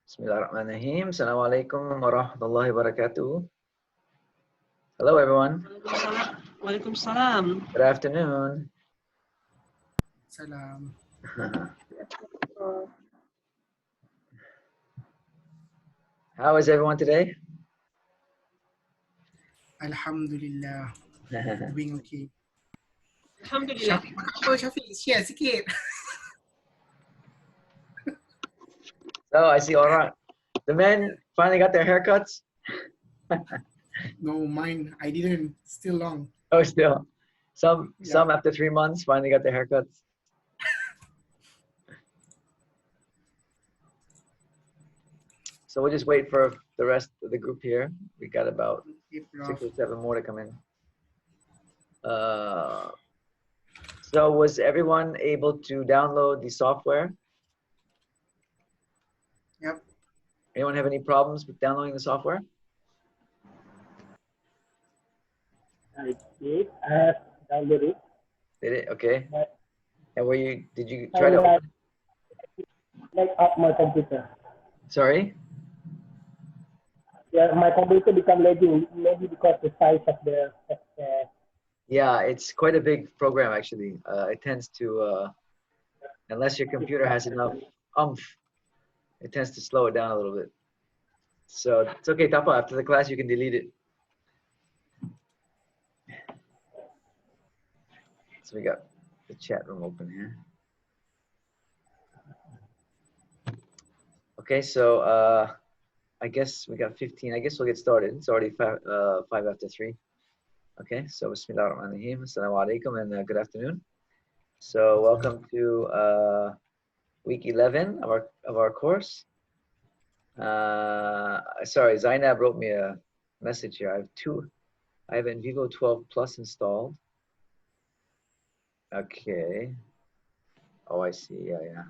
Bismillahirrahmanirrahim. Assalamualaikum warahmatullahi wabarakatuh. Hello, everyone. Waalaikumsalam. Good afternoon. Salam. How is everyone today? Alhamdulillah. Doing okay. Alhamdulillah. Shafi, share sikit. So I see all right. The men finally got their haircuts. No, mine, I didn't. Still long. Oh, still. Some Yeah. after 3 months finally got their haircuts. So we'll just wait for the rest of the group here. We got about 6 or 7 more to come in. So was everyone able to download the software? Yep. Anyone have any problems with downloading the software? I did. I have downloaded it. Did it? Okay. But And did you try to open? like up my computer. Sorry? Yeah, my computer become lagging maybe because the size of the Yeah, it's quite a big program actually. It tends to, unless your computer has enough oomph, it tends to slow it down a little bit. So it's okay, Tapa, after the class you can delete it. So we got the chat room open here. Okay, so I guess we got 15. I guess we'll get started. It's already 5 after 3. Okay, so Bismillahirrahmanirrahim. Assalamu alaikum and good afternoon. So welcome to week 11 of our course. Sorry, Zainab wrote me a message here. I have NVIVO 12 Plus installed. Okay. Oh, I see. Yeah.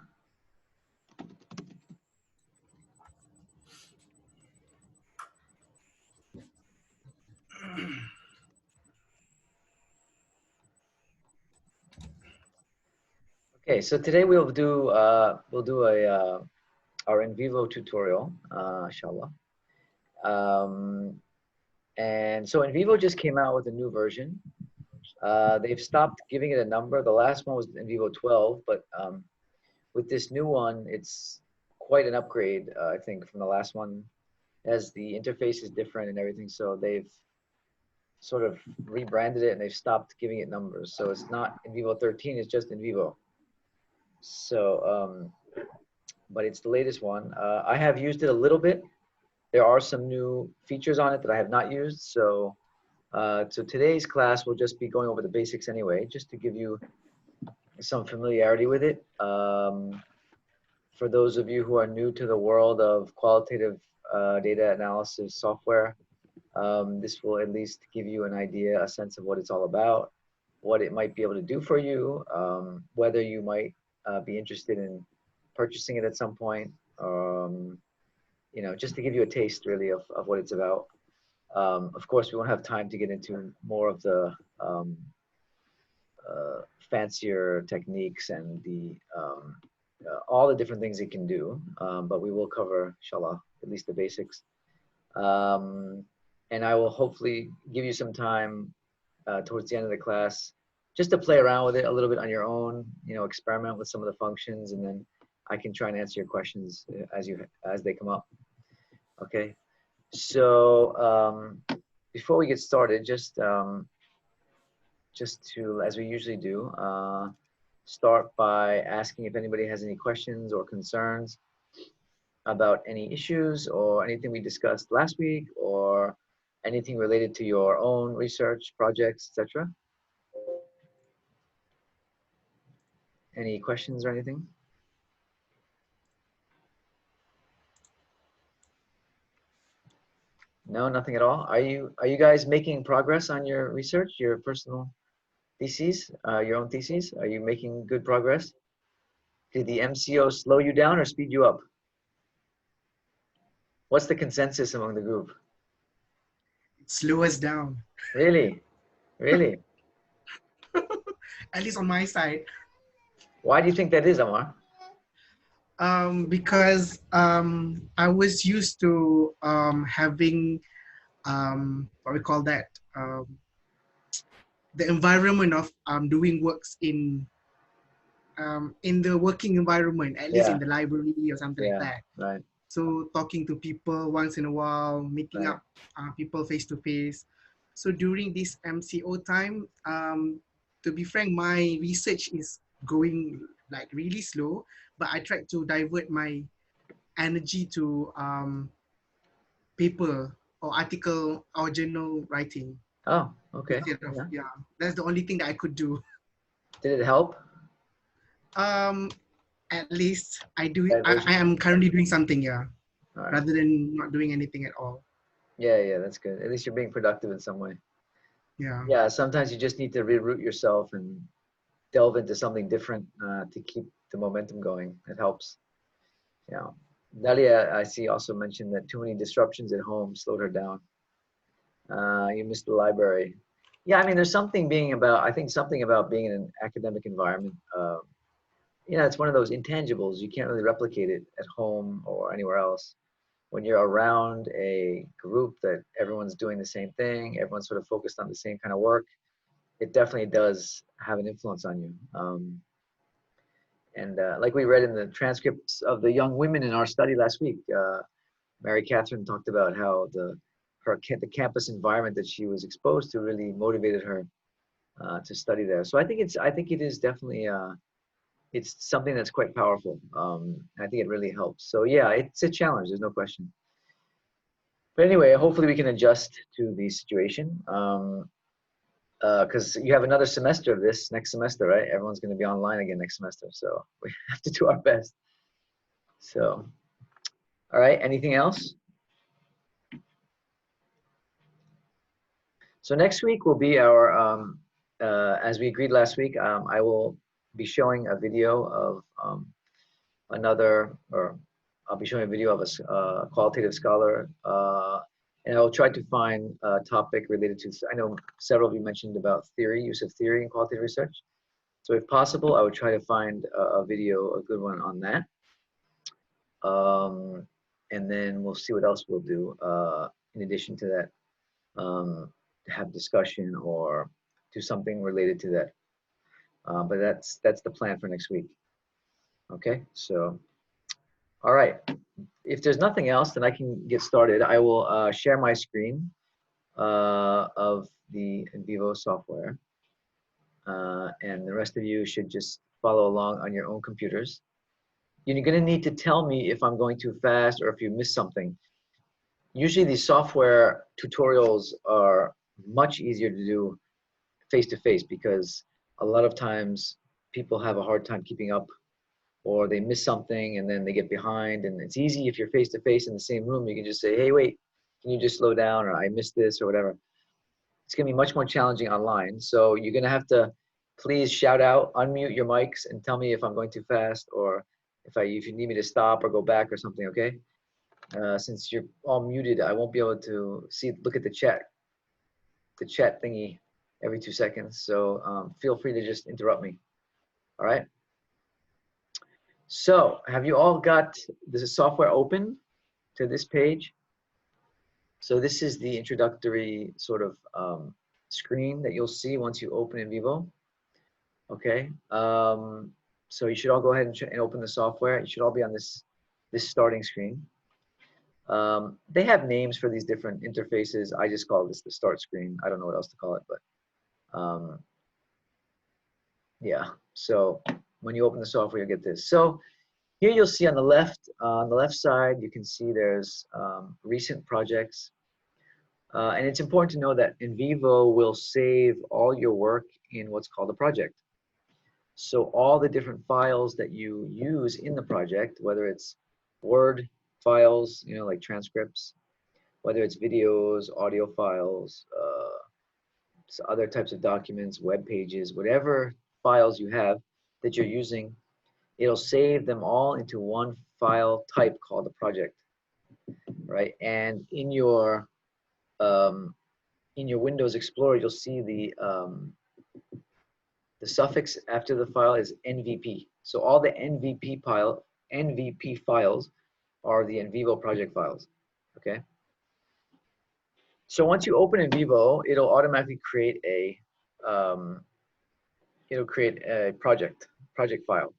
Okay, so today we'll do our NVIVO tutorial, inshallah. And so NVIVO just came out with a new version. They've stopped giving it a number. The last one was NVIVO 12, but with this new one, it's quite an upgrade, I think, from the last one, as the interface is different and everything. So they've sort of rebranded it and they've stopped giving it numbers. So it's not NVIVO 13, it's just NVIVO. So, but it's the latest one. I have used it a little bit. There are some new features on it that I have not used. So today's class will just be going over the basics anyway, just to give you some familiarity with it. For those of you who are new to the world of qualitative data analysis software, this will at least give you an idea, a sense of what it's all about, what it might be able to do for you, whether you might be interested in purchasing it at some point, you know, just to give you a taste really of what it's about. Of course, we won't have time to get into more of the fancier techniques and the all the different things it can do, but we will cover, inshallah, at least the basics. And I will hopefully give you some time towards the end of the class just to play around with it a little bit on your own, you know, experiment with some of the functions, and then I can try and answer your questions as they come up. Okay, so before we get started, just to, as we usually do, start by asking if anybody has any questions or concerns about any issues or anything we discussed last week, or anything related to your own research projects, etc.? Any questions or anything? No, nothing at all. Are you guys making progress on your research, your personal theses, your own theses? Are you making good progress? Did the MCO slow you down or speed you up? What's the consensus among the group? Slow us down, Really? Really? at least on my side. Why do you think that is, Amar? Because I was used to having what we call that, the environment of doing works in the working environment, at least Yeah. in the library or something like Yeah, that. right, So talking to people once in a while, meeting right. up people face to face. So during this MCO time, to be frank, my research is going like really slow, but I tried to divert my energy to paper or article or journal writing Oh, okay. instead of, Yeah. yeah, that's the only thing that I could do. Did it help? Um, at least I do, I Diversion. am currently doing something, yeah, All right. rather than not doing anything at all. Yeah, yeah, that's good. At least you're being productive in some way. Yeah. Yeah, sometimes you just need to reroute yourself and delve into something different to keep the momentum going. It helps. Yeah. Dalia, I see, also mentioned that too many disruptions at home slowed her down. You missed the library. Yeah, I mean, there's something being about, I think something about being in an academic environment. You know, it's one of those intangibles. You can't really replicate it at home or anywhere else. When you're around a group that everyone's doing the same thing, everyone's sort of focused on the same kind of work, it definitely does have an influence on you. And like we read in the transcripts of the young women in our study last week, Mary Catherine talked about how the campus environment that she was exposed to really motivated her to study there. So I think it is definitely it's something that's quite powerful. I think it really helps. So yeah, it's a challenge. There's no question. But anyway, hopefully we can adjust to the situation. Because you have another semester of this next semester, right? Everyone's going to be online again next semester, so we have to do our best. So, all right, anything else? So next week will be our, as we agreed last week, I will be showing a video of I'll be showing a video of a qualitative scholar, and I'll try to find a topic related to, I know several of you mentioned about theory, use of theory in qualitative research. So if possible, I would try to find a video, a good one on that. And then we'll see what else we'll do in addition to that, have discussion or do something related to that. But that's the plan for next week. Okay, so, all right. If there's nothing else, then I can get started. I will share my screen of the NVIVO software. And the rest of you should just follow along on your own computers. You're going to need to tell me if I'm going too fast or if you missed something. Usually these software tutorials are much easier to do face-to-face because a lot of times people have a hard time keeping up or they miss something and then they get behind. And it's easy if you're face-to-face in the same room, you can just say, hey, wait, can you just slow down, or I missed this or whatever. It's going to be much more challenging online. So you're going to have to please shout out, unmute your mics and tell me if I'm going too fast or if you need me to stop or go back or something, okay? Since you're all muted, I won't be able to look at the chat thingy every 2 seconds. So feel free to just interrupt me. All right. So have you all got this software open to this page? So this is the introductory sort of screen that you'll see once you open NVIVO. Okay. So you should all go ahead and open the software. You should all be on this starting screen. They have names for these different interfaces. I just call this the start screen. I don't know what else to call it, but yeah. So when you open the software, you'll get this. So here you'll see on the left side, you can see there's recent projects. And it's important to know that NVIVO will save all your work in what's called a project. So all the different files that you use in the project, whether it's Word files, you know, like transcripts, whether it's videos, audio files, so other types of documents, web pages, whatever files you have that you're using, it'll save them all into one file type called a project, right? And in your Windows Explorer, you'll see the suffix after the file is NVP. So all the NVP files are the NVIVO project files. Okay. So once you open NVIVO, it'll automatically create a project file.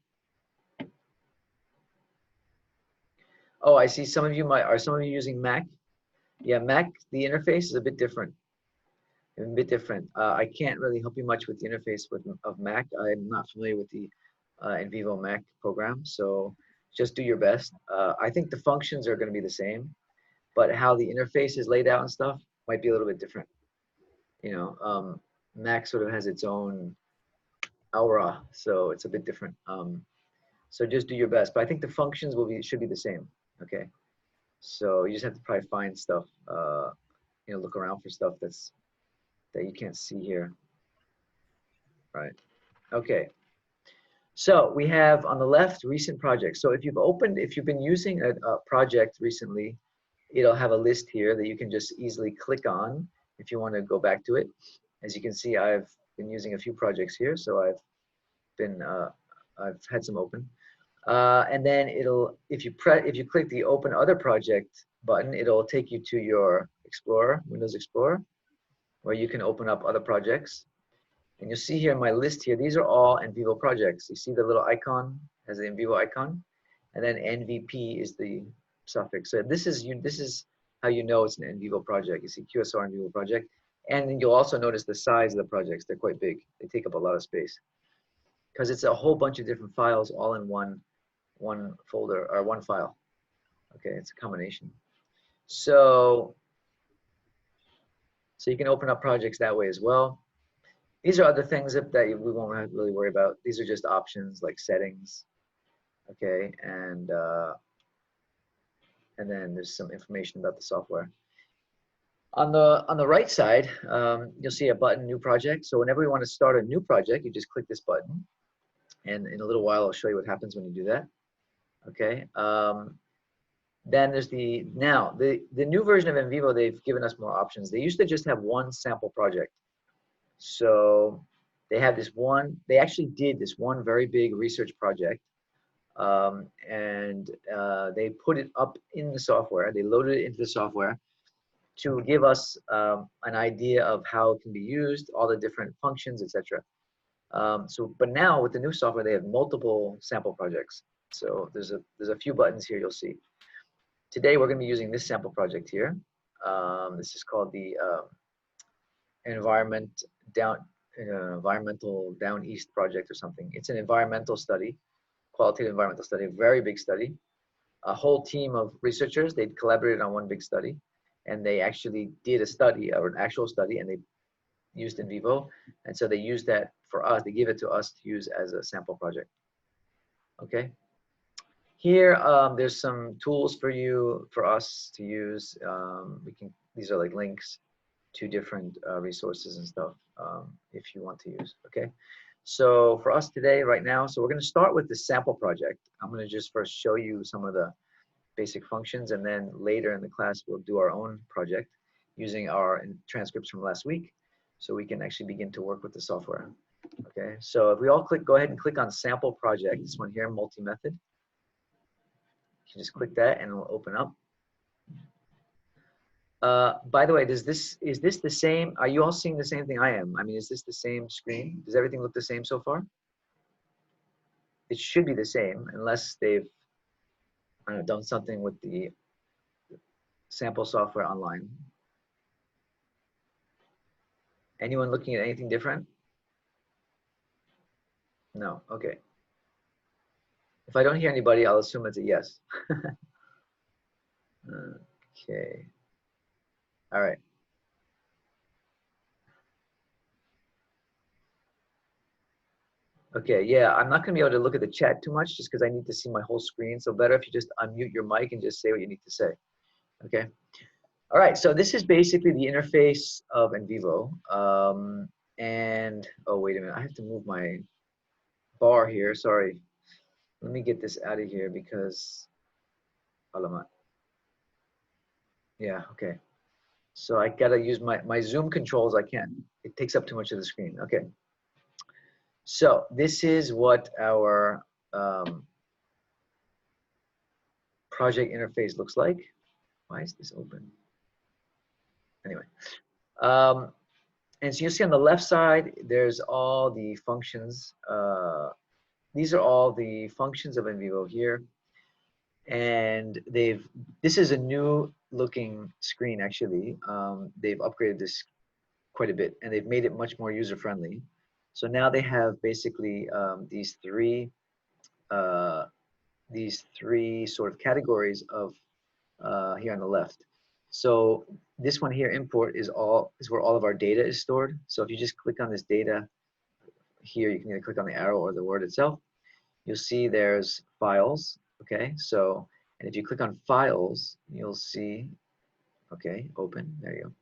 Oh, I see some of you are some of you using Mac? Yeah, Mac, the interface is a bit different. I can't really help you much with the interface of Mac. I'm not familiar with the NVIVO Mac program, so just do your best. I think the functions are going to be the same, but how the interface is laid out and stuff might be a little bit different. You know, Mac sort of has its own aura, so it's a bit different. So just do your best, but I think the functions should be the same. Okay, so you just have to probably find stuff, you know, look around for stuff that you can't see here. Right. Okay. So we have on the left recent projects. So if you've been using a project recently, it'll have a list here that you can just easily click on if you want to go back to it. As you can see, I've been using a few projects here, so I've had some open. And then if you click the Open Other Project button, it'll take you to your Explorer, Windows Explorer, where you can open up other projects. And you'll see here in my list here, these are all NVIVO projects. You see the little icon as the NVIVO icon, and then NVP is the suffix. So this is how you know it's an NVIVO project. You see QSR NVIVO project, and then you'll also notice the size of the projects. They're quite big. They take up a lot of space because it's a whole bunch of different files all in one folder or one file. Okay, it's a combination. So you can open up projects that way as well. These are other things that we won't really worry about. These are just options like settings, okay, and then there's some information about the software. On the right side, you'll see a button, New Project. So whenever we want to start a new project, you just click this button, and in a little while I'll show you what happens when you do that. Okay. Then there's the new version of NVIVO. They've given us more options. They used to just have one sample project. So they have this one, they actually did this one very big research project, and they put it up in the software. They loaded it into the software to give us an idea of how it can be used, all the different functions, etc. But now with the new software, they have multiple sample projects. So there's a few buttons here you'll see. Today we're going to be using this sample project here. This is called the environmental down east project or something. It's an environmental study, qualitative environmental study, a very big study. A whole team of researchers, they collaborated on one big study, and they actually did a study, or an actual study, and they used NVIVO, and so they used that for us. They gave it to us to use as a sample project. Okay. Here, there's some tools for us to use. These are like links to different resources and stuff if you want to use. Okay, so for us today, right now, so we're going to start with the sample project. I'm going to just first show you some of the basic functions, and then later in the class we'll do our own project using our transcripts from last week, so we can actually begin to work with the software. Okay, so if we all go ahead and click on sample project, this one here, multi-method. You can just click that and it'll open up. By the way, is this the same? Are you all seeing the same thing I am? I mean, is this the same screen? Does everything look the same so far? It should be the same unless they've done something with the sample software online. Anyone looking at anything different? No, okay. If I don't hear anybody, I'll assume it's a yes. Okay. All right. Okay, yeah, I'm not gonna be able to look at the chat too much just because I need to see my whole screen. So better if you just unmute your mic and just say what you need to say. Okay. All right, so this is basically the interface of NVIVO. And oh, wait a minute, I have to move my bar here. Sorry. Let me get this out of here because alamak. Yeah, okay. So I gotta use my Zoom controls. I can't. It takes up too much of the screen. Okay. So this is what our project interface looks like. Why is this open? Anyway, and so you'll see on the left side, there's all the functions. These are all the functions of NVIVO here. And this is a new looking screen actually. They've upgraded this quite a bit and they've made it much more user friendly. So now they have basically these three sort of categories of here on the left. So this one here, import, is where all of our data is stored. So if you just click on this data here, you can either click on the arrow or the word itself. You'll see there's files. Okay, so and if you click on files, you'll see. Okay, open. There you go.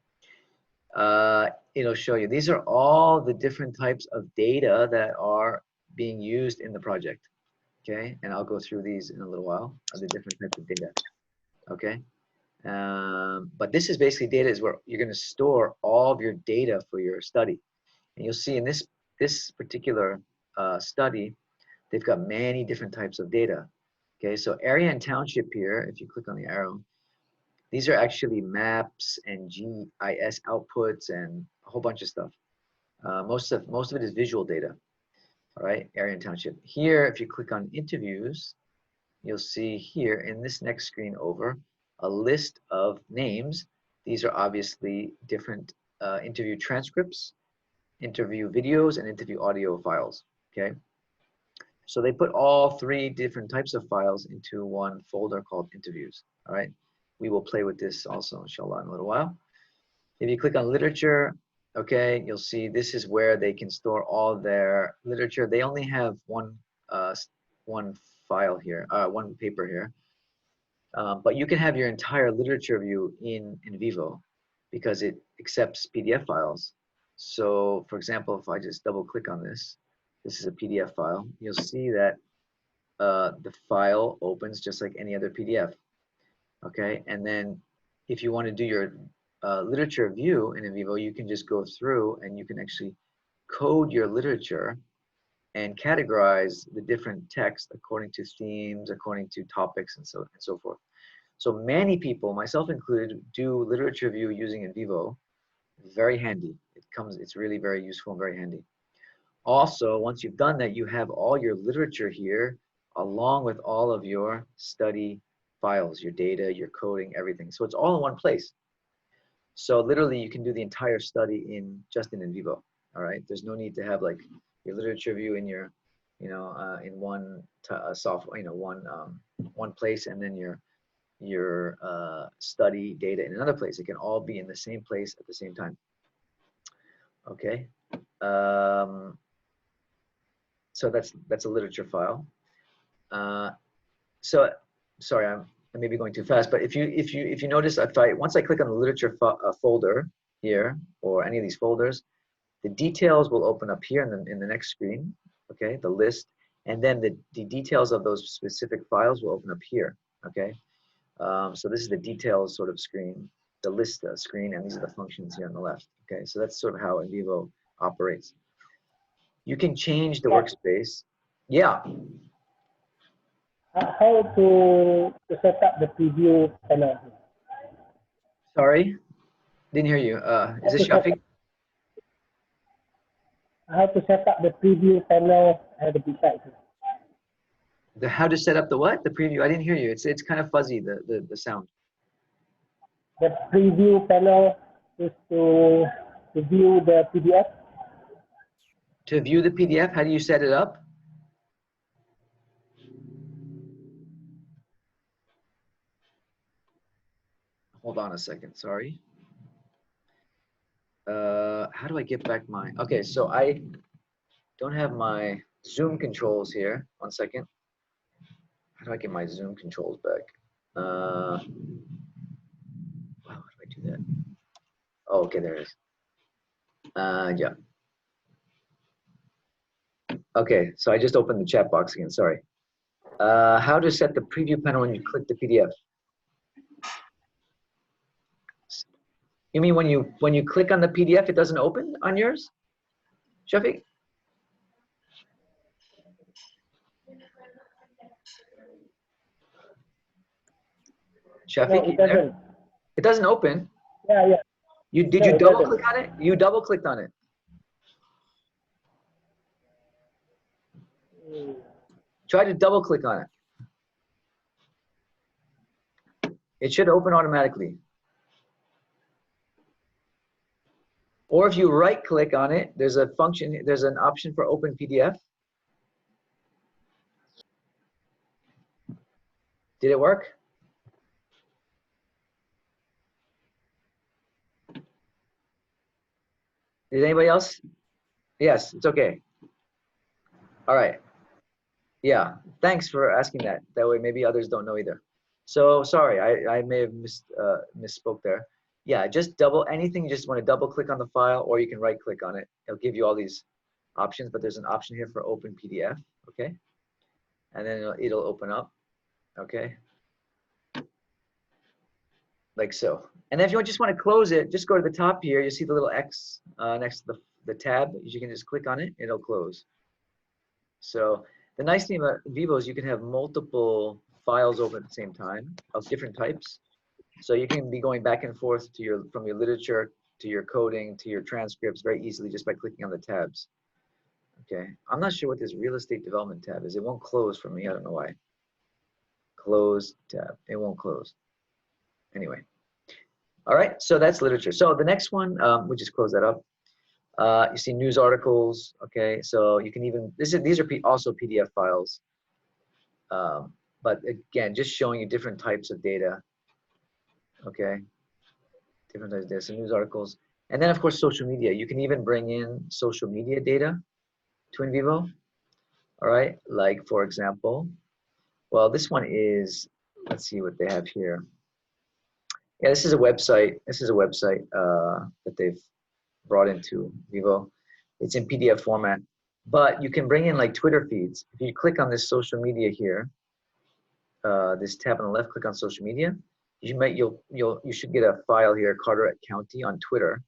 It'll show you. These are all the different types of data that are being used in the project. Okay, and I'll go through these in a little while, of the different types of data. Okay, but this is basically data is where you're going to store all of your data for your study. And you'll see in this particular study, they've got many different types of data. Okay, so area and township here, if you click on the arrow, these are actually maps and GIS outputs and a whole bunch of stuff. Most of it is visual data. All right, area and township. Here, if you click on interviews, you'll see here in this next screen over a list of names. These are obviously different interview transcripts, interview videos, and interview audio files. Okay. So they put all three different types of files into one folder called interviews. All right. We will play with this also, inshallah, in a little while. If you click on literature, okay, you'll see this is where they can store all their literature. They only have one file here, one paper here. But you can have your entire literature view in NVIVO because it accepts PDF files. So for example, if I just double click on this, this is a PDF file. You'll see that the file opens just like any other PDF. Okay, and then if you want to do your literature view in NVIVO, you can just go through and you can actually code your literature and categorize the different text according to themes, according to topics, and so forth. So many people, myself included, do literature view using NVIVO. Very handy. It's really very useful and very handy. Also, once you've done that, you have all your literature here, along with all of your study files, your data, your coding, everything. So it's all in one place. So literally, you can do the entire study just in NVIVO. All right. There's no need to have like your literature view in your, in one software, one place, and then your study data in another place. It can all be in the same place at the same time. Okay. So that's a literature file. So sorry, I may be going too fast, but if you notice, once I click on the literature folder here or any of these folders, the details will open up here in the next screen. Okay, the list, and then the details of those specific files will open up here. Okay, so this is the details sort of screen, the list screen, and these are the functions here on the left. Okay, so that's sort of how NVIVO operates. You can change the workspace. Yeah. How to set up the preview panel? Sorry, didn't hear you. Is this Shafiq? How to set up the preview panel at the beside? How to set up the what? The preview? I didn't hear you. It's kind of fuzzy, the sound. The preview panel is to view the PDF. To view the PDF, how do you set it up? Hold on a second, sorry. How do I get back my, okay, so I don't have my Zoom controls here. 1 second. How do I get my Zoom controls back? How do I do that? Oh, okay, there it is. Yeah. Okay, so I just opened the chat box again, sorry. How to set the preview panel when you click the PDF? You mean when you click on the PDF, it doesn't open on yours, Shafiq? Shafiq, No, you it there? doesn't. It doesn't open. Yeah, yeah. Did No, you it double doesn't. click on it? You double clicked on it. Hmm. Try to double click on it. It should open automatically. Or if you right click on it, there's a function, there's an option for open PDF. Did it work? Did anybody else? Yes, it's okay. All right. Yeah, thanks for asking that. That way maybe others don't know either. So sorry, I may have misspoke there. Yeah, just anything you just want to double click on the file, or you can right click on it. It'll give you all these options, but there's an option here for open PDF, okay? And then it'll open up, okay? Like so. And then if you just want to close it, just go to the top here. You see the little X next to the tab. You can just click on it, it'll close. So the nice thing about NVIVO is you can have multiple files open at the same time of different types. So you can be going back and forth to from your literature to your coding to your transcripts very easily just by clicking on the tabs. Okay, I'm not sure what this real estate development tab is. It won't close for me. I don't know why. Close tab. It won't close. Anyway. All right, so that's literature. So the next one, we just close that up. You see news articles. Okay, so you can even these are also PDF files. But again, just showing you different types of data. Okay, different types of data. So news articles, and then of course social media. You can even bring in social media data to NVIVO. All right, like for example, well, this one is. Let's see what they have here. Yeah, this is a website. This is a website that they've brought into NVIVO. It's in PDF format, but you can bring in like Twitter feeds. If you click on this social media here, this tab on the left, click on social media. You should get a file here, Carteret County on Twitter.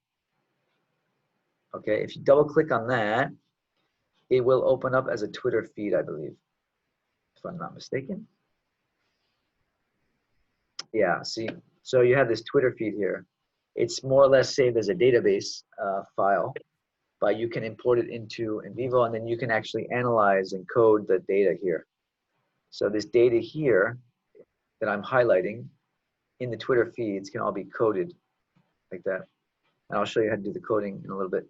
Okay, if you double click on that, it will open up as a Twitter feed, I believe, if I'm not mistaken. Yeah, see, so you have this Twitter feed here. It's more or less saved as a database file, but you can import it into NVIVO, and then you can actually analyze and code the data here. So this data here that I'm highlighting in the Twitter feeds can all be coded like that. And I'll show you how to do the coding in a little bit.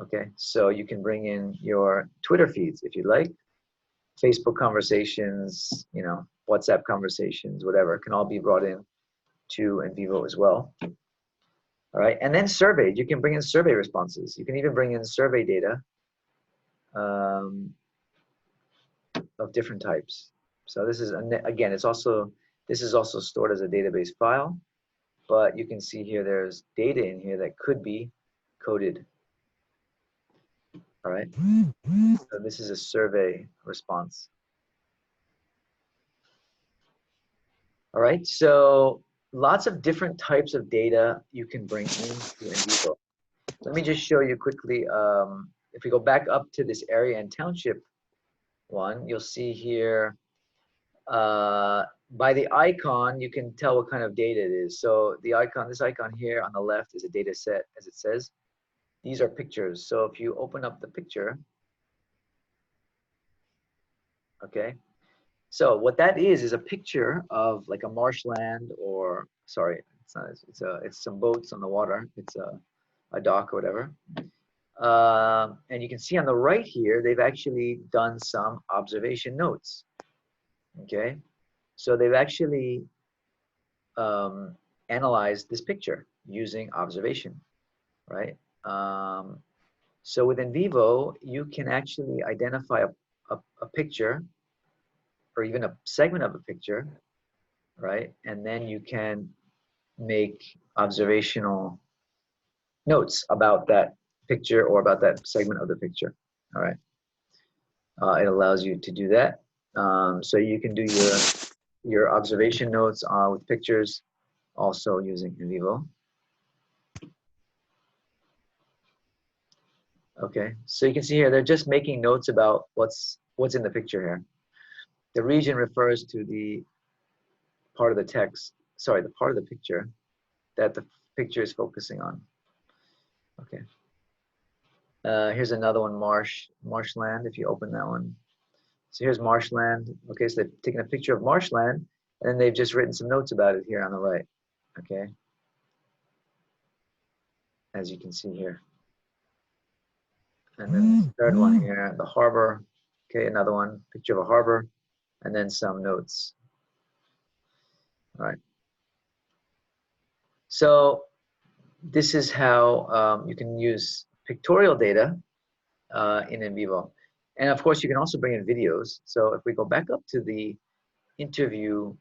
Okay, so you can bring in your Twitter feeds if you'd like. Facebook conversations, you know, WhatsApp conversations, whatever, can all be brought in to NVIVO as well. All right, and then surveys. You can bring in survey responses. You can even bring in survey data of different types. So this is, again, this is also stored as a database file, but you can see here there's data in here that could be coded. All right, so this is a survey response. All right, so lots of different types of data you can bring into NVIVO. Let me just show you quickly. If we go back up to this area and township one, you'll see here by the icon, you can tell what kind of data it is. So the icon, this icon here on the left is a data set, as it says. These are pictures. So if you open up the picture, okay. So what that is a picture of like a marshland, or sorry, it's not. It's some boats on the water. It's a dock or whatever. And you can see on the right here, they've actually done some observation notes. Okay, so they've actually analyzed this picture using observation, right? So with NVIVO, you can actually identify a picture or even a segment of a picture, right? And then you can make observational notes about that picture or about that segment of the picture, all right? It allows you to do that. So you can do your observation notes with pictures also using NVIVO. Okay, so you can see here, they're just making notes about what's in the picture here. The region refers to the part of the text, sorry, the part of the picture that the picture is focusing on. Okay. Here's another one, marshland, if you open that one. So here's marshland. Okay, so they've taken a picture of marshland and then they've just written some notes about it here on the right. Okay. As you can see here. And then the third one here, the harbor. Okay, another one, picture of a harbor, and then some notes. All right. So this is how you can use pictorial data in NVIVO. And of course, you can also bring in videos. So if we go back up to the interview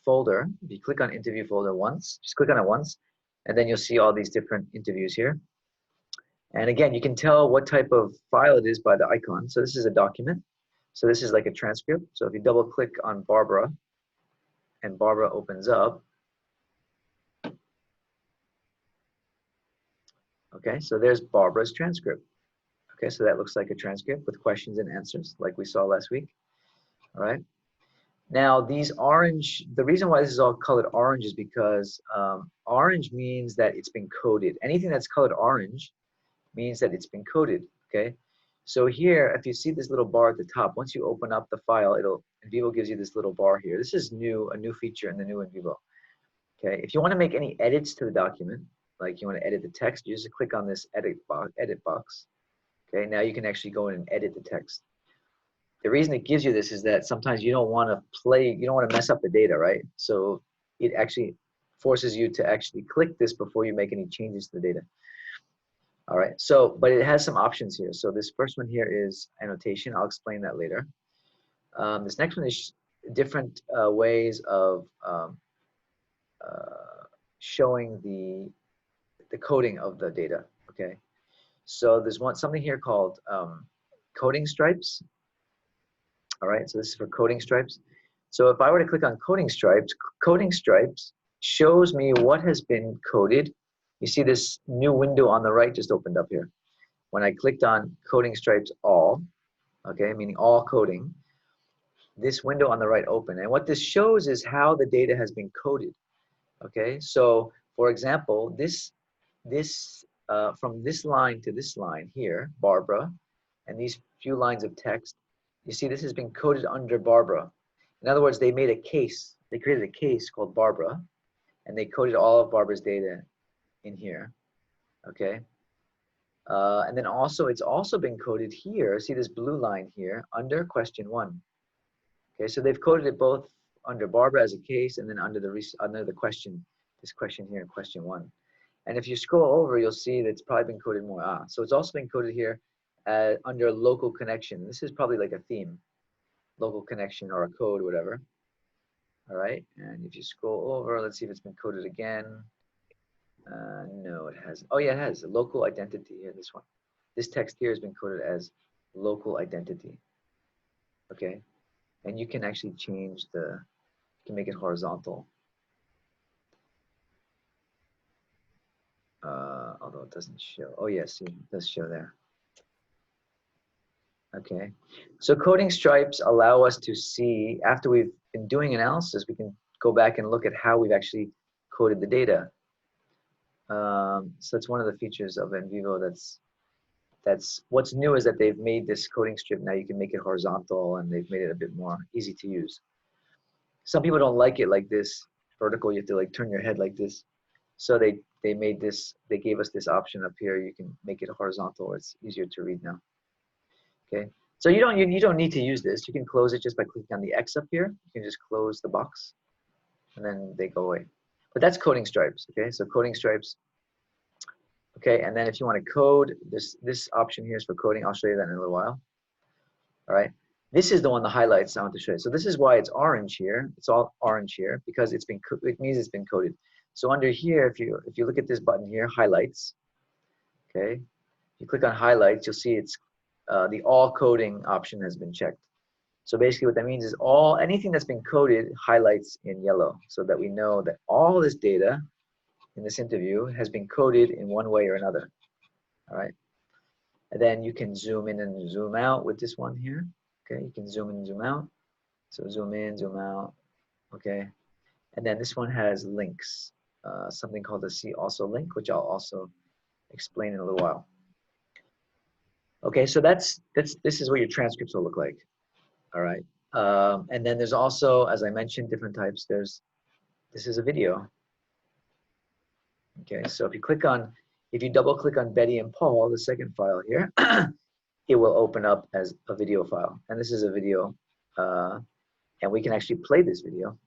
folder, if you click on interview folder once, just click on it once, and then you'll see all these different interviews here. And again, you can tell what type of file it is by the icon. So this is a document. So this is like a transcript. So if you double click on Barbara, and Barbara opens up. Okay, so there's Barbara's transcript. Okay, so that looks like a transcript with questions and answers like we saw last week. All right. Now these orange, the reason why this is all colored orange is because orange means that it's been coded. Anything that's colored orange means that it's been coded, okay? So here, if you see this little bar at the top, once you open up the file, NVIVO gives you this little bar here. This is new, a new feature in the new NVIVO, okay? If you want to make any edits to the document, like you want to edit the text, you just click on this edit box, okay? Now you can actually go in and edit the text. The reason it gives you this is that sometimes you don't want to mess up the data, right? So it actually forces you to actually click this before you make any changes to the data. All right, so, but it has some options here. So this first one here is annotation. I'll explain that later. This next one is different ways of showing the coding of the data, okay? So there's something here called coding stripes. All right, so this is for coding stripes. So if I were to click on coding stripes shows me what has been coded. You see this new window on the right just opened up here. When I clicked on coding stripes all, okay, meaning all coding, this window on the right opened. And what this shows is how the data has been coded, okay? So for example, from this line to this line here, Barbara, and these few lines of text, you see this has been coded under Barbara. In other words, they made a case. They created a case called Barbara, and they coded all of Barbara's data in here, okay? And then also, it's also been coded here. See this blue line here under question 1. Okay, so they've coded it both under Barbara as a case and then under the question, this question here in question 1. And if you scroll over, you'll see that it's probably been coded more. So it's also been coded here under local connection. This is probably like a theme, local connection or a code, whatever. All right, and if you scroll over, let's see if it's been coded again. No, it hasn't. Oh yeah, it has. Local identity here, this one. This text here has been coded as local identity. Okay, and you can actually change you can make it horizontal. Although it doesn't show. Oh yes, see, it does show there. Okay, so coding stripes allow us to see, after we've been doing analysis, we can go back and look at how we've actually coded the data. So that's one of the features of NVIVO. That's what's new, is that they've made this coding strip. Now you can make it horizontal, and they've made it a bit more easy to use. Some people don't like it like this, vertical. You have to like turn your head like this. So they made this. They gave us this option up here. You can make it horizontal, or it's easier to read now. Okay. So you don't need to use this. You can close it just by clicking on the X up here. You can just close the box, and then they go away. But that's coding stripes. Okay. So coding stripes. Okay, and then if you want to code, this option here is for coding. I'll show you that in a little while. All right, this is the one, the highlights I want to show you. So this is why it's orange here. It's all orange here because it means it's been coded. So under here, if you look at this button here, highlights. Okay, if you click on highlights, you'll see it's the all coding option has been checked. So basically what that means is anything that's been coded highlights in yellow so that we know that all this data in this interview has been coded in one way or another. All right. And then you can zoom in and zoom out with this one here. Okay, you can zoom in and zoom out. So zoom in, zoom out. Okay. And then this one has links, something called the See Also link, which I'll also explain in a little while. Okay, so this is what your transcripts will look like. All right. And then there's also, as I mentioned, different types. This is a video. Okay, so if you double click on Betty and Paul, the second file here, it will open up as a video file. And this is a video, and we can actually play this video.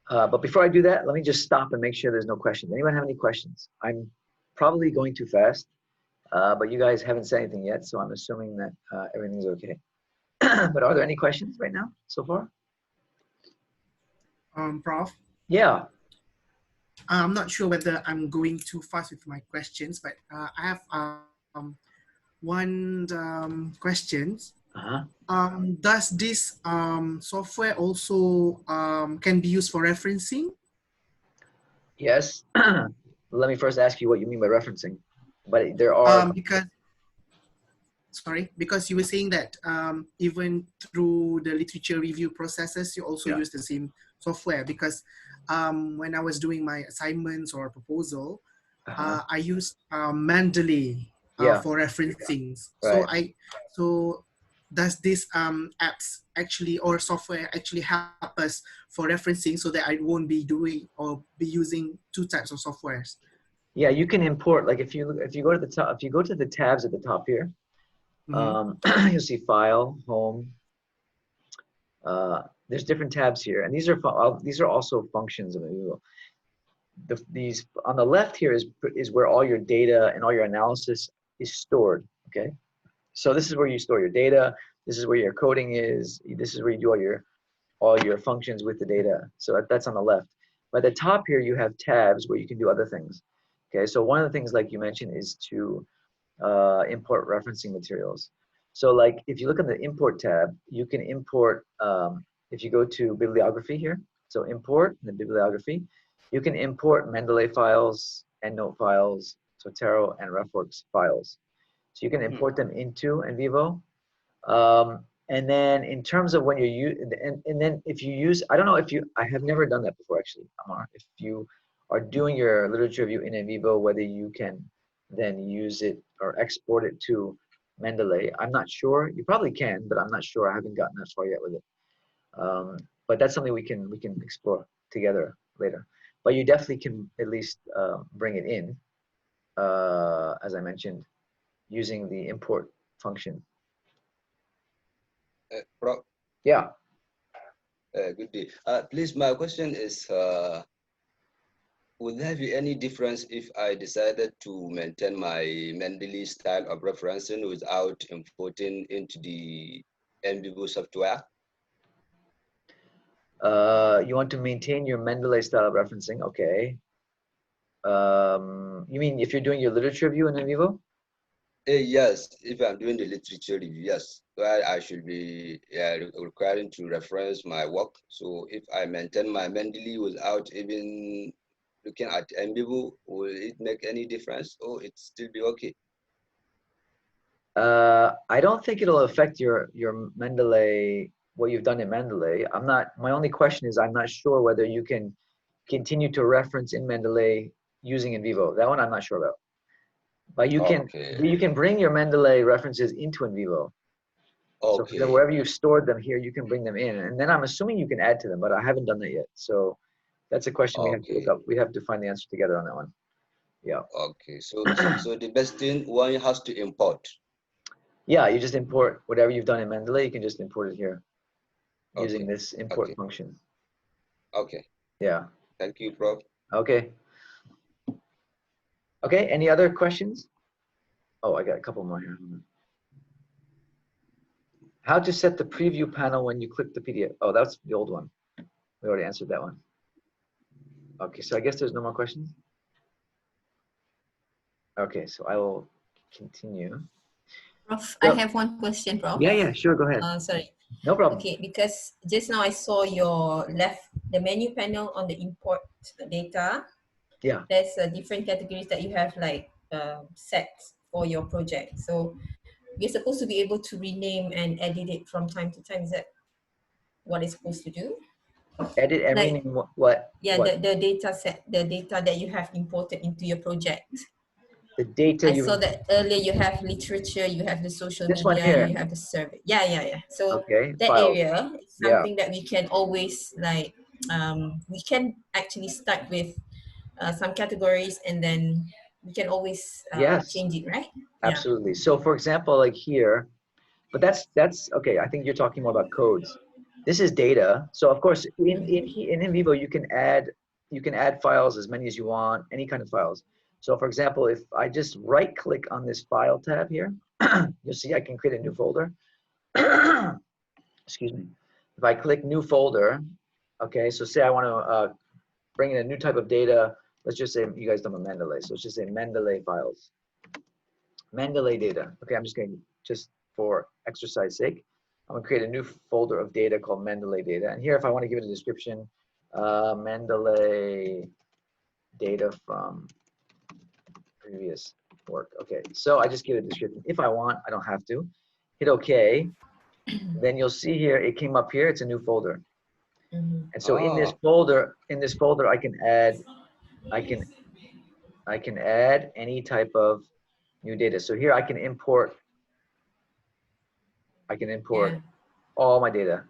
But before I do that, let me just stop and make sure there's no questions. Anyone have any questions? I'm probably going too fast, but you guys haven't said anything yet, so I'm assuming that everything's okay. But are there any questions right now so far? Prof, Yeah. I'm not sure whether I'm going too fast with my questions, but I have one question. Does this software also can be used for referencing? Yes. Let me first ask you what you mean by referencing. But there are because you were saying that even through the literature review processes, you also use the same software. Because when I was doing my assignments or proposal, I used Mendeley for referencing. Right. So does this apps actually or software actually help us for referencing so that I won't be doing or be using two types of softwares? Yeah, you can import, like if you go to the top, if you go to the tabs at the top here, you'll see File, Home. There's different tabs here, and these are also functions of NVIVO. These on the left here is where all your data and all your analysis is stored. Okay, so this is where you store your data. This is where your coding is. This is where you do all your functions with the data. So that's on the left. By the top here, you have tabs where you can do other things. Okay, so one of the things, like you mentioned, is to import referencing materials. So like if you look at the import tab, you can import, if you go to bibliography here, so import the bibliography, you can import Mendeley files, EndNote files, Zotero, and RefWorks files. So you can import them into NVIVO. And then in terms of when you're and then if you use, I don't know I have never done that before actually, Amar. If you are doing your literature review in NVIVO, whether you can then use it or export it to Mendeley. I'm not sure. You probably can, but I'm not sure. I haven't gotten that far yet with it. But that's something we can explore together later. But you definitely can at least bring it in, as I mentioned, using the import function. Prof. Yeah. Good day. Please, my question is, would there be any difference if I decided to maintain my Mendeley style of referencing without importing into the NVIVO software? You want to maintain your Mendeley style of referencing, okay. You mean if you're doing your literature review in NVIVO? Yes, if I'm doing the literature review, yes, where I should be requiring to reference my work. So if I maintain my Mendeley without even looking at NVIVO, will it make any difference or it still be okay? I don't think it'll affect your Mendeley, what you've done in Mendeley. My only question is I'm not sure whether you can continue to reference in Mendeley using NVIVO. That one I'm not sure about. But you can bring your Mendeley references into NVIVO. So then wherever you stored them here, you can bring them in. And then I'm assuming you can add to them, but I haven't done that yet. So that's a question we have to look up. We have to find the answer together on that one. Yeah. Okay. So the best thing, one has to import. Yeah, you just import whatever you've done in Mendeley, you can just import it here using this import function. Okay. Yeah. Thank you, Prof. Okay. Okay, any other questions? Oh, I got a couple more here. How to set the preview panel when you click the PDF? Oh, that's the old one. We already answered that one. Okay, so I guess there's no more questions. Okay, so I will continue. Prof, So, I have one question, Prof. yeah, sure, go ahead. Sorry. No problem. Okay, because just now I saw your the menu panel on the import data. Yeah. There's different categories that you have like set for your project. So we're supposed to be able to rename and edit it from time to time. Is that what it's supposed to do? Edit and Like, rename what? Yeah, what? the data set, the data that you have imported into your project. The data I saw that earlier you have literature, you have the social This one media, here. you have the survey. Yeah. So Okay, that files. area is Yeah. something that we can always like, we can actually start with some categories and then we can always Yes. change it, right? Absolutely. Yeah. So for example, like here, but that's okay. I think you're talking more about codes. This is data. So of course, in NVIVO, you can add files as many as you want, any kind of files. So for example, if I just right click on this file tab here, you'll see I can create a new folder. Excuse me. If I click new folder, okay, so say I want to bring in a new type of data. Let's just say you guys don't know Mendeley. So let's just say Mendeley files. Mendeley data. Okay, I'm just going to, just for exercise sake, I'm going to create a new folder of data called Mendeley data. And here, if I want to give it a description, Mendeley data from previous work. Okay, so I just give it a description. If I want, I don't have to. Hit OK. Then you'll see here, it came up here. It's a new folder. And so in this folder, I can add any type of new data. So here I can import all my data,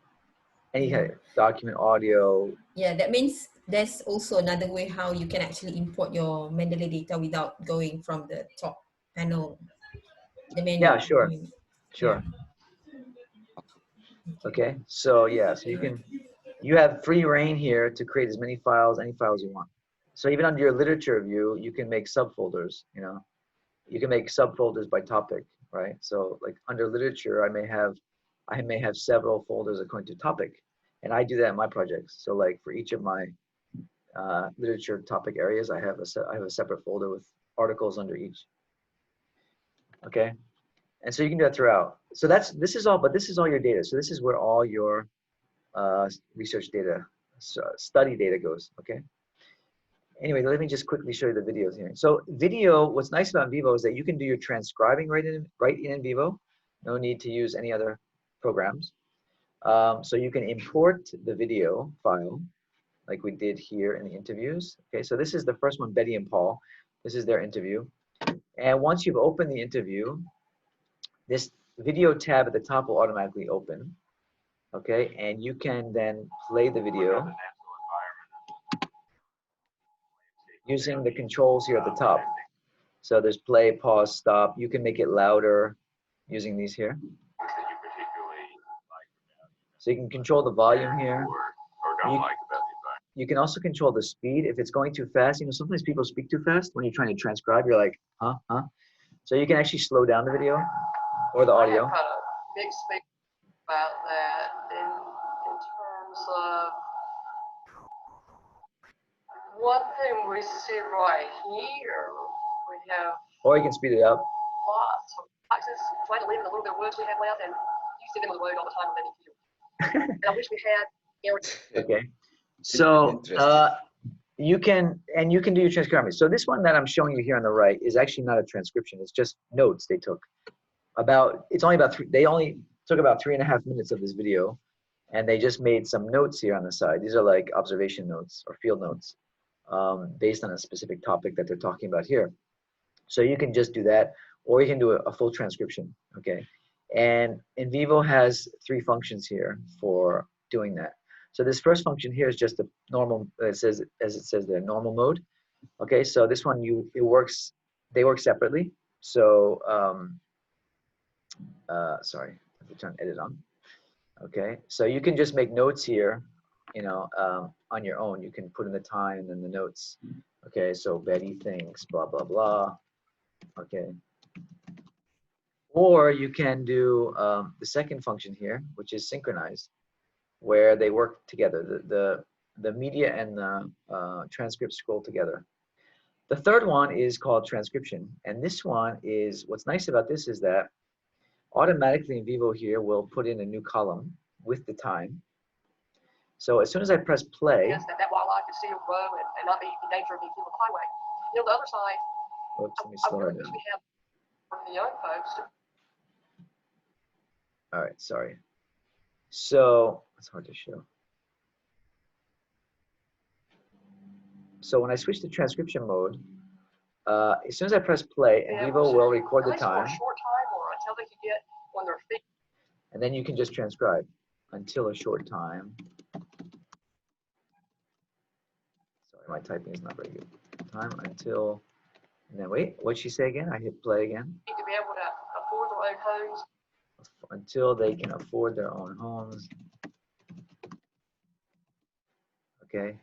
any kind of document, audio. Yeah, that means there's also another way how you can actually import your Mendeley data without going from the top panel, the menu. Yeah, sure. Sure. Yeah. Okay, so yeah, so you have free reign here to create as many files, any files you want. So even under your literature view, you can make subfolders, you know. You can make subfolders by topic, right? So like under literature, I may have several folders according to topic, and I do that in my projects. So like for each of my literature topic areas, I have a separate folder with articles under each. Okay, and so you can do that throughout. So this is all your data. So this is where all your research data, study data goes. Okay. Anyway, let me just quickly show you the videos here. So video, what's nice about NVIVO is that you can do your transcribing right in NVIVO. No need to use any other programs. So you can import the video file like we did here in the interviews. Okay, so this is the first one, Betty and Paul. This is their interview. And once you've opened the interview, this video tab at the top will automatically open. Okay, and you can then play the video using the controls here at the top. So there's play, pause, stop. You can make it louder using these here. So you can control the volume here. You can also control the speed. If it's going too fast, you know, sometimes people speak too fast when you're trying to transcribe. You're like, huh? So you can actually slow down the video or the audio. I have kind of mixed feelings about that in terms of one thing we see right here, we have Or you can speed it up. lots of boxes, trying to leave in the little bit of words we have left, and you see them on the road all the time on that. And I wish we had. Okay, so you can do your transcribing. So this one that I'm showing you here on the right is actually not a transcription. It's just notes they took. They only took about 3.5 minutes of this video, and they just made some notes here on the side. These are like observation notes or field notes based on a specific topic that they're talking about here. So you can just do that, or you can do a full transcription, okay? And NVIVO has 3 functions here for doing that. So this first function here is just the normal, as it says there, normal mode. Okay, so this one, they work separately. So, sorry, I have to turn edit on. Okay, so you can just make notes here on your own. You can put in the time and then the notes. Okay, so Betty thinks blah, blah, blah. Okay. Or you can do the second function here, which is synchronize, where they work together. The media and the transcript scroll together. The third one is called transcription. And this one is, what's nice about this is that automatically NVIVO here will put in a new column with the time. So as soon as I press play, Yes, that wildlife is still grow and not be in danger of being killed on the highway. You know, the other side, oops, let me I slow really it wish down. we had for the young folks to All right, sorry. So it's hard to show. So when I switch to transcription mode, as soon as I press play, be able NVIVO to, will record at the least for time, a short time or until they can get on their feet. and then you can just transcribe until a short time. Sorry, my typing is not very good. Time until, and then wait, what'd she say again? I hit play again. To be able to afford their own homes. Until they can afford their own homes. Okay,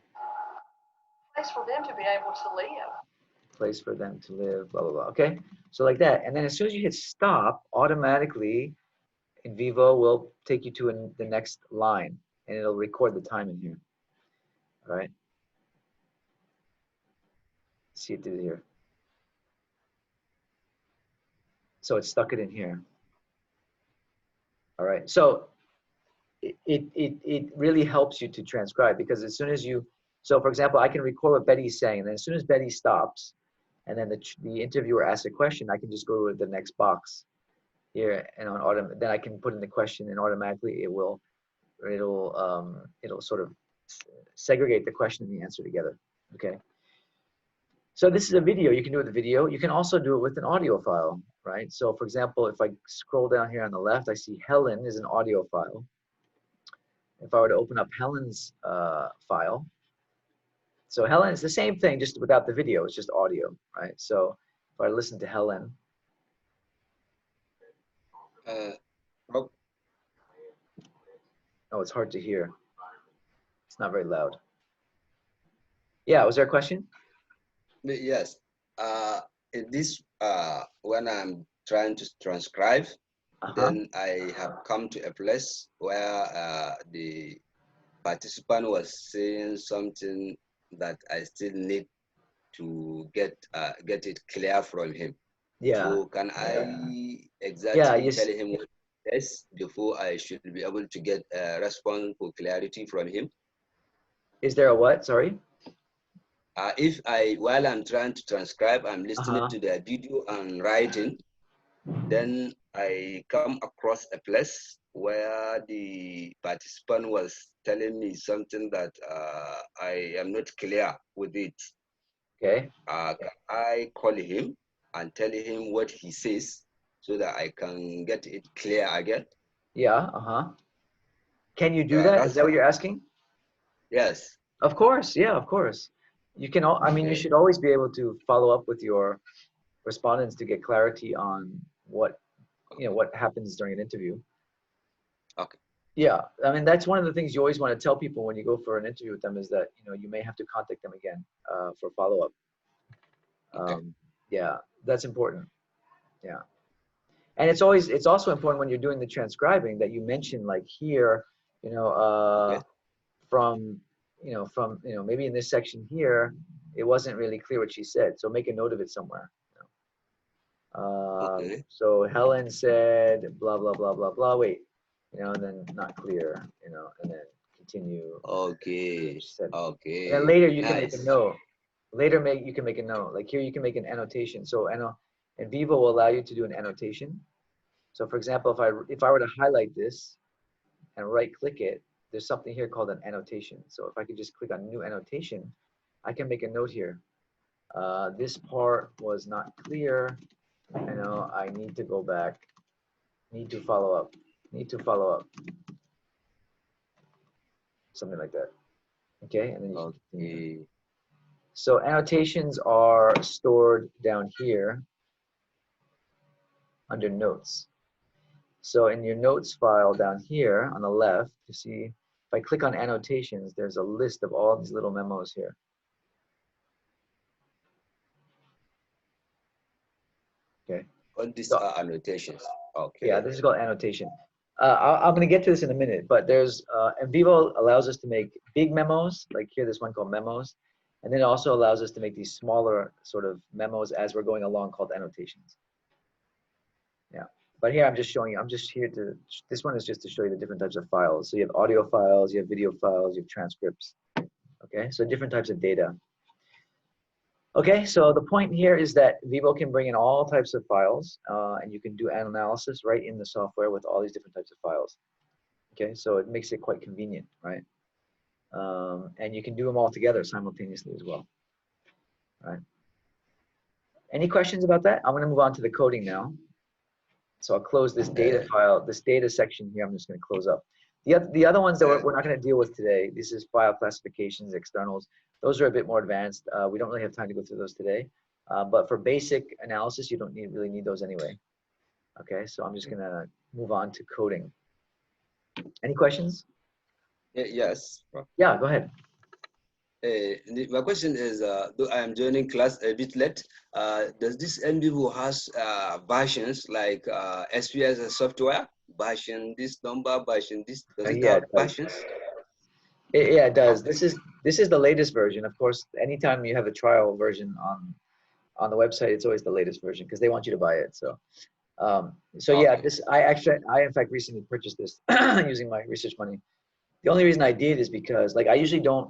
Place for them to be able to live. place for them to live, blah, blah, blah. Okay, so like that. And then as soon as you hit stop, automatically NVIVO will take you to the next line, and it'll record the time in here. All right. See it did it here. So it stuck it in here. All right. So it really helps you to transcribe, because as soon as you, so for example, I can record what Betty's saying, and then as soon as Betty stops, and then the interviewer asks a question, I can just go to the next box here, and then I can put in the question, and automatically it'll sort of segregate the question and the answer together. Okay. So this is a video. You can do it with a video. You can also do it with an audio file, right? So for example, if I scroll down here on the left, I see Helen is an audio file. If I were to open up Helen's file, so Helen is the same thing, just without the video. It's just audio, right? So if I listen to Helen. Oh, Oh, it's hard to hear. It's not very loud. Yeah, was there a question? yes. In this, when I'm trying to transcribe, then I have come to a place where the participant was saying something that I still need to get it clear from him. Yeah. So can I Yeah, exactly you tell him what it is before I should be able to get a response for clarity from him? Is there a what? Sorry? If while I'm trying to transcribe, I'm listening to the video and writing, then I come across a place where the participant was telling me something that I am not clear with it. Okay. Can I call him and tell him what he says so that I can get it clear again? Yeah, Can you do that? Is that what you're asking? Yes. Of course, yeah, of course. You can, I mean, you should always be able to follow up with your respondents to get clarity on what happens during an interview. Okay. Yeah, I mean, that's one of the things you always want to tell people when you go for an interview with them, is that, you may have to contact them again for follow-up. Okay. Yeah, that's important. Yeah. And it's also important when you're doing the transcribing that you mention, like here, from maybe in this section here, it wasn't really clear what she said. So make a note of it somewhere. Okay. So Helen said blah, blah, blah, blah, blah. Wait, and then not clear, and then continue. Okay. Okay. And then later you can make a note. Later you can make a note. Like here you can make an annotation. So NVIVO will allow you to do an annotation. So for example, if I were to highlight this and right click it, there's something here called an annotation. So if I could just click on new annotation, I can make a note here. This part was not clear. I need to go back. Need to follow up. Need to follow up. Something like that. Okay, and then you continue. So annotations are stored down here under notes. So in your notes file down here on the left, you see if I click on annotations, there's a list of all these little memos here. Okay. All these So, are annotations. Okay. yeah, this is called annotation. I'm going to get to this in a minute, but there's NVIVO allows us to make big memos, like here, this one called memos, and then it also allows us to make these smaller sort of memos as we're going along called annotations. Yeah, but here I'm just showing you. I'm just here to. This one is just to show you the different types of files. So you have audio files, you have video files, you have transcripts. Okay, so different types of data. Okay, so the point here is that NVIVO can bring in all types of files, and you can do analysis right in the software with all these different types of files. Okay, so it makes it quite convenient, right? And you can do them all together simultaneously as well, right? Any questions about that? I'm going to move on to the coding now. So I'll close this data file, this data section here. I'm just going to close up. The other ones that we're not going to deal with today, this is file classifications, externals. Those are a bit more advanced. We don't really have time to go through those today. But for basic analysis, you don't really need those anyway. Okay, so I'm just going to move on to coding. Any questions? Yes. Yeah, go ahead. My question is, though I am joining class a bit late, does this NVIVO has versions like SPS software? Version this number, version this, does it Yeah, have it does. versions? Yeah, it does. Okay. This is the latest version. Of course, anytime you have a trial version on the website, it's always the latest version because they want you to buy it. So yeah, Okay. I in fact recently purchased this using my research money. The only reason I did is because like I usually don't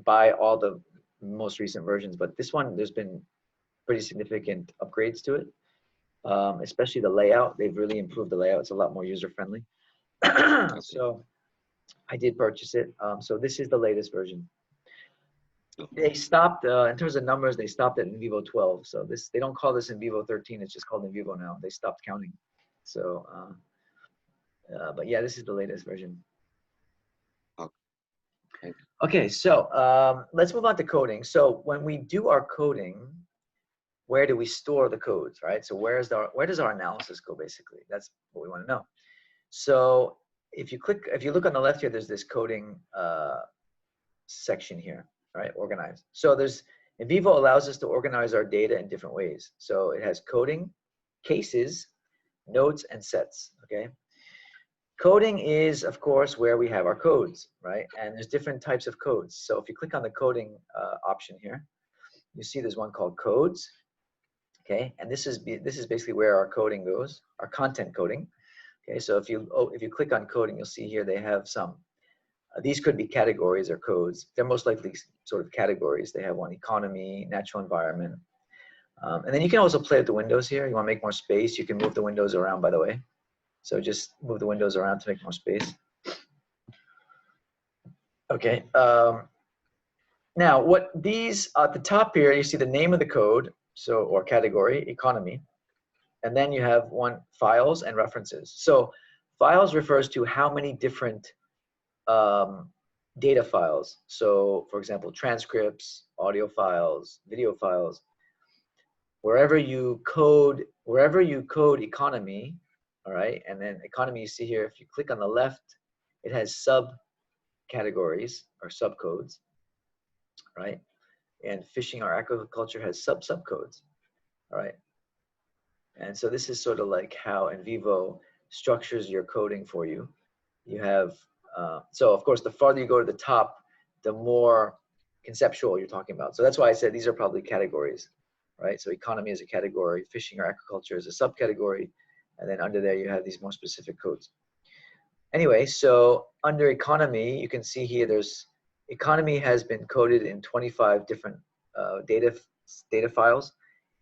buy all the most recent versions, but this one there's been pretty significant upgrades to it, especially the layout. They've really improved the layout. It's a lot more user friendly. So I did purchase it. So this is the latest version. They stopped in terms of numbers. They stopped at NVIVO 12. So they don't call this NVIVO 13. It's just called NVIVO now. They stopped counting. So, but yeah, this is the latest version. Okay, so let's move on to coding. So when we do our coding, where do we store the codes, right? So where does our analysis go, basically? That's what we want to know. So if you look on the left here, there's this coding section here, right? Organize. So NVIVO allows us to organize our data in different ways. So it has coding, cases, notes, and sets, okay? Coding is, of course, where we have our codes, right? And there's different types of codes. So if you click on the coding option here, you see there's one called codes, okay? And this is basically where our coding goes, our content coding, okay? So if you click on coding, you'll see here they have some. These could be categories or codes. They're most likely sort of categories. They have one economy, natural environment. And then you can also play with the windows here. You want to make more space, you can move the windows around, by the way. So just move the windows around to make more space. Okay. Now, what these at the top here, you see the name of the code, or category, economy, and then you have one files and references. So files refers to how many different data files. So, for example, transcripts, audio files, video files. Wherever you code economy. All right, and then economy, you see here, if you click on the left, it has subcategories or subcodes, right? And fishing or aquaculture has subcodes, all right? And so this is sort of like how NVIVO structures your coding for you. You have, so of course, the farther you go to the top, the more conceptual you're talking about. So that's why I said these are probably categories, right? So economy is a category, fishing or aquaculture is a subcategory, and then under there you have these more specific codes. Anyway, so under economy, you can see here economy has been coded in 25 different data files,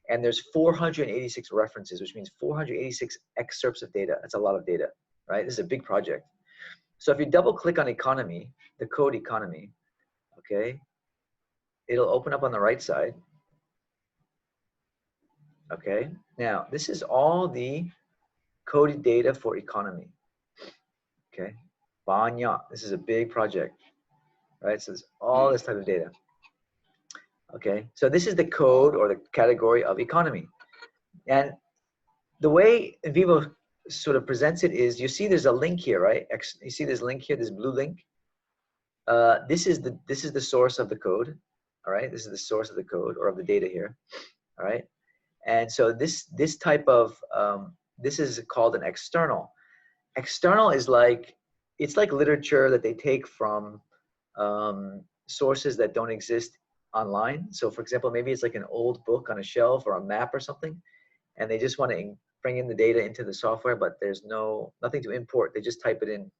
and there's 486 references, which means 486 excerpts of data. That's a lot of data, right? This is a big project. So if you double click on economy, the code economy, okay, it'll open up on the right side. Okay, now this is all the coded data for economy. Okay, Banya, this is a big project, right? So it's all this type of data. Okay, so this is the code or the category of economy. And the way NVIVO sort of presents it is, you see there's a link here, right? You see this link here, this blue link? this is the source of the code. All right, this is the source of the code or of the data here. All right, and so this type of this is called an external. External is like, it's like literature that they take from sources that don't exist online. So for example, maybe it's like an old book on a shelf or a map or something, and they just want to bring in the data into the software, but there's nothing to import. They just type it in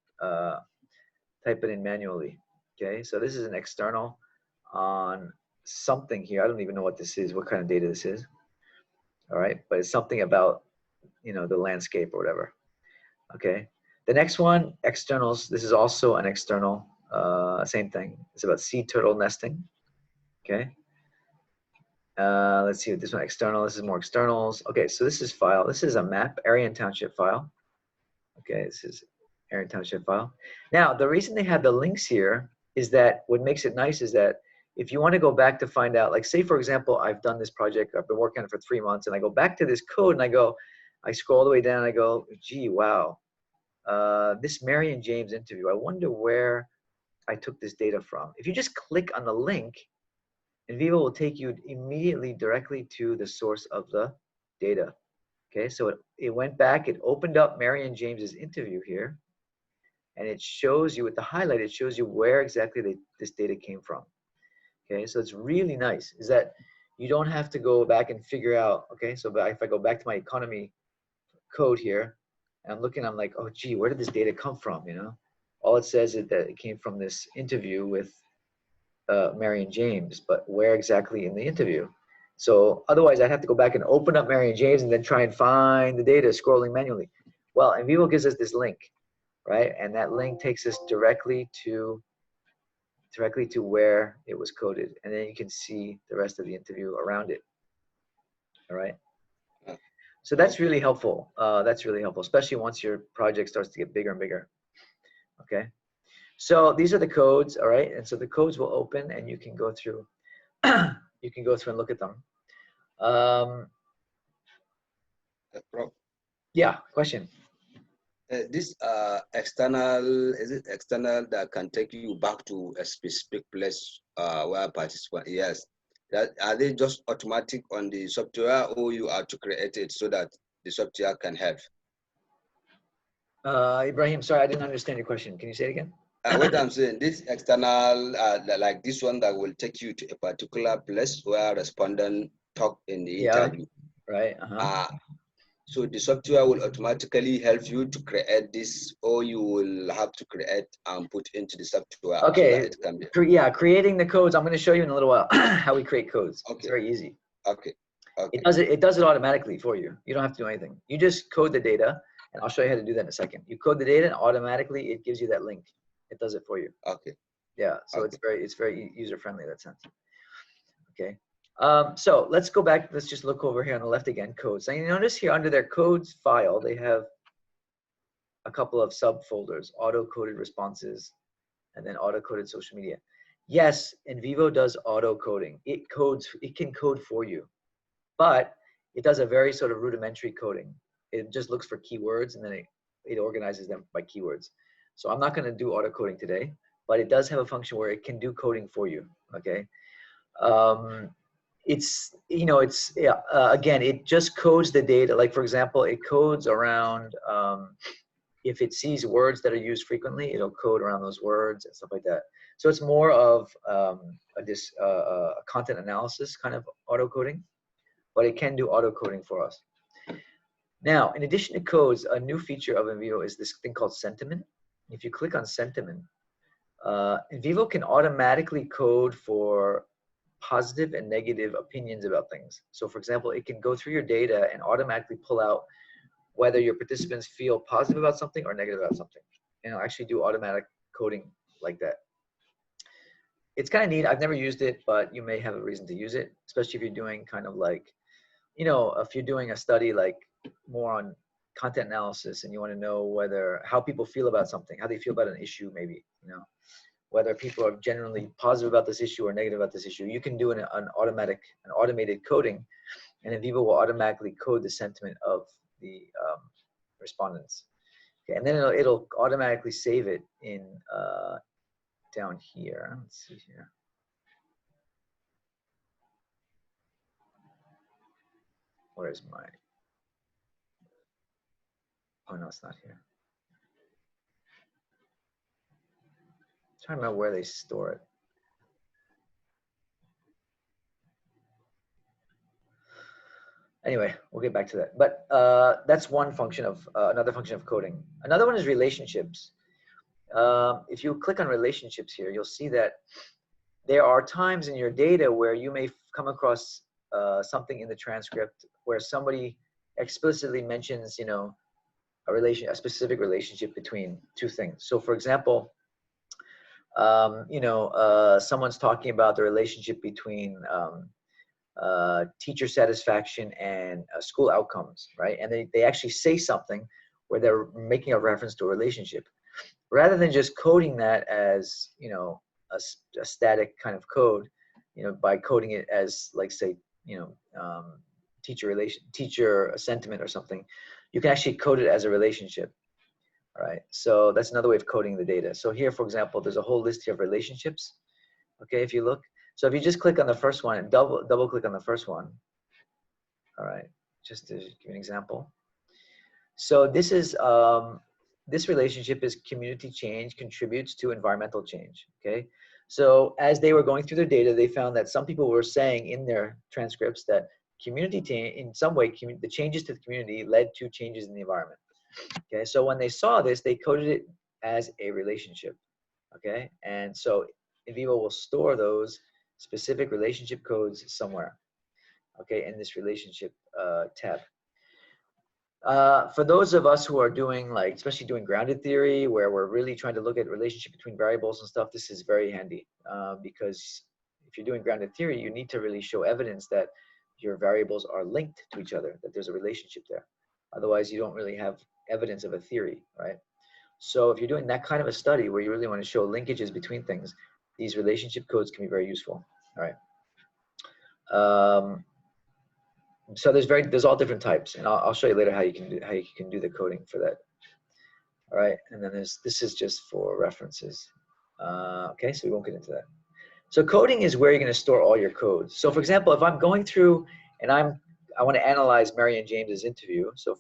manually. Okay, so this is an external on something here. I don't even know what this is, what kind of data this is. All right, but it's something about, you know, the landscape or whatever. Okay, the next one, externals. This is also an external, same thing. It's about sea turtle nesting. Okay, let's see, this one, external. This is more externals. Okay, so this is file. This is a map, area and township file. Okay, this is area and township file. Now, the reason they have the links here is that what makes it nice is that if you want to go back to find out, like say for example, I've done this project, I've been working on it for 3 months, and I go back to this code and I scroll all the way down and I go, gee, wow, this Marion James interview, I wonder where I took this data from. If you just click on the link, NVIVO will take you immediately directly to the source of the data. Okay, so it went back, it opened up Marion James's interview here, and it shows you with the highlight, it shows you where exactly this data came from. Okay, so it's really nice, is that you don't have to go back and figure out, okay, so if I go back to my economy code here, and I'm looking, I'm like, oh gee, where did this data come from, you know? All it says is that it came from this interview with Marion James, but where exactly in the interview? So otherwise I'd have to go back and open up Marion James and then try and find the data scrolling manually. Well, NVIVO gives us this link, right? And that link takes us directly to where it was coded, and then you can see the rest of the interview around it. All right. So that's really helpful. That's really helpful, especially once your project starts to get bigger and bigger. Okay. So these are the codes. All right. And so the codes will open, and you can go through. You can go through and look at them. Yeah. Question. This external, is it external that can take you back to a specific place where participant, yes. Are they just automatic on the software, or you are to create it so that the software can help? Ibrahim, sorry, I didn't understand your question. Can you say it again? What I'm saying, this external, like this one that will take you to a particular place where respondent talk in the interview. Right. So the software will automatically help you to create this, or you will have to create and put into the software. Okay. So that it can be. Yeah, creating the codes. I'm going to show you in a little while how we create codes. Okay. It's very easy. Okay. Okay. It does it automatically for you. You don't have to do anything. You just code the data, and I'll show you how to do that in a second. You code the data, and automatically it gives you that link. It does it for you. Okay. Yeah. So it's very user friendly in that sense. Okay. So let's go back. Let's just look over here on the left again, codes. So you notice here under their codes file, they have a couple of subfolders, auto-coded responses, and then auto-coded social media. Yes, NVIVO does auto-coding. It can code for you, but it does a very sort of rudimentary coding. It just looks for keywords, and then it organizes them by keywords. So I'm not going to do auto-coding today, but it does have a function where it can do coding for you, okay? Again, it just codes the data. Like for example, it codes around, if it sees words that are used frequently, it'll code around those words and stuff like that. So it's more of a content analysis kind of auto coding, but it can do auto coding for us. Now, in addition to codes, a new feature of NVIVO is this thing called sentiment. If you click on sentiment, NVIVO can automatically code for positive and negative opinions about things. So for example, it can go through your data and automatically pull out whether your participants feel positive about something or negative about something. And it'll actually do automatic coding like that. It's kind of neat. I've never used it, but you may have a reason to use it, especially if you're doing kind of like, you know, if you're doing a study like more on content analysis and you want to know how people feel about something, how they feel about an issue, maybe, you know, whether people are generally positive about this issue or negative about this issue. You can do an automated coding, and NVIVO will automatically code the sentiment of the respondents. Okay, and then it'll automatically save it in down here. Let's see here. Where's my, oh no, it's not here. I'm trying to remember where they store it. Anyway, we'll get back to that. But that's one function of, another function of coding. Another one is relationships. If you click on relationships here, you'll see that there are times in your data where you may come across something in the transcript where somebody explicitly mentions, you know, a specific relationship between two things. So for example, you know, someone's talking about the relationship between teacher satisfaction and school outcomes, right? And they actually say something where they're making a reference to a relationship. Rather than just coding that as, you know, a static kind of code, you know, by coding it as, like, say, you know, teacher sentiment or something, you can actually code it as a relationship. All right, so that's another way of coding the data. So here, for example, there's a whole list here of relationships. Okay, if you look, so if you just click on the first one and double click on the first one, all right, just to give you an example. So this is this relationship is community change contributes to environmental change. Okay, so as they were going through their data, they found that some people were saying in their transcripts that community in some way, the changes to the community led to changes in the environment. Okay, so when they saw this, they coded it as a relationship. Okay, and so NVIVO will store those specific relationship codes somewhere. Okay, in this relationship tab. For those of us who are doing, like, especially doing grounded theory, where we're really trying to look at relationship between variables and stuff, this is very handy because if you're doing grounded theory, you need to really show evidence that your variables are linked to each other, that there's a relationship there. Otherwise, you don't really have evidence of a theory, right? So if you're doing that kind of a study where you really want to show linkages between things, these relationship codes can be very useful. All right. So there's all different types, and I'll show you later how you can do the coding for that. All right, and then this is just for references. Okay, so we won't get into that. So coding is where you're going to store all your codes. So for example, if I'm going through and I want to analyze Marion James's interview. So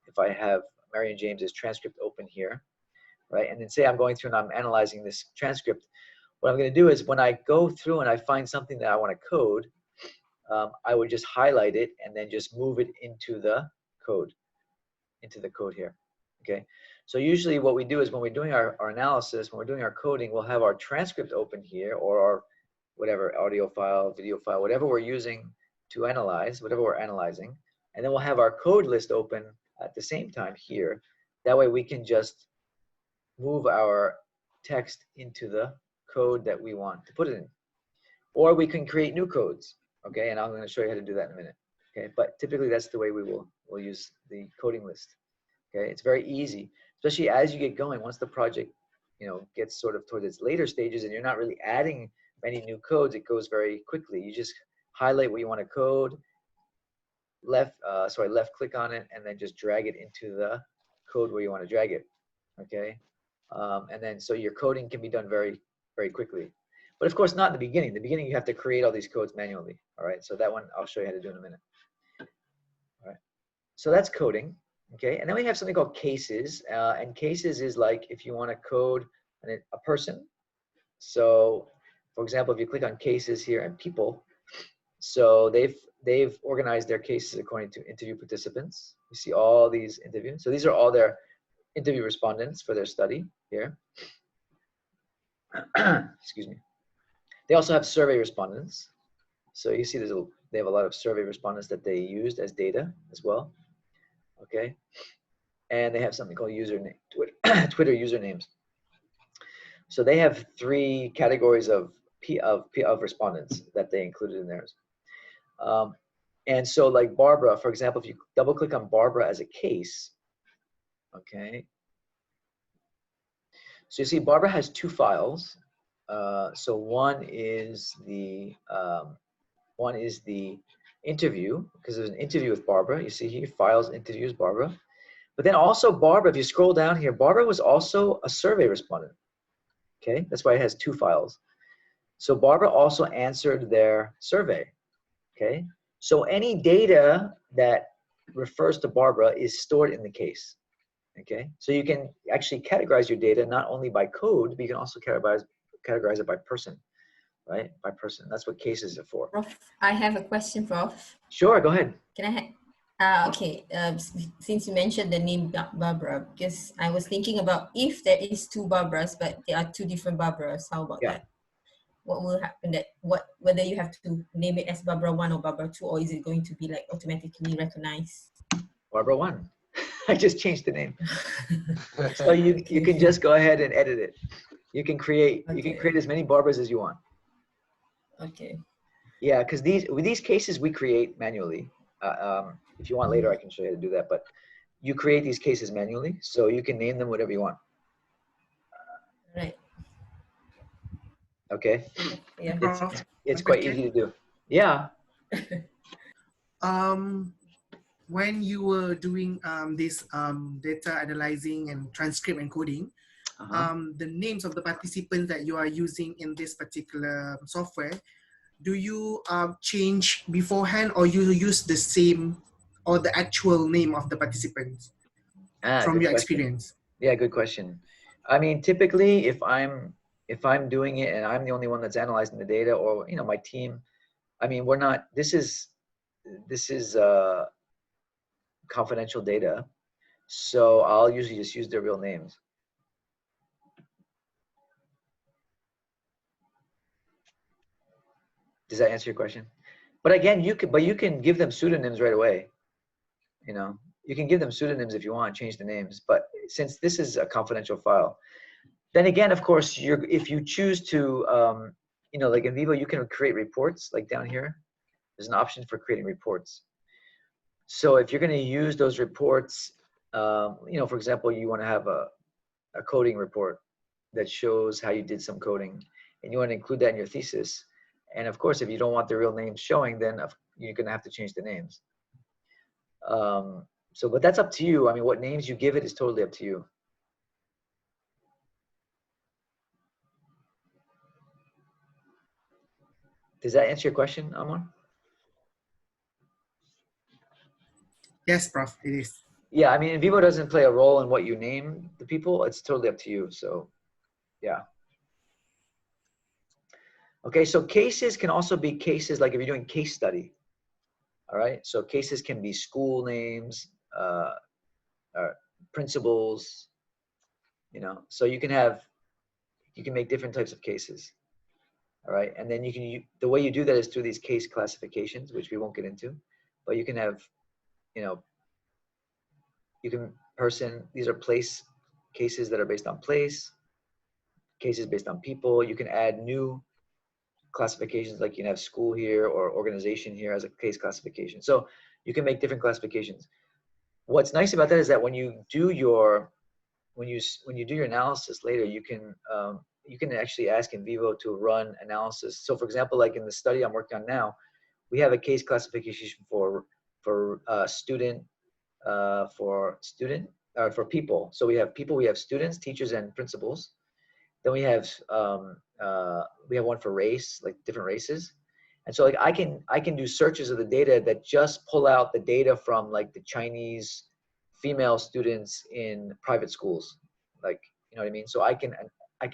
if I have Marion James's transcript open here, right, and then say I'm going through and I'm analyzing this transcript, what I'm going to do is when I go through and I find something that I want to code, I would just highlight it and then just move it into the code here. Okay, so usually what we do is when we're doing our analysis, when we're doing our coding, we'll have our transcript open here, or our whatever audio file, video file, whatever we're using to analyze, whatever we're analyzing, and then we'll have our code list open at the same time here. That way we can just move our text into the code that we want to put it in, or we can create new codes. Okay, and I'm going to show you how to do that in a minute. Okay, but typically that's the way we'll use the coding list. Okay, it's very easy, especially as you get going. Once the project, you know, gets sort of towards its later stages and you're not really adding many new codes, it goes very quickly. You just highlight what you want to code, left click on it, and then just drag it into the code where you want to drag it. Okay, and then so your coding can be done very, very quickly. But of course, not in the beginning. In the beginning, you have to create all these codes manually. All right, so that one I'll show you how to do in a minute. All right, so that's coding. Okay, and then we have something called cases, and cases is like if you want to code a person. So, for example, if you click on cases here and people, so they've organized their cases according to interview participants. You see all these interviews. So these are all their interview respondents for their study here. Excuse me. They also have survey respondents. So you see they have a lot of survey respondents that they used as data as well. Okay, and they have something called username, Twitter usernames. So they have 3 categories of respondents that they included in theirs. And so like Barbara, for example, if you double click on Barbara as a case, okay. So you see Barbara has 2 files. So one is the interview, because there's an interview with Barbara. You see here, files, interviews, Barbara. But then also Barbara, if you scroll down here, Barbara was also a survey respondent. Okay, that's why it has 2 files. So Barbara also answered their survey. Okay, so any data that refers to Barbara is stored in the case. Okay, so you can actually categorize your data not only by code, but you can also categorize it by person, right? By person. That's what cases are for. Prof, I have a question, Prof. Sure, go ahead. Can I have? Okay, since you mentioned the name Barbara, because I was thinking about if there is 2 Barbaras, but there are 2 different Barbaras, how about Yeah. that? What will happen whether you have to name it as Barbara 1 or Barbara 2, or is it going to be like automatically recognized? Barbara 1. I just changed the name. So you can just go ahead and edit it. You can create as many Barbaras as you want. Okay. Yeah, because with these cases we create manually. If you want later, I can show you how to do that. But you create these cases manually, so you can name them whatever you want. Right. Okay. Yeah. It's quite easy to do. Yeah. When you were doing this data analyzing and transcript and coding, the names of the participants that you are using in this particular software, do you change beforehand, or you use the same or the actual name of the participants from your experience? Yeah, good question. I mean, typically, if I'm doing it and I'm the only one that's analyzing the data, or my team, I mean, we're not. This is confidential data, so I'll usually just use their real names. Does that answer your question? But again, you can give them pseudonyms right away. You can give them pseudonyms if you want, change the names. But since this is a confidential file, then again, of course, if you choose to, like in NVIVO, you can create reports. Like down here, there's an option for creating reports. So if you're going to use those reports, for example, you want to have a coding report that shows how you did some coding, and you want to include that in your thesis. And of course, if you don't want the real names showing, then you're going to have to change the names. But that's up to you. I mean, what names you give it is totally up to you. Does that answer your question, Amar? Yes, Prof, it is. Yeah, I mean, NVIVO doesn't play a role in what you name the people. It's totally up to you. So, yeah. Okay, so cases can also be cases like if you're doing case study. All right, so cases can be school names, principals, so you can make different types of cases. All right, and then the way you do that is through these case classifications, which we won't get into, but you can have, these are place cases that are based on place, cases based on people. You can add new classifications, like you can have school here or organization here as a case classification. So you can make different classifications. What's nice about that is that when you do your analysis later, you can actually ask NVIVO to run analysis. So for example, like in the study I'm working on now, we have a case classification for people. So we have people, we have students, teachers, and principals. Then we have one for race, like different races. And so like I can do searches of the data that just pull out the data from like the Chinese female students in private schools, like, you know what I mean? So I can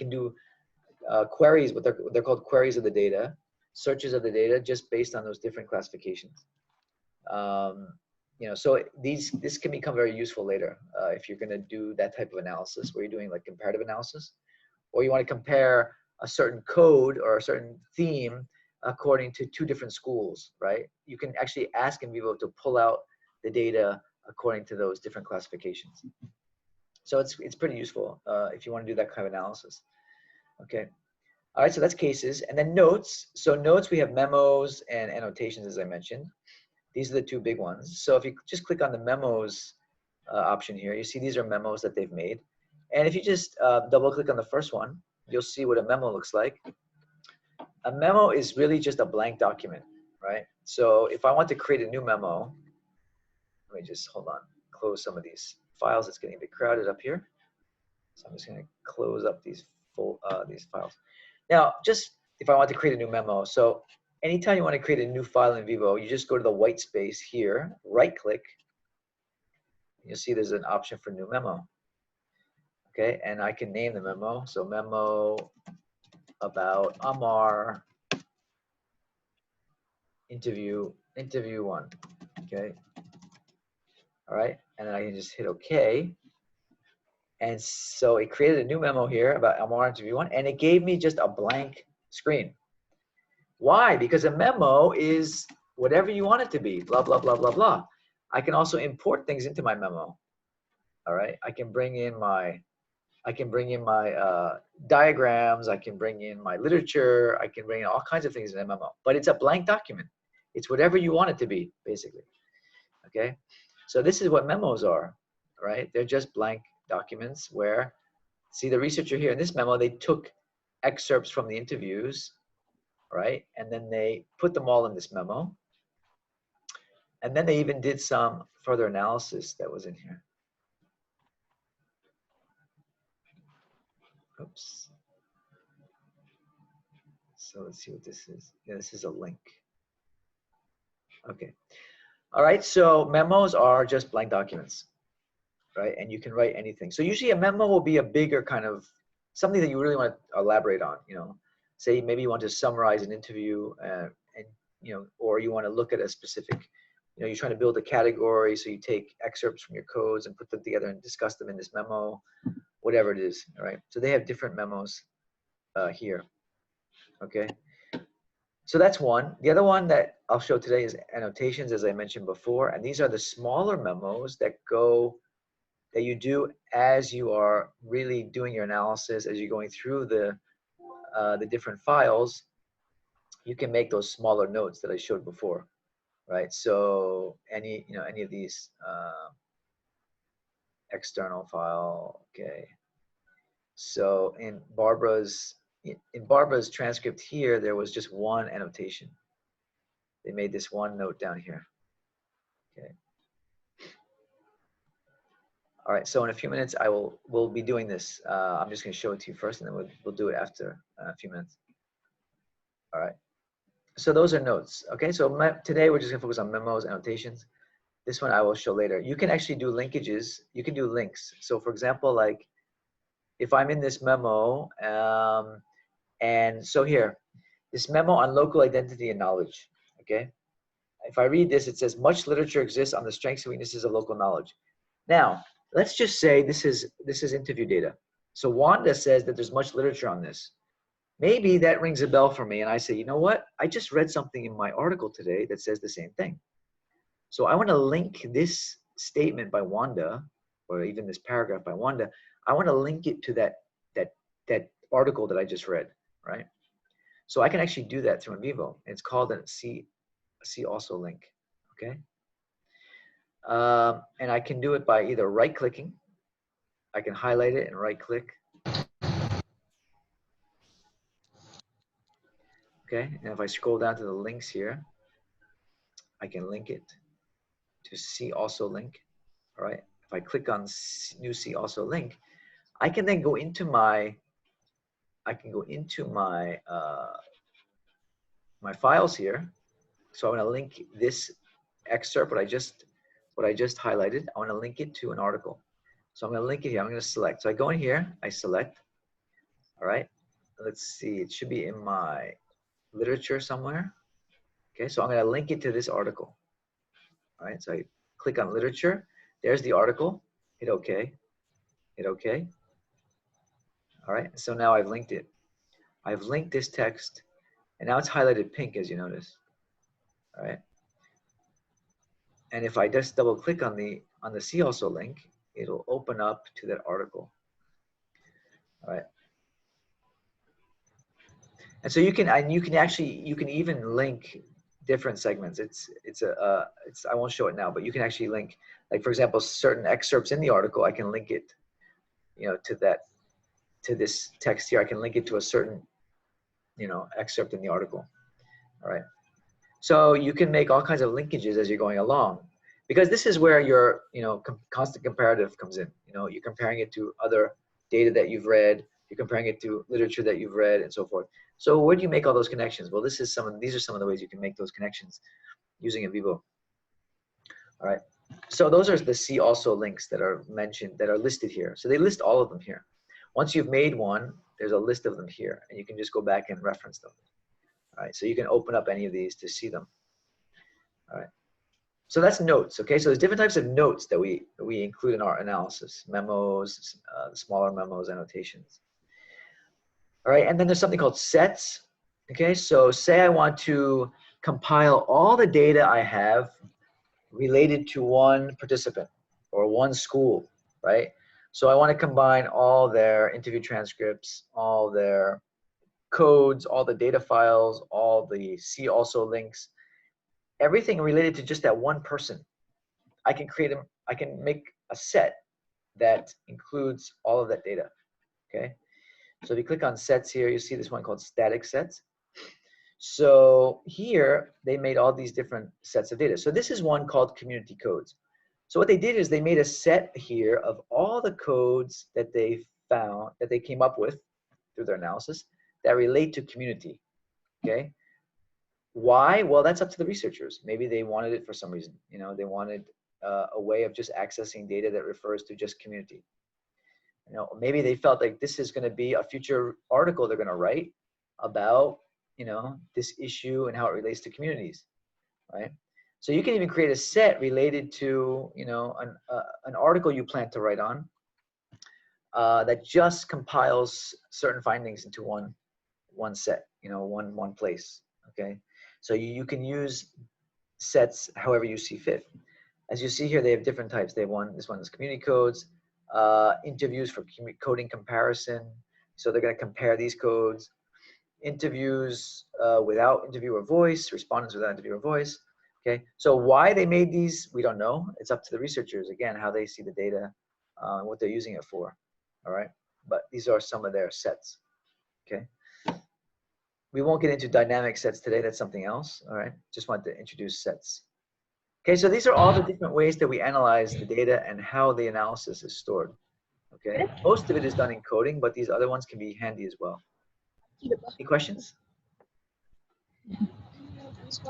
do queries, what they're called queries of the data, searches of the data just based on those different classifications. So this can become very useful later if you're going to do that type of analysis where you're doing like comparative analysis, or you want to compare a certain code or a certain theme according to 2 different schools, right? You can actually ask NVIVO to pull out the data according to those different classifications. So it's pretty useful if you want to do that kind of analysis. Okay. All right, so that's cases. And then notes. So notes, we have memos and annotations, as I mentioned. These are the 2 big ones. So if you just click on the memos option here, you see these are memos that they've made. And if you just double click on the first one, you'll see what a memo looks like. A memo is really just a blank document, right? So if I want to create a new memo, let me just, hold on, close some of these files. It's getting a bit crowded up here. So I'm just going to close up these these files. Now, just if I want to create a new memo, so anytime you want to create a new file in NVIVO, you just go to the white space here, right click. You'll see there's an option for new memo. Okay, and I can name the memo. So memo about Amar interview 1. Okay. All right, and then I can just hit OK. And so it created a new memo here about Amar interview 1, and it gave me just a blank screen. Why? Because a memo is whatever you want it to be, blah, blah, blah, blah, blah. I can also import things into my memo. All right, I can bring in my diagrams, I can bring in my literature, I can bring in all kinds of things in a memo, but it's a blank document. It's whatever you want it to be, basically. Okay, so this is what memos are, right? They're just blank documents where, see the researcher here in this memo, they took excerpts from the interviews, right? And then they put them all in this memo. And then they even did some further analysis that was in here. Oops. So let's see what this is. Yeah, this is a link. Okay. All right, so memos are just blank documents, right? And you can write anything. So usually a memo will be a bigger kind of something that you really want to elaborate on, you know. Say maybe you want to summarize an interview and you know, or you want to look at a specific, you know, you're trying to build a category, so you take excerpts from your codes and put them together and discuss them in this memo, whatever it is, all right? So they have different memos here, okay? So that's one. The other one that I'll show today is annotations, as I mentioned before, and these are the smaller memos that you do as you are really doing your analysis, as you're going through the different files. You can make those smaller notes that I showed before, right? So any of these external file, okay. So in Barbara's transcript here, there was just one annotation. They made this one note down here, okay. All right, so in a few minutes, we'll be doing this. I'm just gonna show it to you first, and then we'll do it after a few minutes. All right. So those are notes, okay? So today we're just gonna focus on memos, annotations. This one I will show later. You can actually do linkages. You can do links. So for example, like if I'm in this memo, and so here, this memo on local identity and knowledge, okay? If I read this, it says much literature exists on the strengths and weaknesses of local knowledge. Now, let's just say this is interview data. So Wanda says that there's much literature on this. Maybe that rings a bell for me, and I say, you know what? I just read something in my article today that says the same thing. So I want to link this statement by Wanda, or even this paragraph by Wanda. I want to link it to that article that I just read, right? So I can actually do that through NVIVO. It's called a see also link, okay? And I can do it by either right-clicking. I can highlight it and right-click. Okay, and if I scroll down to the links here, I can link it to see also link. All right, if I click on new see also link, I can then go into my my files here. So I'm going to link this excerpt, what I just highlighted. I want to link it to an article. So I'm going to link it here. I'm going to select. So I go in here, I select. All right, let's see. It should be in my literature somewhere. Okay, so I'm going to link it to this article. All right, so I click on literature. There's the article. Hit OK. Hit OK. All right, so now I've linked it. I've linked this text, and now it's highlighted pink, as you notice. All right, and if I just double click on the see also link, it'll open up to that article. All right, and so you can even link different segments. I won't show it now, but you can actually link, like for example, certain excerpts in the article. I can link it, you know, to this text here. I can link it to a certain, you know, excerpt in the article. All right. So you can make all kinds of linkages as you're going along, because this is where your, you know, constant comparative comes in. You know, you're comparing it to other data that you've read, You're comparing it to literature that you've read and so forth. So where do you make all those connections? Well, these are some of the ways you can make those connections using NVIVO. All right. So those are the see also links that are mentioned, that are listed here. So they list all of them here. Once you've made one, there's a list of them here, and you can just go back and reference them. All right. So you can open up any of these to see them. All right. So that's notes. Okay. So there's different types of notes that we include in our analysis: memos, smaller memos, annotations. All right. And then there's something called sets. Okay. So say I want to compile all the data I have related to one participant or one school, right? So I want to combine all their interview transcripts, all their codes, all the data files, all the see also links, everything related to just that one person. I can make a set that includes all of that data, okay? So if you click on sets here, you see this one called static sets. So here they made all these different sets of data. So this is one called community codes. So what they did is they made a set here of all the codes that they found, that they came up with through their analysis that relate to community, okay? Why? Well, that's up to the researchers. Maybe they wanted it for some reason. You know, they wanted a way of just accessing data that refers to just community. You know, maybe they felt like this is going to be a future article they're going to write about, you know, this issue and how it relates to communities, right? So you can even create a set related to, you know, an article you plan to write on that just compiles certain findings into one set, you know, one place, okay? So you can use sets however you see fit. As you see here, they have different types. They have this one is community codes, interviews for coding comparison. So they're going to compare these codes. Interviews without interviewer voice, respondents without interviewer voice. Okay, so why they made these, we don't know. It's up to the researchers, again, how they see the data, what they're using it for. All right, but these are some of their sets. Okay, we won't get into dynamic sets today. That's something else. All right, just wanted to introduce sets. Okay, so these are all the different ways that we analyze the data and how the analysis is stored. Okay, most of it is done in coding, but these other ones can be handy as well. Any questions? Is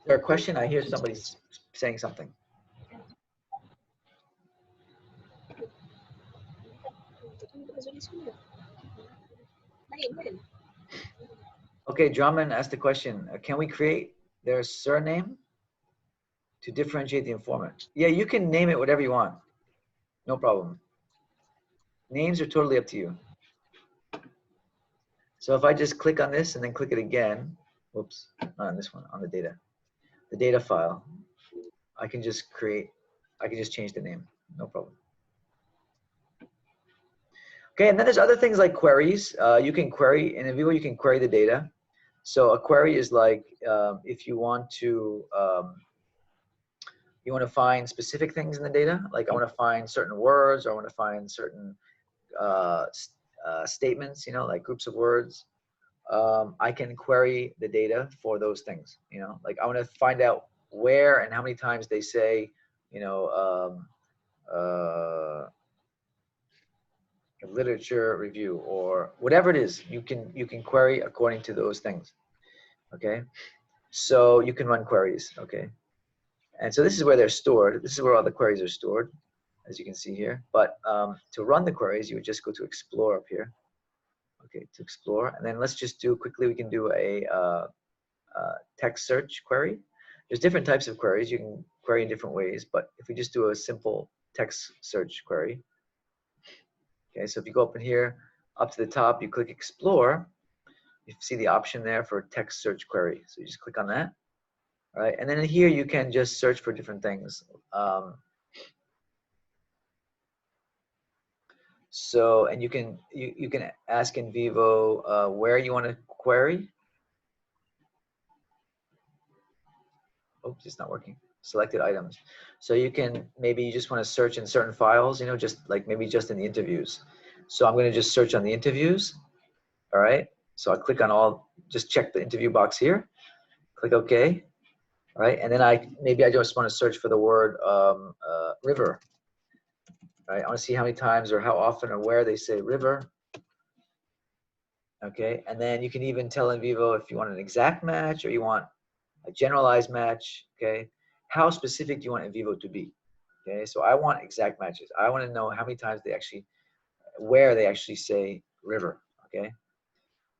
there a question? I hear somebody saying something. Okay, Drummond asked the question, can we create their surname to differentiate the informant? Yeah, you can name it whatever you want. No problem. Names are totally up to you. So if I just click on this and then click it again, whoops, not on this one, on the data file, I can just change the name, no problem. Okay, and then there's other things like queries. You can query, in NVIVO you can query the data. So a query is like if you want to find specific things in the data, like I want to find certain words, or I want to find certain statements, you know, like groups of words. I can query the data for those things, you know, like I want to find out where and how many times they say, you know, literature review or whatever it is, you can query according to those things. Okay, so you can run queries. Okay, and so this is where they're stored. This is where all the queries are stored, as you can see here. But to run the queries, you would just go to Explore up here. Okay, to Explore, and then let's just do quickly. We can do a text search query. There's different types of queries. You can query in different ways, but if we just do a simple text search query. Okay, so if you go up in here, up to the top, you click Explore. You see the option there for text search query. So you just click on that. All right, and then in here you can just search for different things. So, and you can ask NVIVO where you want to query. Oops, it's not working. Selected items. So you can, maybe you just want to search in certain files, you know, just like maybe just in the interviews. So I'm going to just search on the interviews. All right. So I click on all, just check the interview box here. Click OK. All right. And then maybe I just want to search for the word river. right? I want to see how many times or how often or where they say river. Okay, and then you can even tell NVIVO if you want an exact match or you want a generalized match. Okay, how specific do you want NVIVO to be? Okay, so I want exact matches. I want to know how many times they actually, where they actually say river. Okay,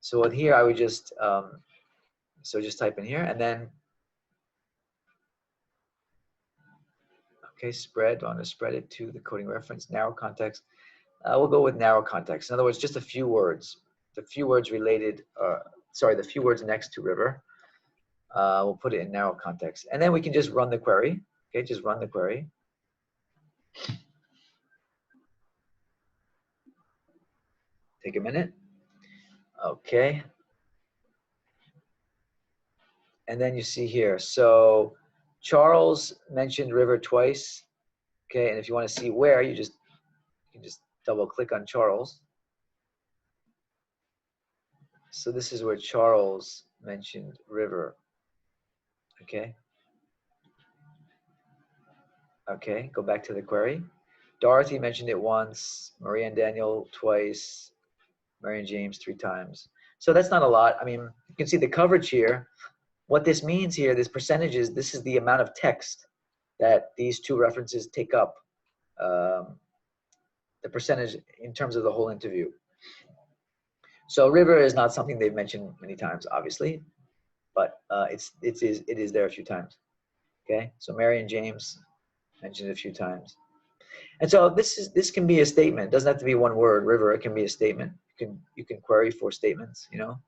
so with here I would just, so just type in here and then, okay, spread, I want to spread it to the coding reference, narrow context. We'll go with narrow context. In other words, just a few words. The few words related, sorry, the few words next to river. We'll put it in narrow context. And then we can just run the query. Okay, just run the query. Take a minute. Okay. And then you see here, so Charles mentioned river twice. Okay, and if you want to see where, you can just double click on Charles. So this is where Charles mentioned river. Okay. Okay, go back to the query. Dorothy mentioned it once, Maria and Daniel twice, Mary and James 3 times. So that's not a lot. I mean, you can see the coverage here. What this means here, this percentage is, this is the amount of text that these two references take up, the percentage in terms of the whole interview. So river is not something they've mentioned many times, obviously, but it is there a few times. Okay, so Mary and James mentioned it a few times. And so this can be a statement. It doesn't have to be one word, river. It can be a statement. You can query for statements, you know.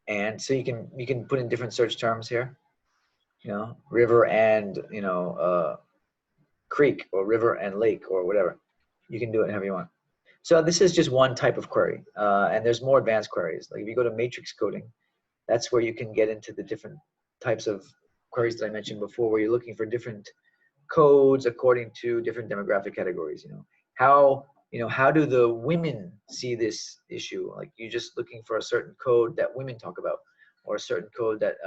And so you can put in different search terms here, you know, river and, you know, creek or river and lake or whatever. You can do it however you want. So this is just one type of query, and there's more advanced queries. Like if you go to matrix coding, that's where you can get into the different types of queries that I mentioned before, where you're looking for different codes according to different demographic categories. You know, how do the women see this issue? Like you're just looking for a certain code that women talk about, or a certain code that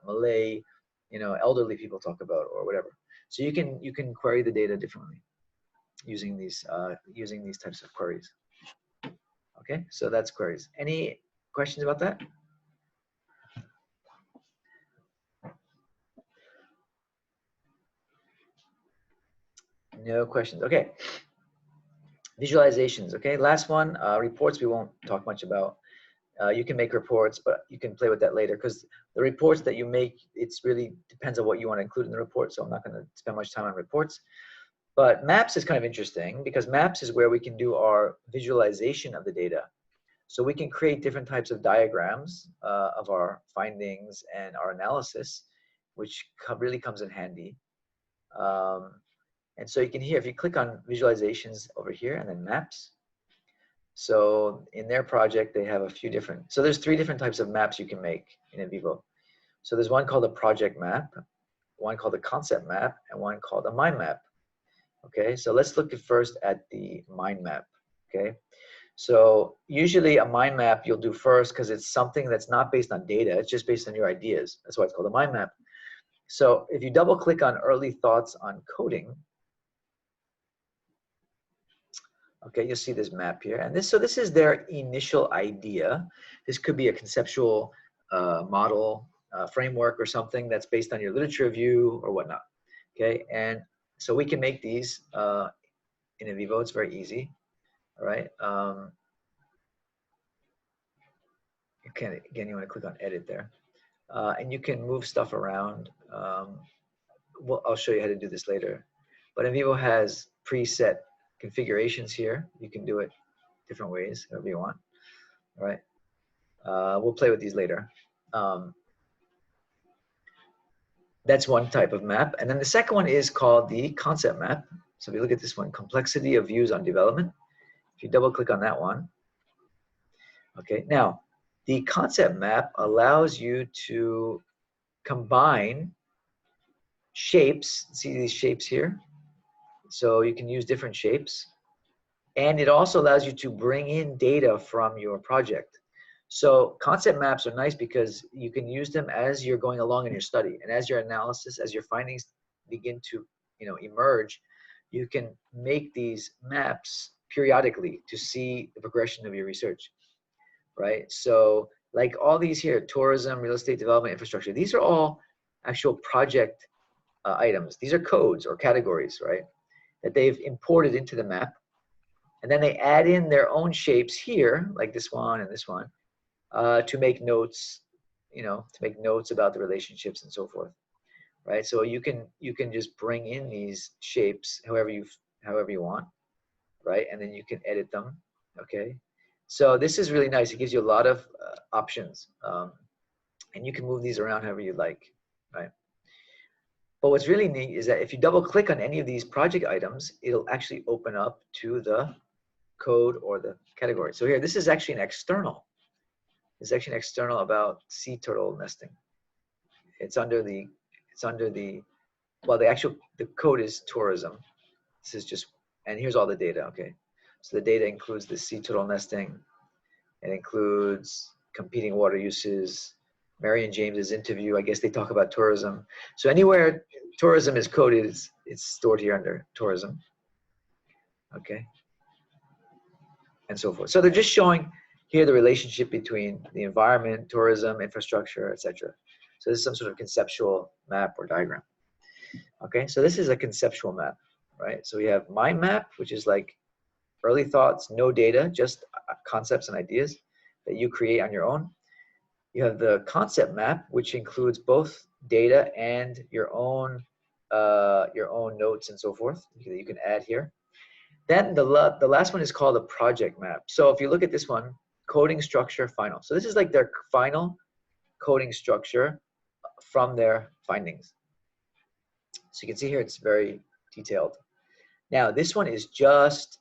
Malay, you know, elderly people talk about, or whatever. So you can query the data differently using these types of queries. Okay, so that's queries. Any questions about that? No questions. Okay. Visualizations. Okay, last one. Reports we won't talk much about. You can make reports, but you can play with that later, because the reports that you make, it's really depends on what you want to include in the report. So I'm not going to spend much time on reports. But maps is kind of interesting, because maps is where we can do our visualization of the data. So we can create different types of diagrams of our findings and our analysis, which really comes in handy. And so you can hear, if you click on visualizations over here and then maps. So in their project, they have a few different, so there's 3 different types of maps you can make in NVIVO. So there's one called a project map, one called a concept map, and one called a mind map. Okay, so let's look first at the mind map. Okay, so usually a mind map you'll do first because it's something that's not based on data, it's just based on your ideas. That's why it's called a mind map. So if you double click on early thoughts on coding, okay, you'll see this map here. And this is their initial idea. This could be a conceptual model, framework or something that's based on your literature review or whatnot. Okay, and so we can make these in NVIVO. It's very easy. All right. Again, you want to click on edit there. And you can move stuff around. Well, I'll show you how to do this later. But NVIVO has preset configurations here. You can do it different ways, however you want. All right. We'll play with these later. That's one type of map. And then the second one is called the concept map. So if you look at this one, complexity of views on development. If you double click on that one. Okay, now the concept map allows you to combine shapes. See these shapes here? So you can use different shapes. And it also allows you to bring in data from your project. So concept maps are nice because you can use them as you're going along in your study, and as your analysis, as your findings begin to, emerge, you can make these maps periodically to see the progression of your research, right? So like all these here, tourism, real estate development, infrastructure, these are all actual project items. These are codes or categories, right, that they've imported into the map. And then they add in their own shapes here, like this one and this one, to make notes, to make notes about the relationships and so forth, right? So you can just bring in these shapes however you want, right? And then you can edit them, okay? So this is really nice. It gives you a lot of options, and you can move these around however you like, right? But what's really neat is that if you double click on any of these project items, it'll actually open up to the code or the category. So here, this is actually an external. It's actually an external about sea turtle nesting. It's under the, well, the code is tourism. This is just, and here's all the data, okay? So the data includes the sea turtle nesting. It includes competing water uses, Mary and James's interview. I guess they talk about tourism. So anywhere tourism is coded, it's stored here under tourism, okay? And so forth. So they're just showing here the relationship between the environment, tourism, infrastructure, etc. So this is some sort of conceptual map or diagram. Okay, so this is a conceptual map, right? So we have mind map, which is like early thoughts, no data, just concepts and ideas that you create on your own. You have the concept map, which includes both data and your own notes and so forth that you can add here. Then the last one is called a project map. So if you look at this one, coding structure final. So this is like their final coding structure from their findings. So you can see here it's very detailed. Now this one is just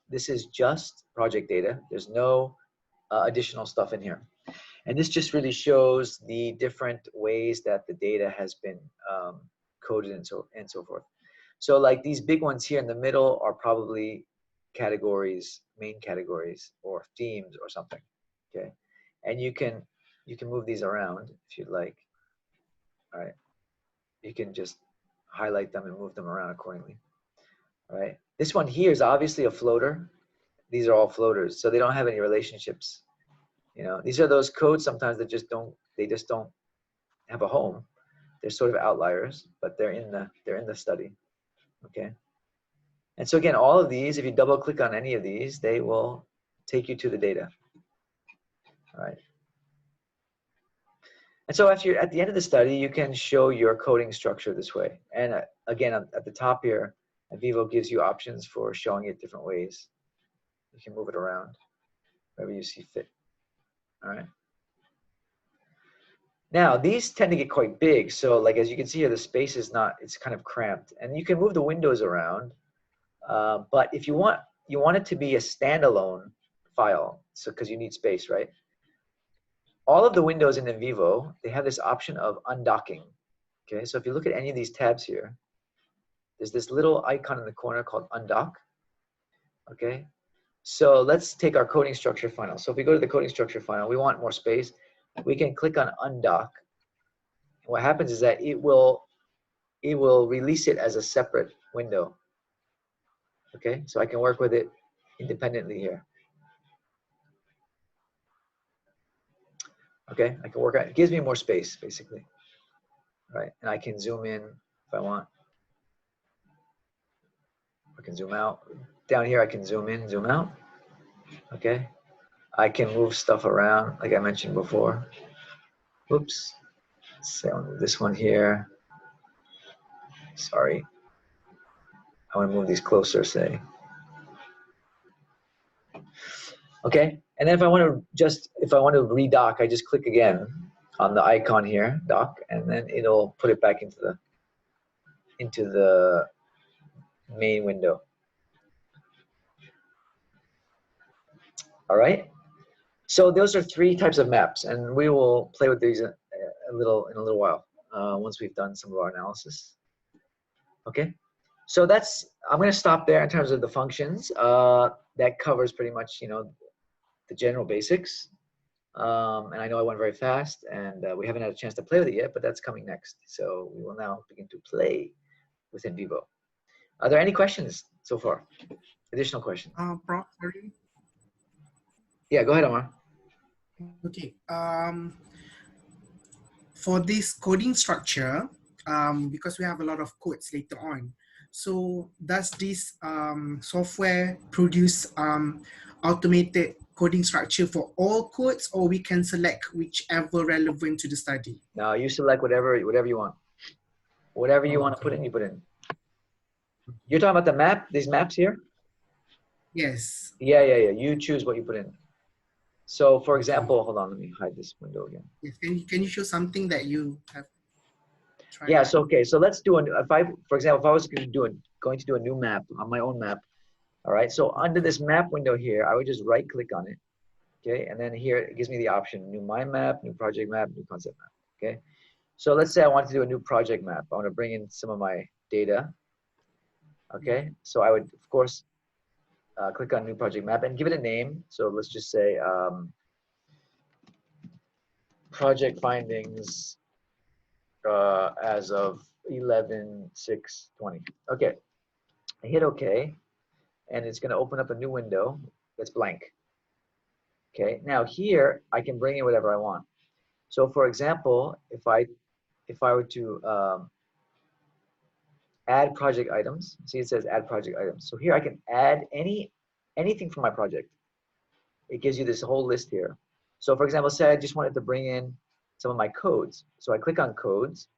project data. There's no additional stuff in here. And this just really shows the different ways that the data has been coded and so forth. So like these big ones here in the middle are probably categories, main categories or themes or something, okay? And you can move these around if you'd like, all right? You can just highlight them and move them around accordingly, all right? This one here is obviously a floater. These are all floaters, so they don't have any relationships. These are those codes sometimes that just don't have a home. They're sort of outliers, but they're in the study, okay? And so again, all of these, if you double click on any of these, they will take you to the data, all right? And so after at the end of the study, you can show your coding structure this way. And again, at the top here, NVIVO gives you options for showing it different ways. You can move it around wherever you see fit, all right? Now, these tend to get quite big. So like, as you can see here, the space is it's kind of cramped. And you can move the windows around. But if you want it to be a standalone file, so because you need space, right? All of the windows in NVIVO, they have this option of undocking. Okay, so if you look at any of these tabs here, there's this little icon in the corner called undock. Okay, so let's take our coding structure final. So if we go to the coding structure final, we want more space. We can click on undock. What happens is that it will release it as a separate window. Okay, so I can work with it independently here. Okay, I can work out, it gives me more space basically, right? And I can zoom in if I want. I can zoom out. Down here I can zoom in, zoom out. Okay, I can move stuff around like I mentioned before. Oops, say I'll move this one here. Sorry, I want to move these closer, say. Okay, and then if I want to redock, I just click again on the icon here, dock, and then it'll put it back into the main window. All right, so those are 3 types of maps, and we will play with these in a little while once we've done some of our analysis. Okay, so I'm going to stop there in terms of the functions. That covers pretty much the general basics. And I know I went very fast, and we haven't had a chance to play with it yet, but that's coming next. So we will now begin to play with NVIVO. Are there any questions so far? Additional questions? Prof, sorry. Yeah, go ahead, Omar. Okay. For this coding structure, because we have a lot of codes later on, so does this software produce automated coding structure for all codes, or we can select whichever relevant to the study? Now you select whatever you want. Whatever you want to put in, you put in. You're talking about the map, these maps here? Yes. Yeah. You choose what you put in. So for example, hold on, let me hide this window again. Yes. Can you show something that you have tried? Yeah, so okay, so let's do for example, if I was going to do a new map on my own map, all right, so under this map window here, I would just right click on it, okay, and then here it gives me the option, new mind map, new project map, new concept map, okay. So let's say I want to do a new project map. I want to bring in some of my data, okay, so I would, of course, click on new project map and give it a name. So let's just say project findings as of 11/6/20. Okay, I hit OK, and it's going to open up a new window that's blank. Okay, now here I can bring in whatever I want. So for example, if I were to add project items, see it says add project items. So here I can add anything from my project. It gives you this whole list here. So for example, say I just wanted to bring in some of my codes. So I click on codes,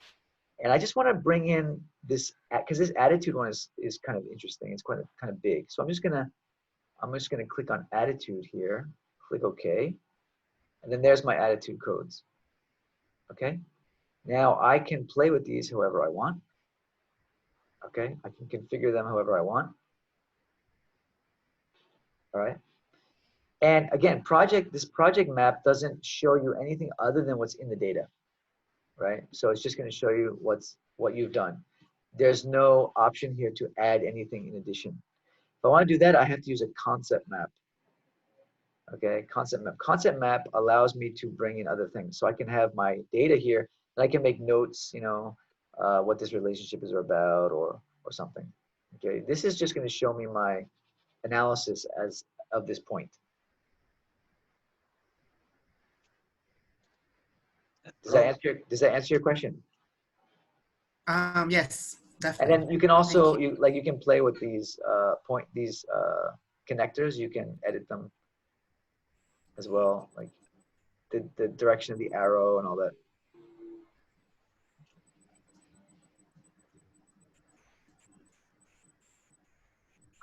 and I just want to bring in this, because this attitude one is kind of interesting. It's kind of big. So I'm just gonna click on attitude here, click OK, and then there's my attitude codes. Okay, now I can play with these however I want. Okay, I can configure them however I want. All right, and again, this project map doesn't show you anything other than what's in the data, right? So it's just going to show you what you've done. There's no option here to add anything in addition. If I want to do that, I have to use a concept map. Okay, concept map. Concept map allows me to bring in other things. So I can have my data here, and I can make notes, what this relationship is about or something. Okay, this is just going to show me my analysis as of this point. Does that answer your question? Yes, And definitely. then you can also you can play with these connectors. You can edit them as well, like the direction of the arrow and all that.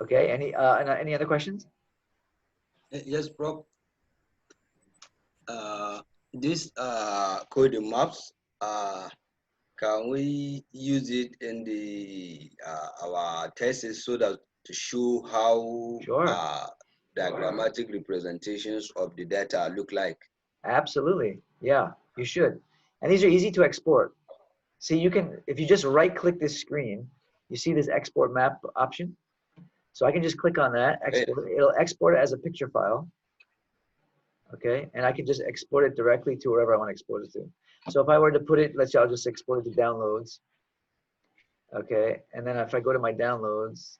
Okay, any other questions? Yes, Prof. This coding maps, can we use it in the our tests so that to show how Sure. diagrammatic representations of the data look like? Absolutely, yeah, you should. And these are easy to export. See, you can, if you just right click this screen, you see this export map option. So I can just click on that, export it. It'll export it as a picture file. Okay, and I can just export it directly to wherever I want to export it to. So if I were to put it, let's say I'll just export it to downloads. Okay, and then if I go to my downloads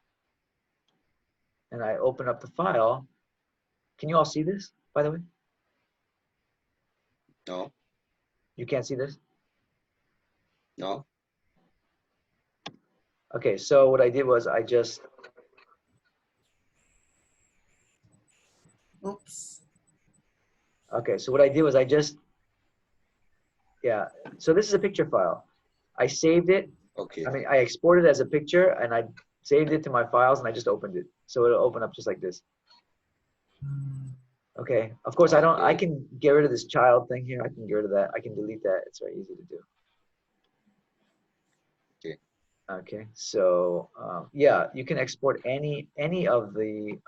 and I open up the file, can you all see this, by the way? No. You can't see this? No. Okay, so what I did was I just, Oops. okay, so what I did was I just, yeah, so this is a picture file. I saved it. Okay. I mean, I exported it as a picture and I saved it to my files and I just opened it. So it'll open up just like this. Okay, of course I can get rid of this child thing here. I can get rid of that. I can delete that. It's very easy to do. Okay. Okay, so yeah, you can export any of the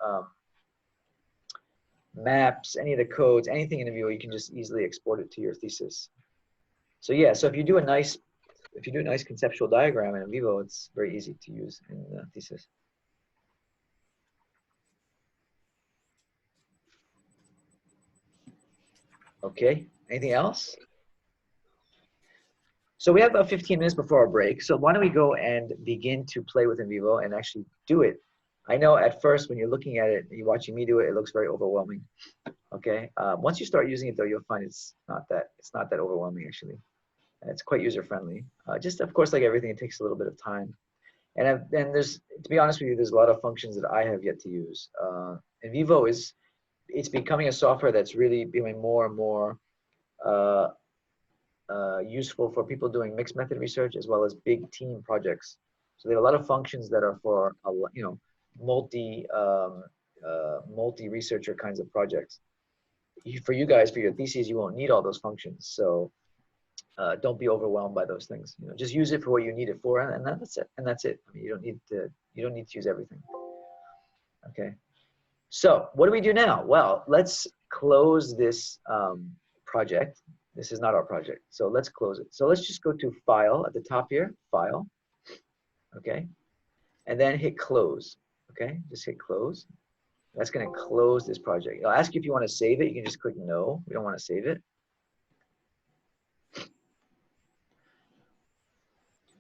maps, any of the codes, anything in NVIVO, you can just easily export it to your thesis. So yeah, so if you do a nice conceptual diagram in NVIVO, it's very easy to use in the thesis. Okay, anything else? So we have about 15 minutes before our break. So why don't we go and begin to play with NVIVO and actually do it. I know at first when you're looking at it, you're watching me do it, it looks very overwhelming. Okay. Once you start using it though, you'll find it's not that overwhelming actually. And it's quite user friendly. Just of course, like everything, it takes a little bit of time. And there's, to be honest with you, there's a lot of functions that I have yet to use. NVIVO it's becoming a software that's really becoming more and more useful for people doing mixed method research as well as big team projects. So there are a lot of functions that are for multi researcher kinds of projects. For you guys, for your theses, you won't need all those functions. So don't be overwhelmed by those things. Just use it for what you need it for, and that's it. And that's it. I mean, you don't need to use everything. Okay. So what do we do now? Well, let's close this project. This is not our project. So let's close it. So let's just go to File at the top here, File. Okay. And then hit Close. Okay. Just hit Close. That's going to close this project. It'll ask you if you want to save it. You can just click No. We don't want to save it.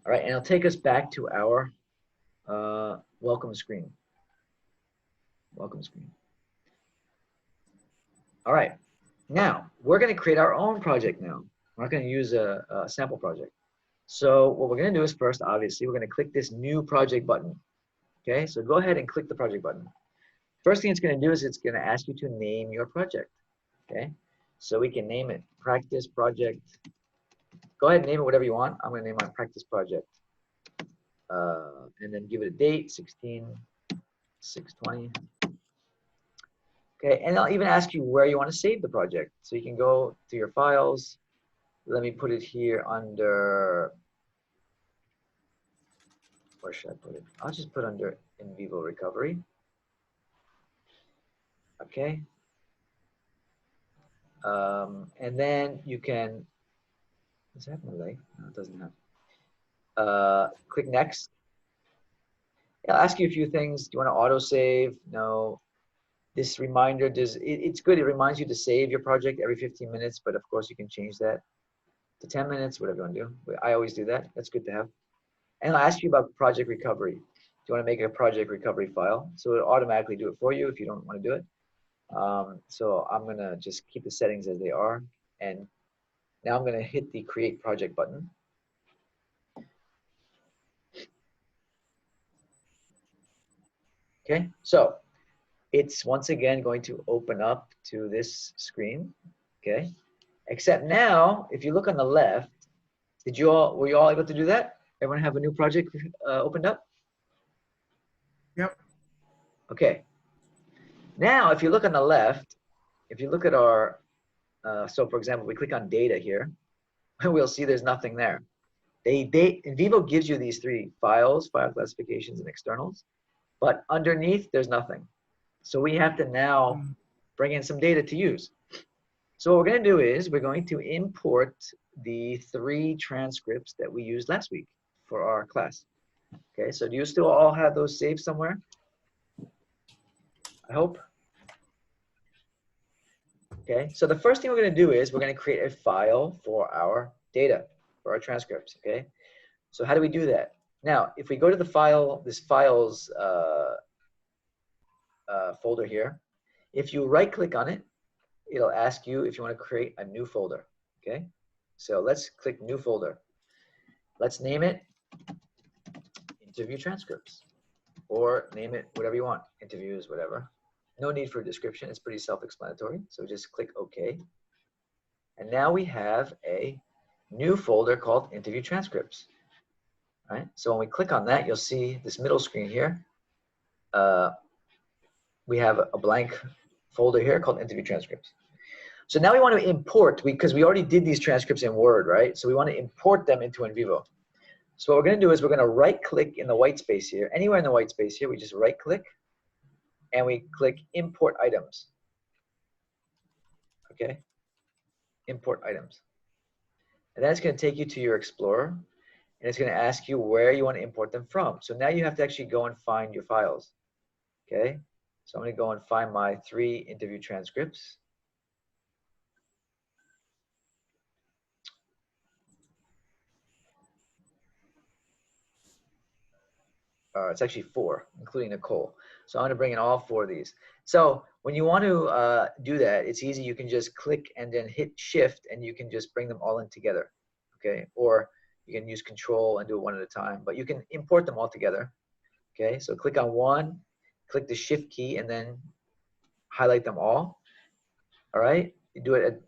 All right. And it'll take us back to our welcome screen. Welcome screen. All right. Now, we're going to create our own project now. We're not going to use a sample project. So what we're going to do is first, obviously, we're going to click this New Project button. Okay, so go ahead and click the project button. First thing it's going to do is it's going to ask you to name your project. Okay, so we can name it Practice Project. Go ahead and name it whatever you want. I'm going to name my Practice Project. And then give it a date, 16/6/20. Okay, and I'll even ask you where you want to save the project. So you can go to your files. Let me put it here under, where should I put it? I'll just put under NVIVO Recovery. Okay. And then you can, does it have my leg? No, it doesn't have. Click Next. I'll ask you a few things. Do you want to auto save? No. This reminder, it's good. It reminds you to save your project every 15 minutes, but of course you can change that to 10 minutes, whatever you want to do. I always do that. That's good to have. And I'll ask you about project recovery. Do you want to make a project recovery file? So it'll automatically do it for you if you don't want to do it. So I'm going to just keep the settings as they are. And now I'm going to hit the Create Project button. Okay, so it's once again going to open up to this screen. Okay, except now, if you look on the left, were you all able to do that? Everyone have a new project opened up? Yep. Okay. Now, if you look on the left, if you look at our, so for example, we click on data here, we'll see there's nothing there. NVIVO gives you these three files, file classifications and externals, but underneath there's nothing. So we have to now bring in some data to use. So what we're going to do is we're going to import the 3 transcripts that we used last week for our class. Okay, so do you still all have those saved somewhere? I hope. Okay, so the first thing we're going to do is we're going to create a file for our data, for our transcripts. Okay, so how do we do that? Now, if we go to the file, this files folder here, if you right click on it, it'll ask you if you want to create a new folder. Okay, so let's click new folder. Let's name it interview transcripts, or name it whatever you want, interviews, whatever. No need for a description, it's pretty self-explanatory. So just click OK. And now we have a new folder called interview transcripts. All right, so when we click on that, you'll see this middle screen here. We have a blank folder here called interview transcripts. So now we want to import, because we already did these transcripts in Word, right? So we want to import them into NVIVO. So what we're going to do is we're going to right click in the white space here, anywhere in the white space here, we just right click and we click import items. Okay, import items. And that's going to take you to your Explorer, and it's going to ask you where you want to import them from. So now you have to actually go and find your files. Okay, so I'm going to go and find my 3 interview transcripts. It's actually 4, including Nicole. So I'm going to bring in all 4 of these. So when you want to do that, it's easy. You can just click and then hit shift, and you can just bring them all in together. Okay, or you can use control and do it one at a time, but you can import them all together. Okay, so click on one, click the shift key, and then highlight them all. All right, you do it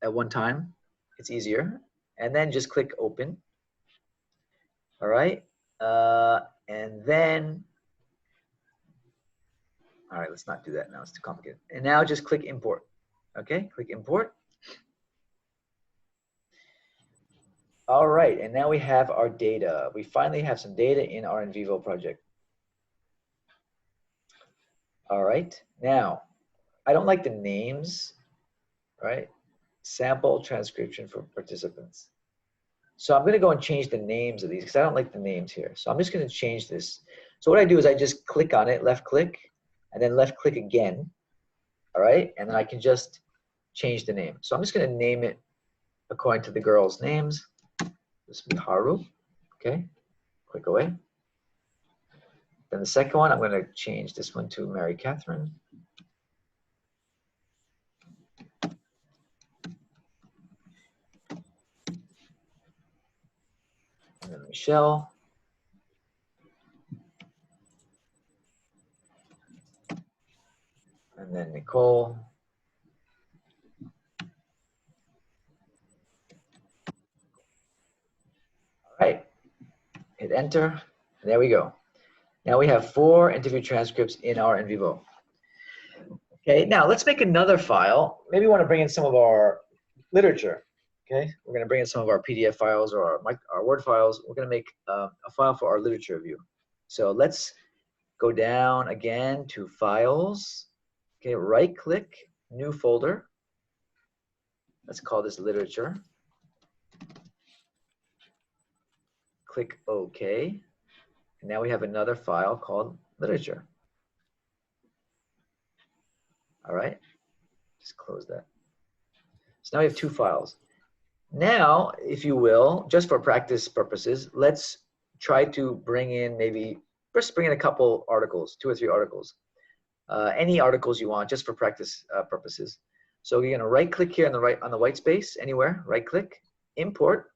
at one time. It's easier, and then just click open. All right, and then, all right, let's not do that now. It's too complicated. And now just click import. Okay, click import. All right, and now we have our data. We finally have some data in our NVIVO project. All right, now, I don't like the names, right? Sample transcription for participants. So I'm gonna go and change the names of these because I don't like the names here. So I'm just gonna change this. So what I do is I just click on it, left click, and then left click again, all right? And then I can just change the name. So I'm just gonna name it according to the girls' names. This will be Haru, okay? Click away. Then the second one, I'm gonna change this one to Mary Catherine. And then Michelle. And then Nicole. All right, hit enter, and there we go. Now we have 4 interview transcripts in our NVIVO. Okay, now let's make another file. Maybe we want to bring in some of our literature. Okay, we're going to bring in some of our PDF files or our Word files. We're going to make a file for our literature review. So let's go down again to Files. Okay, right click, New Folder. Let's call this Literature. Click OK. And now we have another file called Literature. All right, just close that. So now we have 2 files. Now, if you will, just for practice purposes, let's try to bring in first bring in a couple articles, 2 or 3 articles. Any articles you want, just for practice purposes. So you're gonna right click here on the white space, anywhere, right click, import,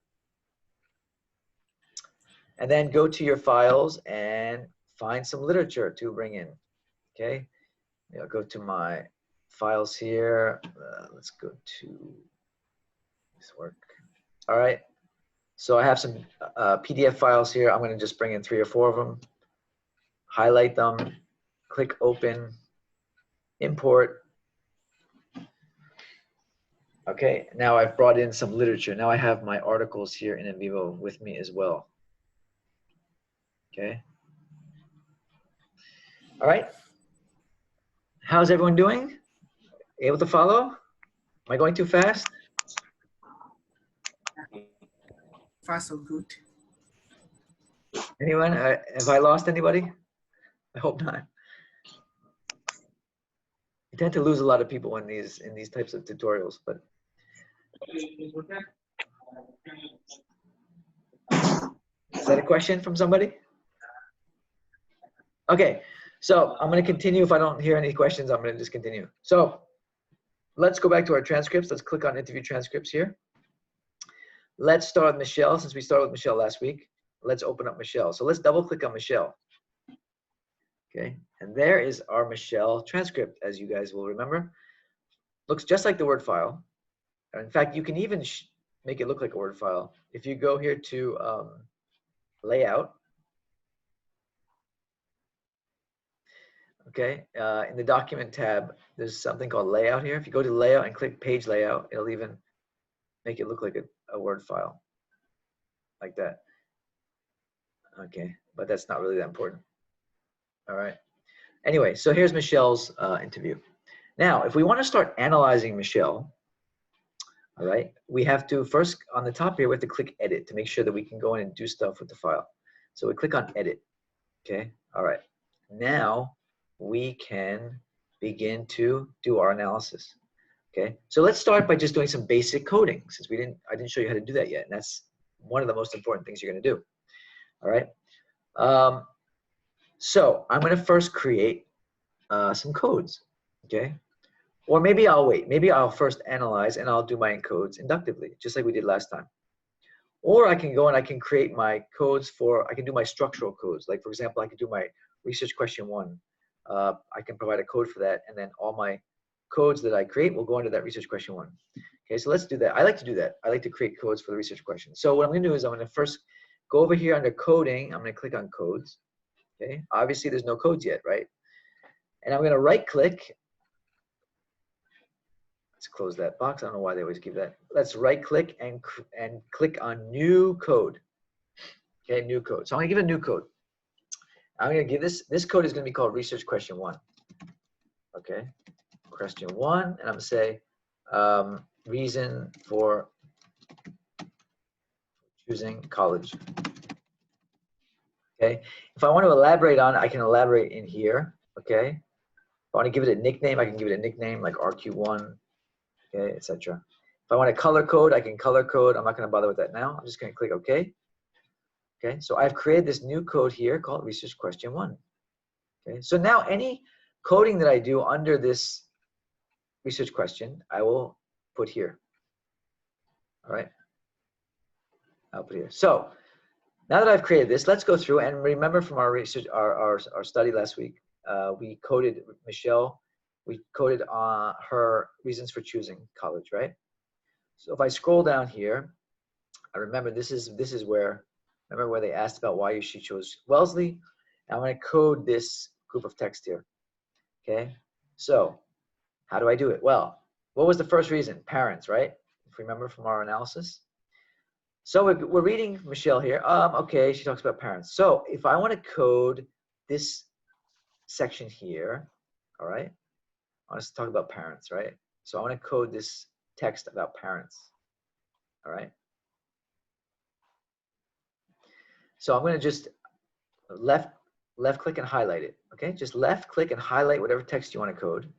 and then go to your files and find some literature to bring in, okay? I'll go to my files here. Let's go to this work. All right, so I have some PDF files here. I'm gonna just bring in 3 or 4 of them, highlight them, click open, import. Okay, now I've brought in some literature. Now I have my articles here in NVIVO with me as well. Okay. All right. How's everyone doing? Able to follow? Am I going too fast? Fast or good? Anyone? Have I lost anybody? I hope not. You tend to lose a lot of people in these types of tutorials, but is that a question from somebody? Okay, so I'm going to continue. If I don't hear any questions, I'm going to just continue. So let's go back to our transcripts. Let's click on interview transcripts here. Let's start with Michelle, since we started with Michelle last week. Let's open up Michelle. So let's double click on Michelle. Okay, and there is our Michelle transcript, as you guys will remember. Looks just like the Word file. In fact, you can even make it look like a Word file. If you go here to Layout, okay, in the Document tab, there's something called Layout here. If you go to Layout and click Page Layout, it'll even make it look like a Word file, like that. Okay, but that's not really that important. All right. Anyway, so here's Michelle's interview. Now, if we want to start analyzing Michelle, all right, we have to first, on the top here, we have to click Edit to make sure that we can go in and do stuff with the file. So we click on Edit. Okay, all right. Now we can begin to do our analysis. Okay, so let's start by just doing some basic coding, since I didn't show you how to do that yet, and that's one of the most important things you're going to do. All right. So I'm going to first create some codes, okay? Or maybe I'll wait. Maybe I'll first analyze and I'll do my encodes inductively, just like we did last time. Or I can go and I can create my codes for, I can do my structural codes. Like for example, I can do my research question 1. I can provide a code for that, and then all my codes that I create will go into that research question 1. Okay, so let's do that. I like to do that. I like to create codes for the research question. So what I'm gonna do is I'm gonna first go over here under coding. I'm gonna click on codes. Okay, obviously there's no codes yet, right? And I'm gonna right click. Let's close that box. I don't know why they always give that. Let's right click and click on new code. Okay, new code. So I'm gonna give a new code. I'm gonna give this code is gonna be called research question 1. Okay, question 1, and I'm gonna say reason for choosing college. Okay, if I want to elaborate on it, I can elaborate in here. Okay, if I want to give it a nickname, I can give it a nickname like RQ1. Okay, etc. If I want to color code, I can color code. I'm not going to bother with that now. I'm just going to click OK. Okay, so I've created this new code here called research question 1. Okay, so now any coding that I do under this research question, I will put here. All right, I'll put here. So now that I've created this, let's go through and remember from our research, our study last week, we coded Michelle. We coded her reasons for choosing college, right? So if I scroll down here, I remember this is where, remember where they asked about why she chose Wellesley. I'm going to code this group of text here. Okay, so how do I do it? Well, what was the first reason? Parents, right? If you remember from our analysis. So we're reading Michelle here. Okay, she talks about parents. So if I want to code this section here, all right, I want to talk about parents, right? So I want to code this text about parents, all right? So I'm going to just left click and highlight it, okay? Just left click and highlight whatever text you want to code,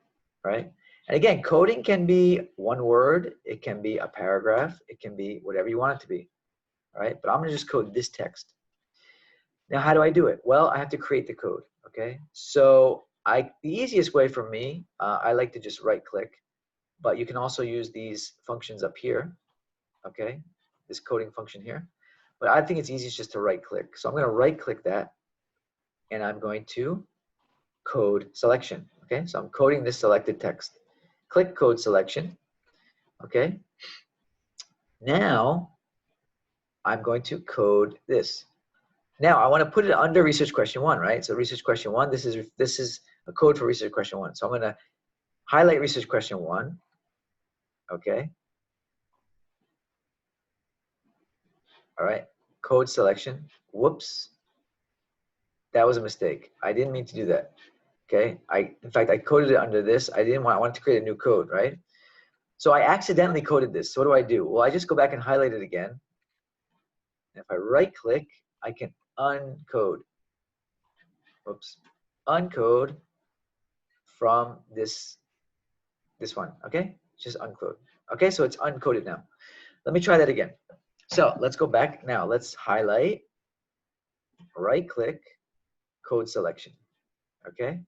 right? And again, coding can be one word, it can be a paragraph, it can be whatever you want it to be, all right? But I'm going to just code this text. Now, how do I do it? Well, I have to create the code, okay? So the easiest way for me, I like to just right click, but you can also use these functions up here, okay? This coding function here. But I think it's easiest just to right click. So I'm going to right click that, and I'm going to code selection, okay? So I'm coding this selected text. Click code selection, okay? Now I'm going to code this. Now I want to put it under research question 1, right? So research question 1, this is a code for research question 1. So I'm going to highlight research question 1, okay? All right, code selection. Whoops, that was a mistake. I didn't mean to do that. Okay, in fact I coded it under this. I wanted to create a new code, right? So I accidentally coded this. So what do I do? Well, I just go back and highlight it again. And if I right click, I can uncode. Whoops, uncode from this one. Okay, just uncode. Okay, so it's uncoded now. Let me try that again. So let's go back now. Let's highlight, right click, code selection. Okay,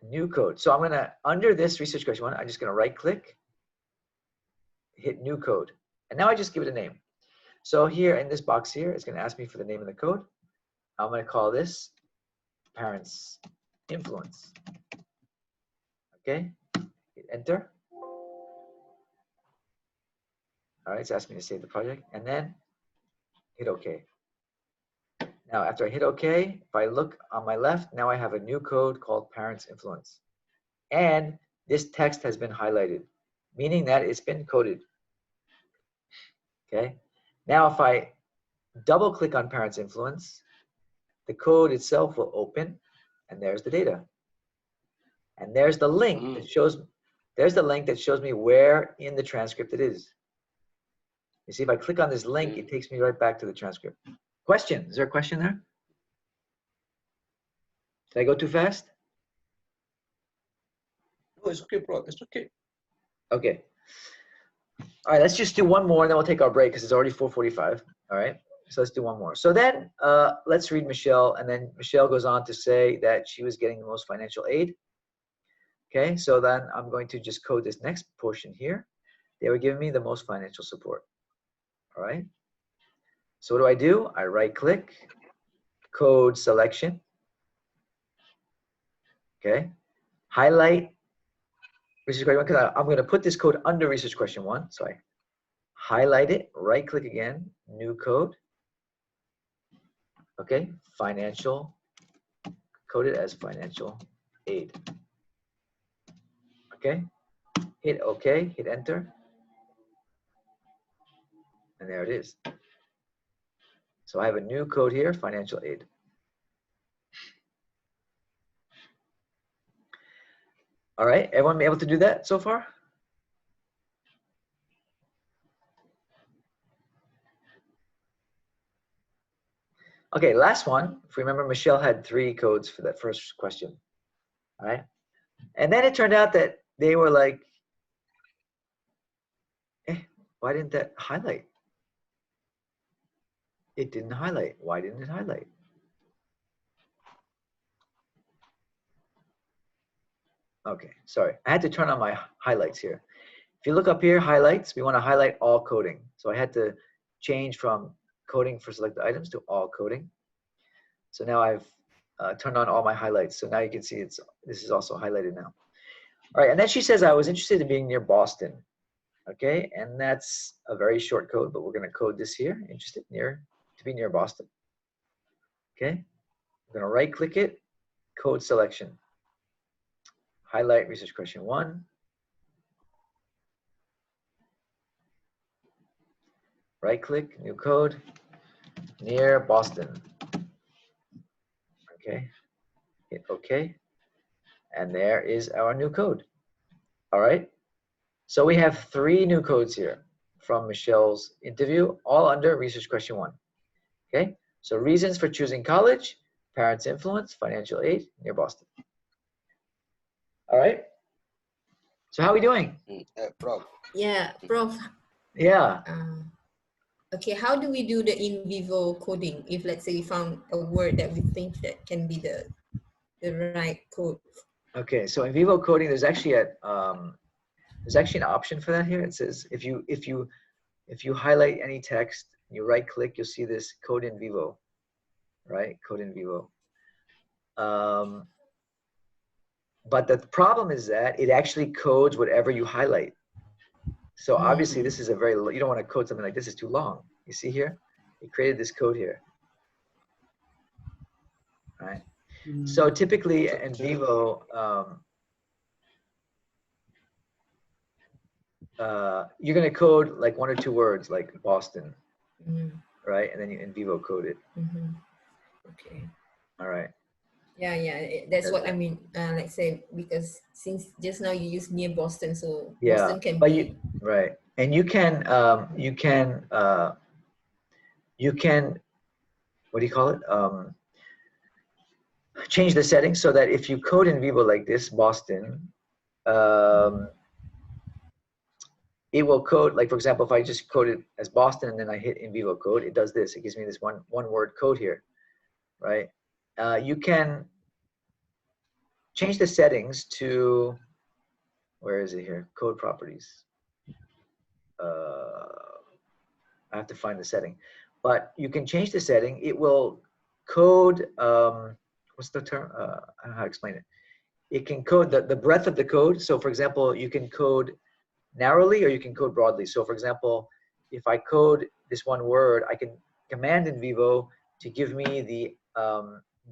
new code. So I'm gonna, under this research question 1, I'm just gonna right click, hit new code, and now I just give it a name. So here in this box here, it's gonna ask me for the name of the code. I'm gonna call this parents influence. Okay, hit enter. All right, it's asking me to save the project, and then hit OK. Now, after I hit OK, if I look on my left, now I have a new code called parents influence. And this text has been highlighted, meaning that it's been coded. Okay. Now, if I double click on parents influence, the code itself will open, and there's the data. And there's the link that shows, me where in the transcript it is. You see, if I click on this link, it takes me right back to the transcript. Question? Is there a question there? Did I go too fast? No, it's okay, bro. It's okay. Okay. All right, let's just do one more, and then we'll take our break because it's already 4:45. All right. So let's do one more. So then let's read Michelle, and then Michelle goes on to say that she was getting the most financial aid. Okay, so then I'm going to just code this next portion here. They were giving me the most financial support. All right. So what do? I right click, code selection. Okay. Highlight research question 1, because I'm going to put this code under research question 1. So I highlight it, right click again, new code. Okay, financial, code it as financial aid. Okay, hit OK, hit enter. And there it is. So I have a new code here, financial aid. All right, everyone be able to do that so far? Okay, last one. If you remember, Michelle had 3 codes for that first question. All right. And then it turned out that they were like, why didn't that highlight? It didn't highlight. Why didn't it highlight? Okay, sorry. I had to turn on my highlights here. If you look up here, highlights, we want to highlight all coding. So I had to change from coding for selected items to all coding. So now I've turned on all my highlights. So now you can see this is also highlighted now. All right, and then she says, I was interested in being near Boston. Okay, and that's a very short code, but we're going to code this here, interested to be near Boston. Okay, I'm going to right click it, code selection. Highlight research question 1. Right click, new code, near Boston. Okay, hit OK. And there is our new code. All right. So we have 3 new codes here from Michelle's interview, all under research question 1. Okay. So reasons for choosing college, parents' influence, financial aid, near Boston. All right. So how are we doing? Prof. Yeah, Prof. Yeah. Okay, how do we do the NVIVO coding if, let's say, we found a word that we think that can be the right code? Okay, so in NVIVO coding, there's actually an option for that here. It says if you highlight any text, you right click, you'll see this code in vivo, right? Code in vivo. But the problem is that it actually codes whatever you highlight. So obviously this is you don't want to code something like this, it's too long. You see here? It created this code here. All right. So typically in NVIVO, you're going to code like 1 or 2 words like Boston, right? And then you in NVIVO code it. Okay. All right. Yeah, that's what I mean. Like say, because since just now you used near Boston, so Yeah, Boston can but be right, and you can what do you call it? Change the settings so that if you code in NVIVO like this, Boston, it will code, like for example, if I just code it as Boston and then I hit NVIVO code, it does this. It gives me this one word code here, right? You can change the settings to, where is it here? Code properties. I have to find the setting, but you can change the setting. It will code, what's the term? I don't know how to explain it. It can code the breadth of the code. So for example, you can code narrowly or you can code broadly. So for example, if I code this one word, I can command NVIVO to give me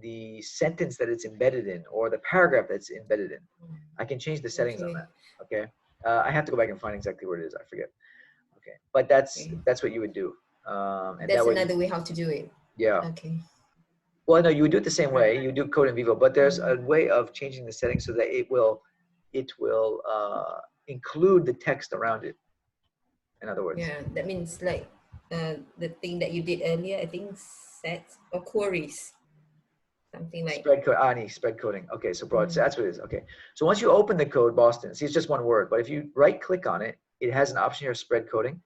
the sentence that it's embedded in or the paragraph that's embedded in. I can change the settings on that. Okay. I have to go back and find exactly where it is. I forget. Okay. But that's what you would do. And that's that another way how to do it. Yeah. Okay. Well, no, you would do it the same way. You do code in NVIVO, but there's a way of changing the settings so that it will include the text around it. In other words. Yeah, that means like the thing that you did earlier, I think sets or queries. Something like spread coding. Okay, so broad, so that's what it is. Okay, so once you open the code, Boston, see it's just one word, but if you right click on it, it has an option here, spread coding.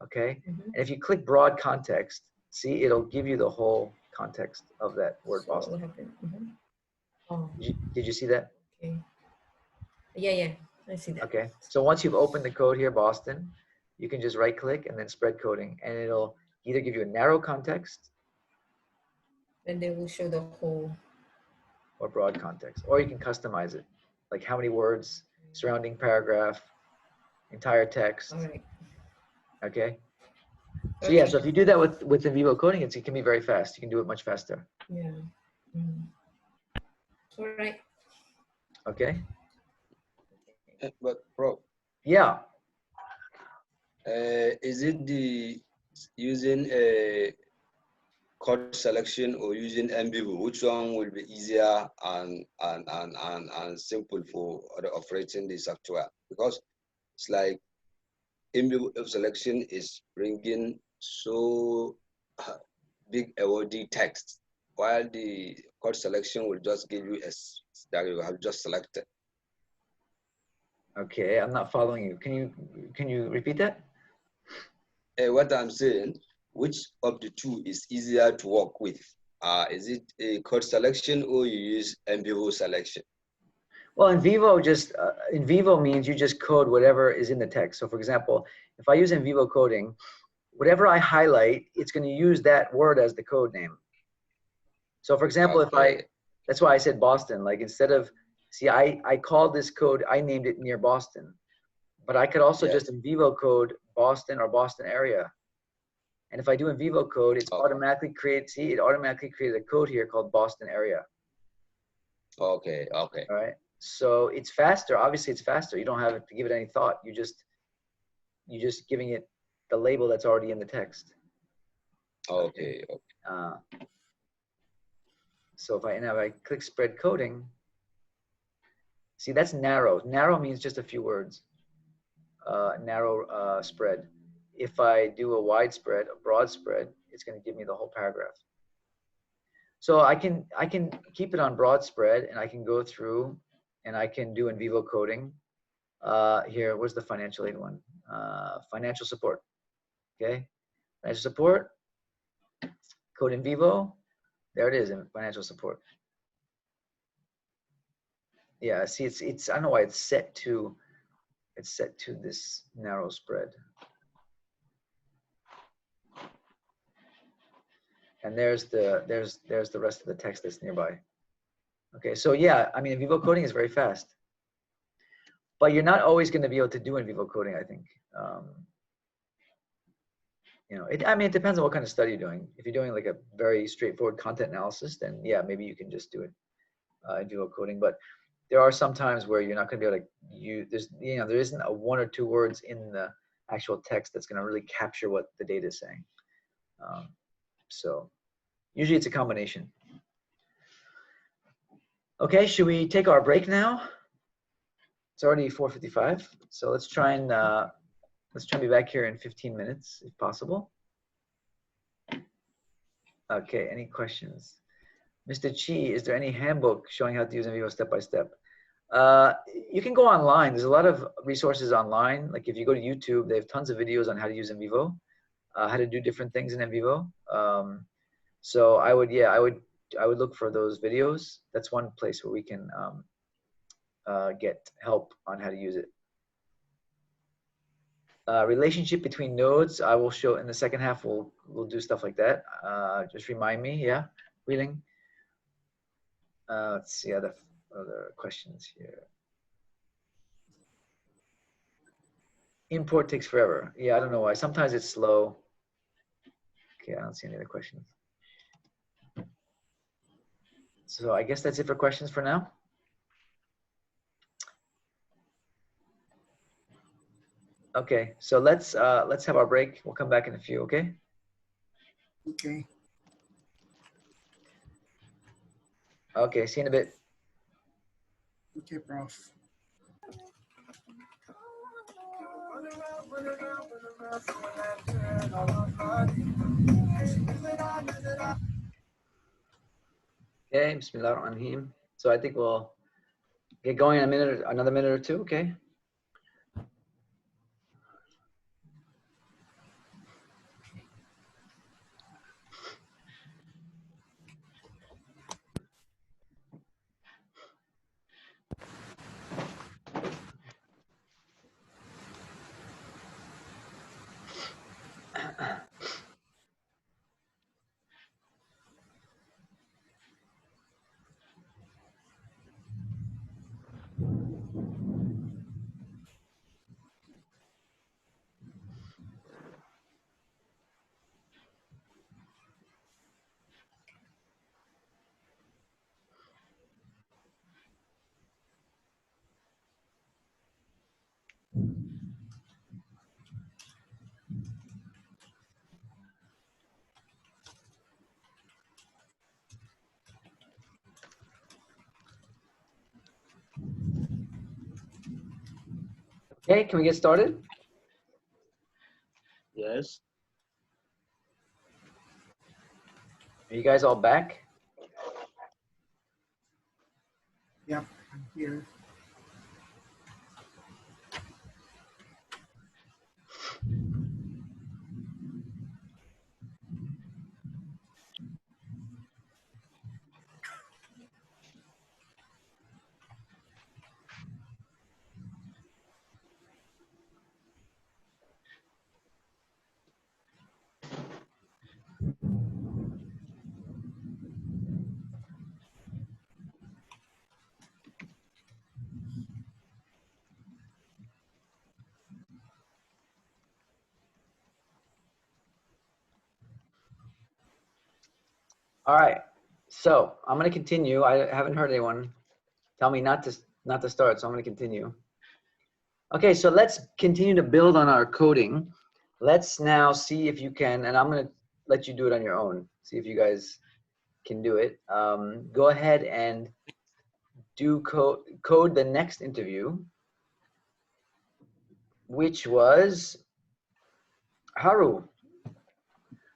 Okay, and if you click broad context, See, it'll give you the whole context of that word So what will Boston. happen? Oh, Did you see that? okay. Yeah, I see that. Okay. So once you've opened the code here, Boston, you can just right click and then spread coding, and it'll either give you a narrow context And they will show the whole. or broad context, or you can customize it, like how many words, surrounding paragraph, entire text. All right. Okay. So yeah, so if you do that with NVIVO coding, it can be very fast. You can do it much faster. Yeah. All right. Okay. But Prof, Yeah. is it the using a code selection or using NVIVO? Which one will be easier and simple for operating the software? Because it's like NVIVO selection is bringing so big a wordy text, while the code selection will just give you a that you have just selected. Okay, I'm not following you. Can you repeat that? What I'm saying, which of the two is easier to work with? Is it a code selection or you use NVIVO selection? Well, NVIVO means you just code whatever is in the text. So for example, if I use NVIVO coding, whatever I highlight, it's going to use that word as the code name. So for example, Okay. that's why I said Boston, like instead of, see, I called this code, I named it near Boston, but I could also just NVIVO code Boston or Boston area. And if I do NVIVO code, it automatically creates a code here called Boston area. Okay. All right. So it's faster. Obviously, it's faster. You don't have to give it any thought. You're just giving it the label that's already in the text. Okay. So if I click spread coding, see, that's narrow. Narrow means just a few words. Narrow spread. If I do a wide spread, a broad spread, it's going to give me the whole paragraph. So I can keep it on broad spread, and I can go through and I can do NVIVO coding. Here, where's the financial aid one? Financial support. Okay, financial support. Code NVIVO. There it is in financial support. Yeah, see, it's I don't know why it's set to this narrow spread. And there's the rest of the text that's nearby. Okay, so yeah, I mean, NVIVO coding is very fast, but you're not always going to be able to do NVIVO coding, I think. You know, I mean, it depends on what kind of study you're doing. If you're doing like a very straightforward content analysis, then yeah, maybe you can just do it NVIVO coding. But there are some times where you're not going to be able to use. There isn't a one or two words in the actual text that's going to really capture what the data is saying. So usually it's a combination. Okay, should we take our break now? It's already 4:55, so let's try and be back here in 15 minutes, if possible. Okay, any questions? Mr. Chi, is there any handbook showing how to use NVIVO step by step? You can go online. There's a lot of resources online. Like if you go to YouTube, they have tons of videos on how to use NVIVO, how to do different things in NVIVO. So I would look for those videos. That's one place where we can get help on how to use it. Relationship between nodes, I will show in the second half. We'll do stuff like that. Just remind me, yeah, Wheeling. Let's see other questions here. Import takes forever. Yeah, I don't know why. Sometimes it's slow. Okay, I don't see any other questions. So I guess that's it for questions for now. Okay, so let's have our break. We'll come back in a few, okay? Okay. Okay, see you in a bit. Okay, Prof. Okay, Bismillahirrahmanirrahim. So I think we'll get going in another minute or two, okay? Okay, can we get started? Yes. Are you guys all back? Yep, I'm here. All right, so I'm going to continue. I haven't heard anyone tell me not to start, so I'm going to continue. Okay, so let's continue to build on our coding. Let's now see if you can, and I'm going to let you do it on your own. See if you guys can do it. Go ahead and do code the next interview, which was Haru.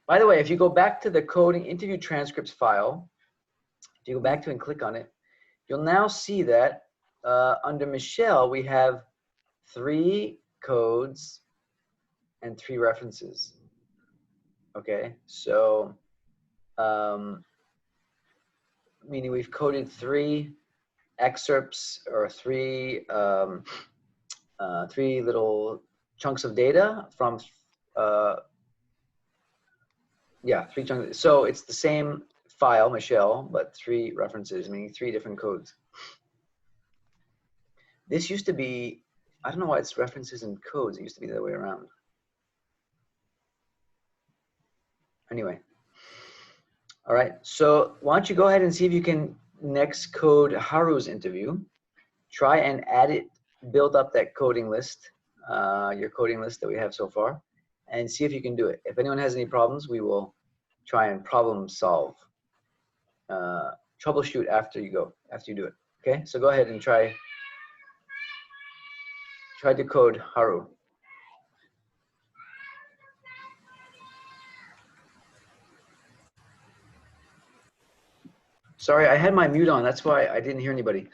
By the way, if you go back to the coding interview transcripts file, if you go back to and click on it, you'll now see that under Michelle, we have 3 codes and 3 references. Okay, so meaning we've coded 3 excerpts or 3 3 little chunks of data from yeah, 3 chunks. So it's the same file, Michelle, but 3 references, meaning 3 different codes. This used to be, I don't know why it's references and codes. It used to be the other way around. Anyway. All right, so why don't you go ahead and see if you can next code Haru's interview. Try and add it, build up that coding list, your coding list that we have so far, and see if you can do it. If anyone has any problems, we will try and problem solve, troubleshoot after you do it. Okay, so go ahead and try to code Haru. Sorry, I had my mute on. That's why I didn't hear anybody.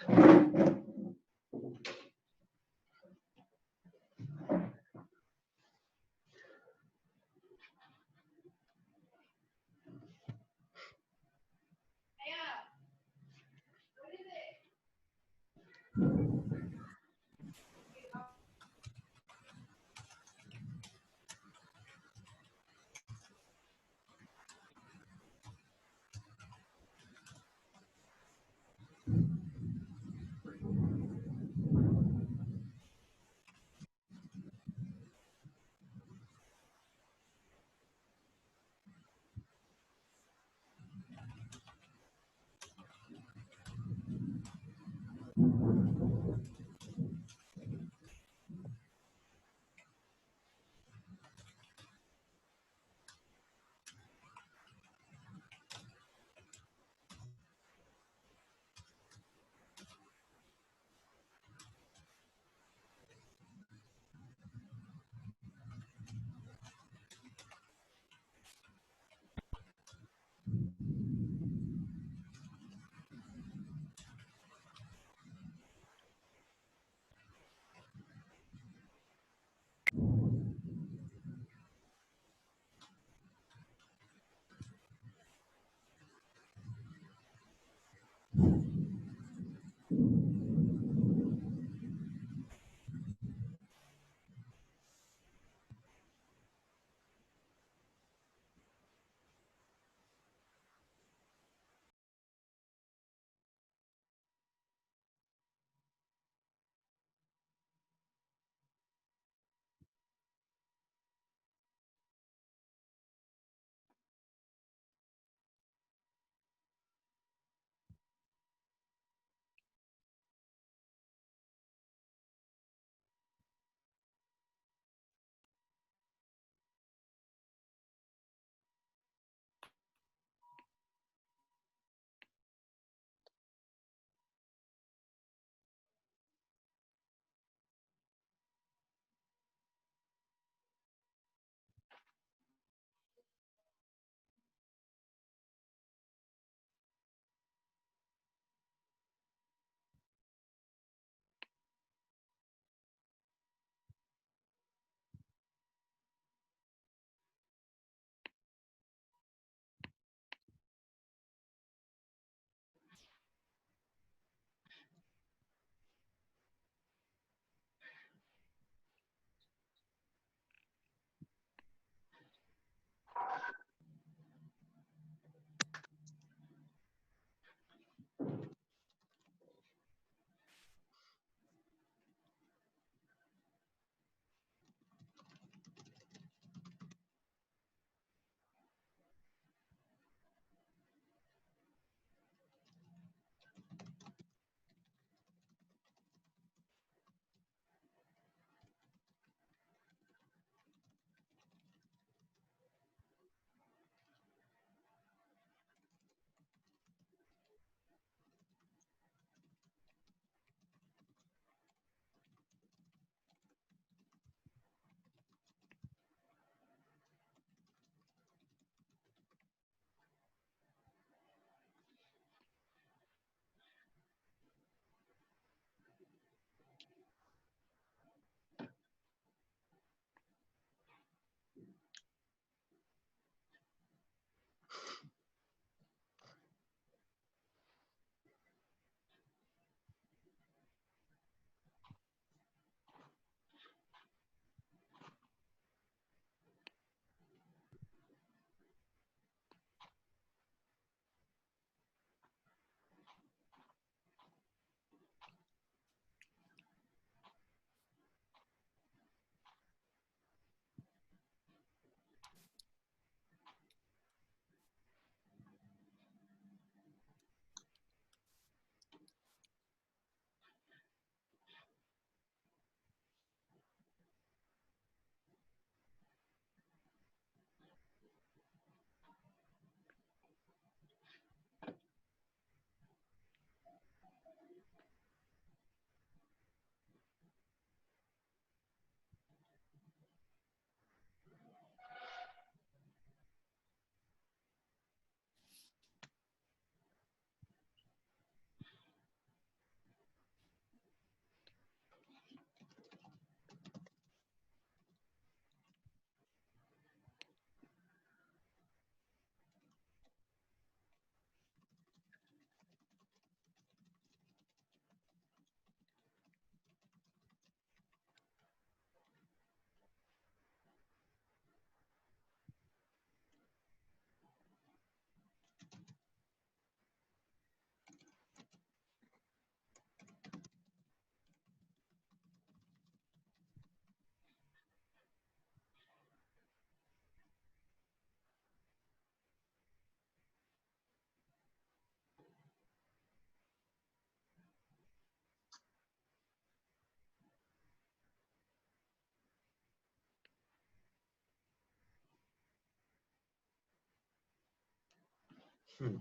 Hmm.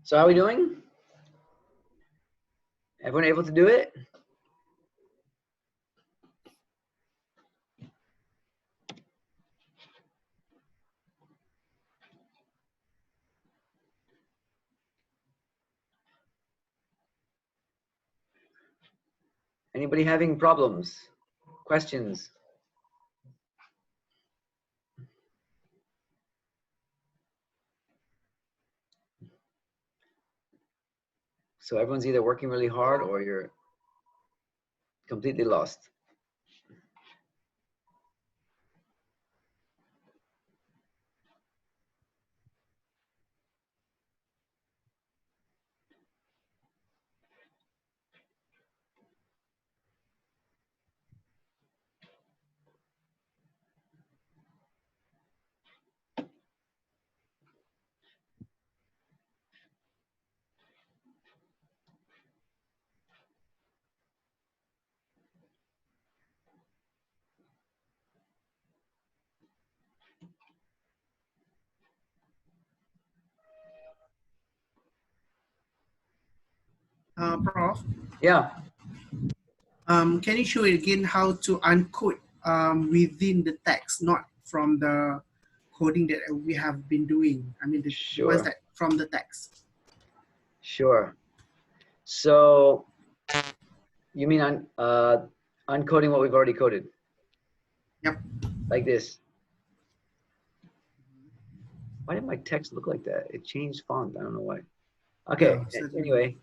So how are we doing? Everyone able to do it? Anybody having problems? Questions? So everyone's either working really hard or you're completely lost. Prof, Yeah, can you show it again how to uncode within the text, not from the coding that we have been doing? I mean, the ones sure, that from the text. sure. So you mean uncoding what we've already coded? Yep. Like this. Why did my text look like that? It changed font. I don't know why. Okay. Yeah, so Anyway,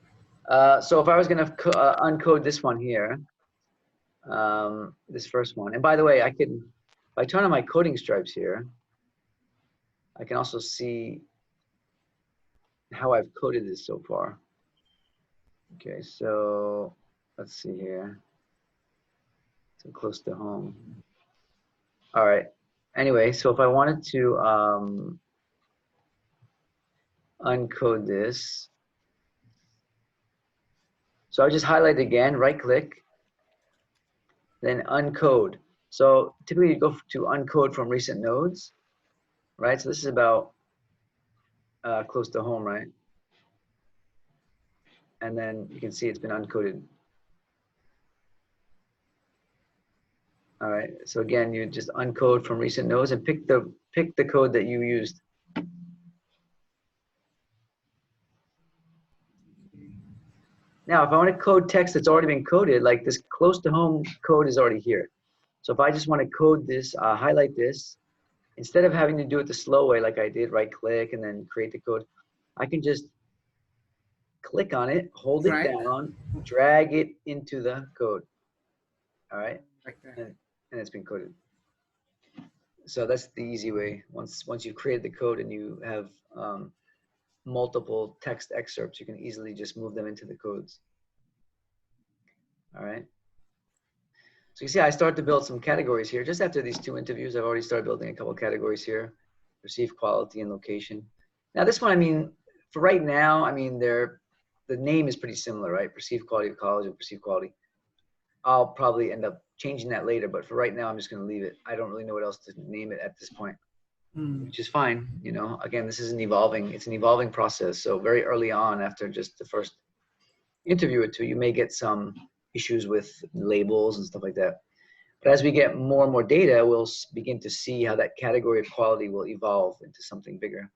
so if I was gonna uncode this one here, this first one, and by the way, I can, if I turn on my coding stripes here, I can also see how I've coded this so far. Okay, so let's see here. So close to home. All right. Anyway, so if I wanted to uncode this, so I just highlight again, right click, then uncode. So typically you go to uncode from recent nodes, right? So this is about close to home, right? And then you can see it's been uncoded. All right. So again, you just uncode from recent nodes and pick the code that you used. Now, if I want to code text that's already been coded, like this close to home code is already here. So if I just want to code this, highlight this, instead of having to do it the slow way like I did, right click and then create the code, I can just click on it, hold it Right. down, drag it into the code. All right, like that. and it's been coded. So that's the easy way. Once you've created the code and you have multiple text excerpts, you can easily just move them into the codes. All right. So you see, I started to build some categories here. Just after these two interviews, I've already started building a couple categories here: perceived quality and location. Now this one, I mean, for right now, I mean, the name is pretty similar, right? Perceived quality of college and perceived quality. I'll probably end up changing that later, but for right now, I'm just going to leave it. I don't really know what else to name it at this point, which is fine. You know, again, this is it's an evolving process. So very early on, after just the first interviewer to, you may get some issues with labels and stuff like that. But as we get more and more data, we'll begin to see how that category of quality will evolve into something bigger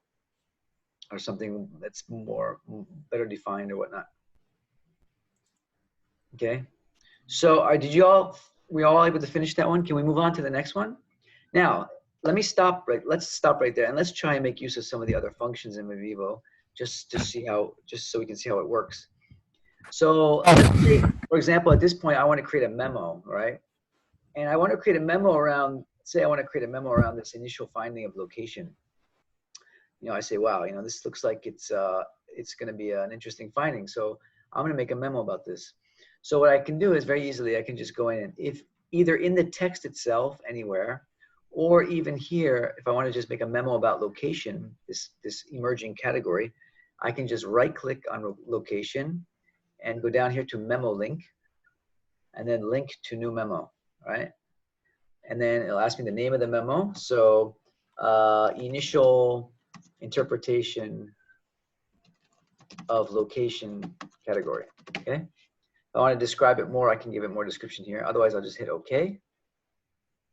or something that's better defined or whatnot. Okay. So we all able to finish that one? Can we move on to the next one? Now, let's stop right there and let's try and make use of some of the other functions in NVIVO just so we can see how it works. So let's say, for example, at this point, I want to create a memo, right? And I want to create a memo around, say I want to create a memo around this initial finding of location. You know, I say, wow, you know, this looks like it's going to be an interesting finding. So I'm going to make a memo about this. So what I can do is very easily, I can just go in and if either in the text itself anywhere, or even here, if I want to just make a memo about location, this emerging category, I can just right click on location and go down here to memo link and then link to new memo, right? And then it'll ask me the name of the memo. So initial interpretation of location category, okay? If I want to describe it more, I can give it more description here. Otherwise, I'll just hit OK.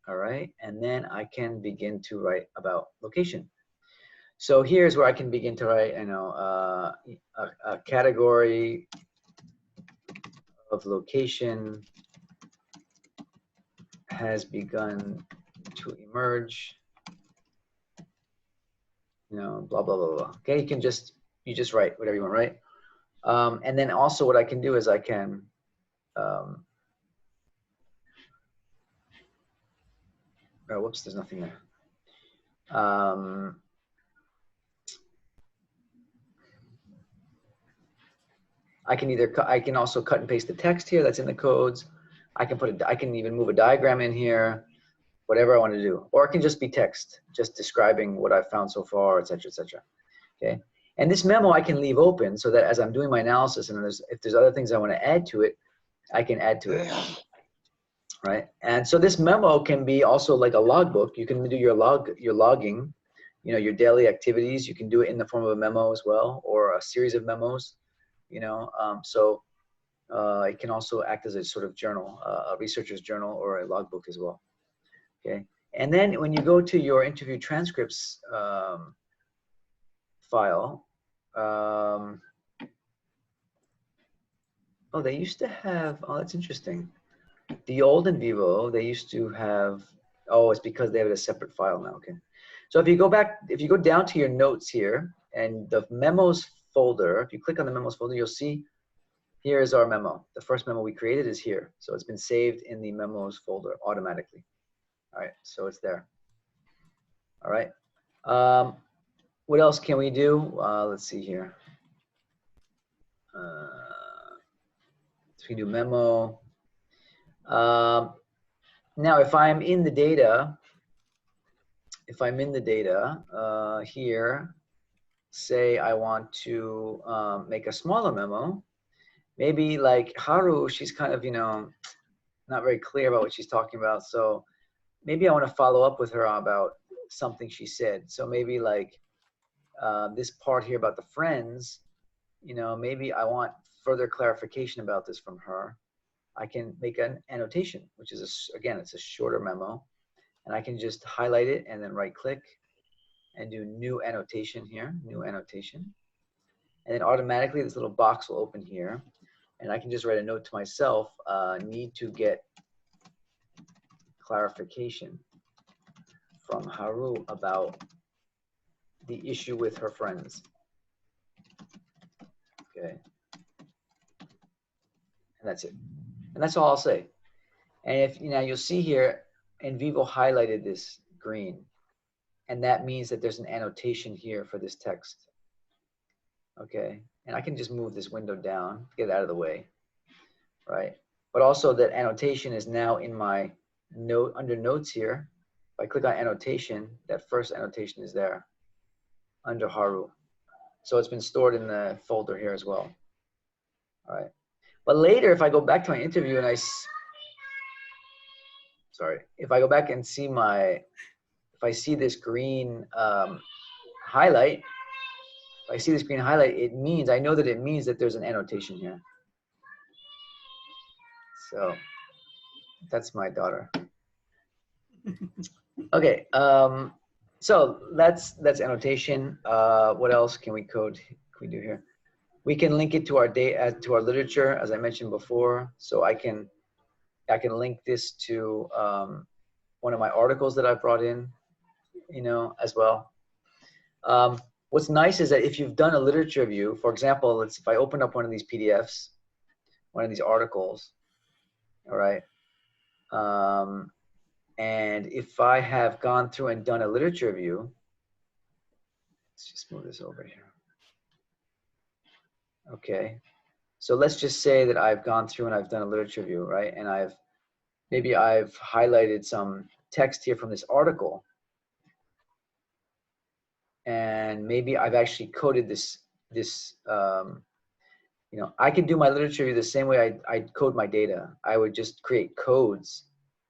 All right, and then I can begin to write about location. So here's where I can begin to write, you know, a category of location has begun to emerge. You know, blah blah blah blah. Okay, you just write whatever you want, right? And then also what I can do is I can oh, whoops, there's nothing there. I can also cut and paste the text here that's in the codes. I can even move a diagram in here, whatever I want to do. Or it can just be text, just describing what I've found so far, et cetera, et cetera. Okay. And this memo I can leave open so that as I'm doing my analysis and if there's other things I want to add to it, I can add to it. Right. And so this memo can be also like a logbook. You can do your logging, you know, your daily activities. You can do it in the form of a memo as well, or a series of memos, you know. It can also act as a sort of journal, a researcher's journal or a logbook as well. Okay. And then when you go to your interview transcripts file, oh, they used to have, oh, that's interesting. The old NVIVO, they used to have, oh, it's because they have a separate file now, okay. So if you go down to your notes here and the memos folder, if you click on the memos folder, you'll see here is our memo. The first memo we created is here. So it's been saved in the memos folder automatically. All right, so it's there. All right. What else can we do? Let's see here. So we do memo. Now, if I'm in the data, here, say I want to make a smaller memo, maybe like Haru, she's kind of, you know, not very clear about what she's talking about. So maybe I want to follow up with her about something she said. So maybe like this part here about the friends, you know, maybe I want further clarification about this from her. I can make an annotation, which is, again, it's a shorter memo. And I can just highlight it and then right click and do new annotation here, new annotation. And then automatically this little box will open here. And I can just write a note to myself, need to get clarification from Haru about the issue with her friends. Okay. And that's it. And that's all I'll say. And if, you know, you'll see here, NVIVO highlighted this green. And that means that there's an annotation here for this text. Okay. And I can just move this window down, get it out of the way. Right. But also that annotation is now in my note, under notes here. If I click on annotation, that first annotation is there under Haru. So it's been stored in the folder here as well. All right. But later, if I go back to my interview and if I go back and see if I see this green highlight, it means, I know that it means that there's an annotation here. So that's my daughter. Okay, so that's annotation. What else can we code? Can we do here? We can link it to our data, to our literature, as I mentioned before. So I can link this to one of my articles that I brought in, as well. What's nice is that if you've done a literature review, for example, if I open up one of these PDFs, one of these articles, all right, and if I have gone through and done a literature review, let's just move this over here. Okay, so let's just say that I've gone through and I've done a literature review, right? And maybe I've highlighted some text here from this article, and maybe I've actually coded this. I could do my literature review the same way I'd code my data. I would just create codes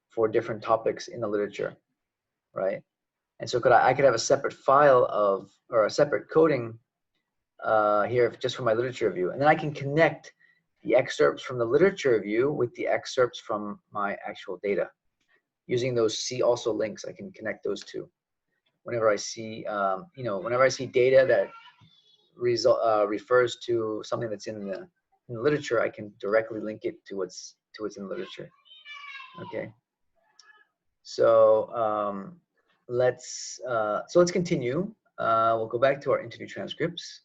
for different topics in the literature, right? And so I could have a separate file or a separate coding here just for my literature review. And then I can connect the excerpts from the literature review with the excerpts from my actual data. Using those see also links, I can connect those two. Whenever I see, whenever I see data that refers to something that's in the literature, I can directly link it to what's in the literature. Okay. So let's continue. We'll go back to our interview transcripts,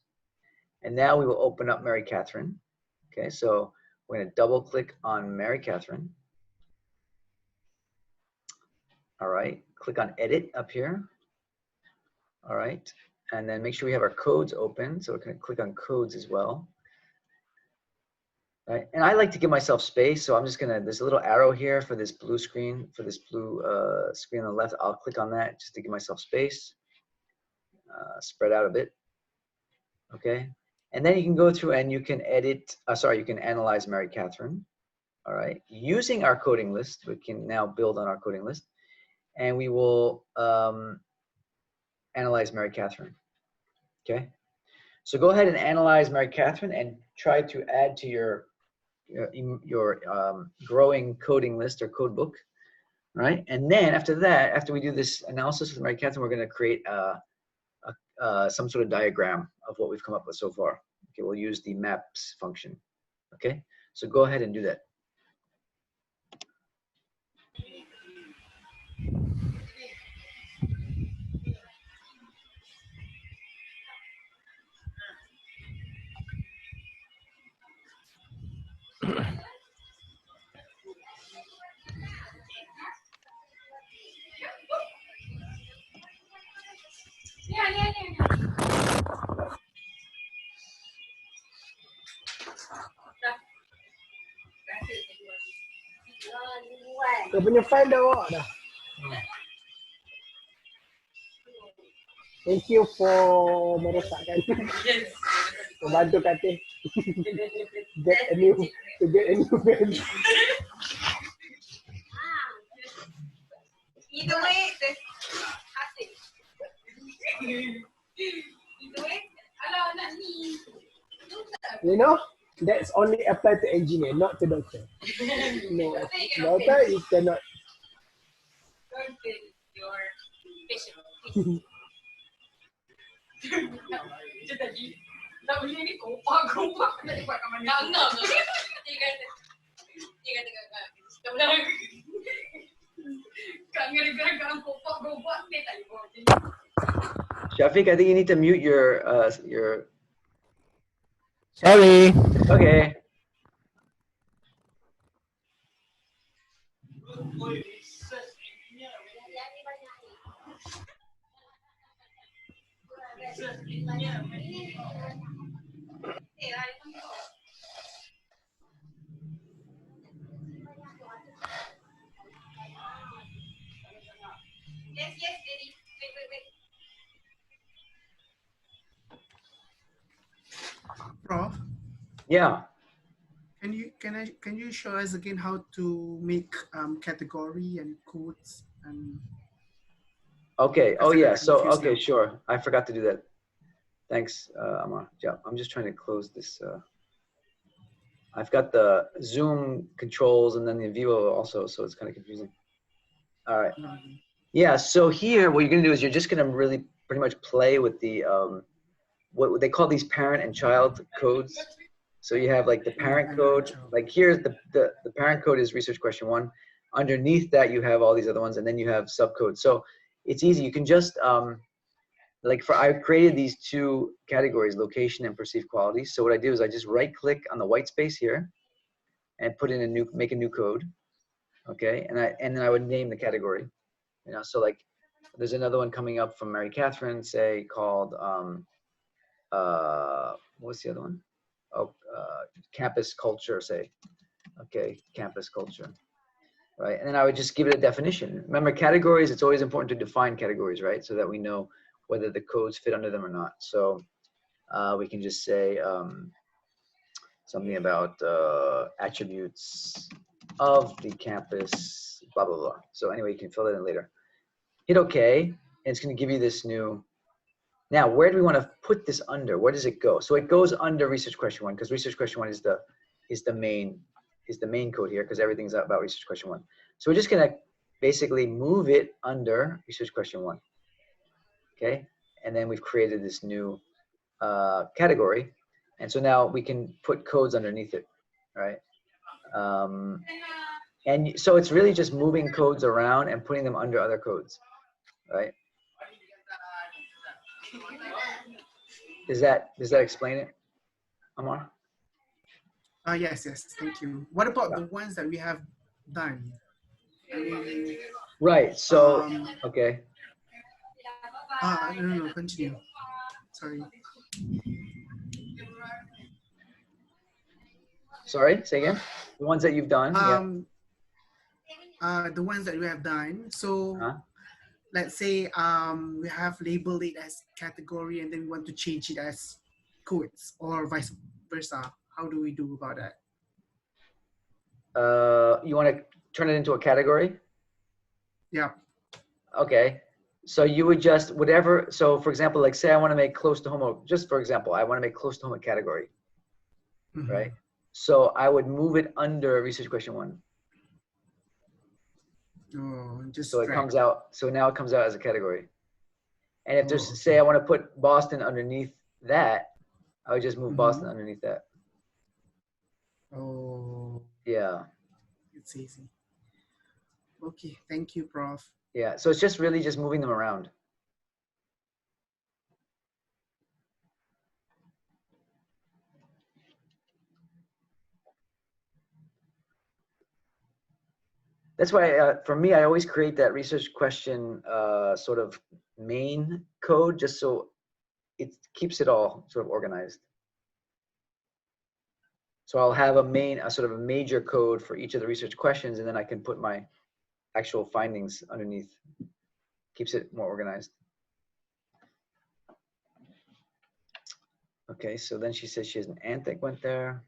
and now we will open up Mary Catherine. Okay, so we're going to double click on Mary Catherine. All right, click on edit up here. All right, and then make sure we have our codes open. So we're going to click on codes as well. Right, and I like to give myself space, so I'm just gonna, there's a little arrow here for this blue screen, screen on the left. I'll click on that just to give myself space, spread out a bit. Okay, and then you can go through and you can edit, you can analyze Mary Catherine. All right, using our coding list, we can now build on our coding list, and we will analyze Mary Catherine. Okay, so go ahead and analyze Mary Catherine and try to add to your growing coding list or code book, right? And then after that, after we do this analysis with Mary Catherine, we're going to create some sort of diagram of what we've come up with so far. Okay, we'll use the maps function. Okay, so go ahead and do that. Kau punya file dah bawa dah. Thank you for merosakkan. Membantu Katih get a new band. Either way, asik. Either way, alah nak ni. You know, that's only apply to engineer, not to doctor. No, doctor you cannot. Don't take your patient. Dia tadi nak beli ni kopak nak buat kat mana? Ngam. Dia kata kita benar. Kan gara-gara kopak dia tak boleh. Shafiq, I think you need to mute your Sorry. Okay. Yes, Daddy. Wait. Prof, Yeah. can you show us again how to make category and codes and? Okay. Oh yeah. So okay, sure. I forgot to do that. Thanks, Amar. Yeah, I'm just trying to close this. I've got the Zoom controls and then the NVIVO also, so it's kind of confusing. All right. Yeah, so here what you're going to do is you're just going to really pretty much play with the, what they call these parent and child codes. So you have like the parent code, like here's the parent code is research question 1. Underneath that you have all these other ones, and then you have subcodes. So it's easy. You can just, I created these 2 categories, location and perceived quality. So what I do is I just right click on the white space here and put in make a new code. Okay, and then I would name the category. You know, so like there's another one coming up from Mary Catherine, say called what's the other one? Oh, campus culture, say. Okay, campus culture. Right, and then I would just give it a definition. Remember, categories, it's always important to define categories, right? So that we know whether the codes fit under them or not. So we can just say something about attributes of the campus, blah, blah, blah. So anyway, you can fill that in later. Hit OK, and it's going to give you this new. Now, where do we want to put this under? Where does it go? So it goes under research question 1, because research question 1 is the main code here, because everything's about research question 1. So we're just going to basically move it under research question 1. Okay, and then we've created this new category, and so now we can put codes underneath it, right? And so it's really just moving codes around and putting them under other codes, right? Does that explain it, Amar? Yes, thank you. What about the ones that we have done? Right, so, okay. No, continue. Sorry. Sorry, say again? The ones that you've done, the ones that we have done. So let's say we have labeled it as category and then we want to change it as codes or vice versa. How do we do about that? You want to turn it into a category? Yeah. Okay. So you would just whatever. So for example, like say I want to make close to home. Just for example, I want to make close to home a category, right? So I would move it under research question 1. Oh, just so it comes out. So now it comes out as a category. And if there's okay. say I want to put Boston underneath that, I would just move Boston underneath that. Oh. Yeah. It's easy. Okay, thank you, Prof. Yeah, so it's just really just moving them around. That's why, for me, I always create that research question sort of main code, just so it keeps it all sort of organized. So I'll have a sort of a major code for each of the research questions, and then I can put my actual findings underneath. Keeps it more organized. Okay, so then she says she has an aunt that went there.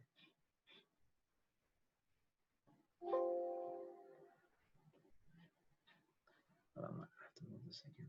I have to move this again.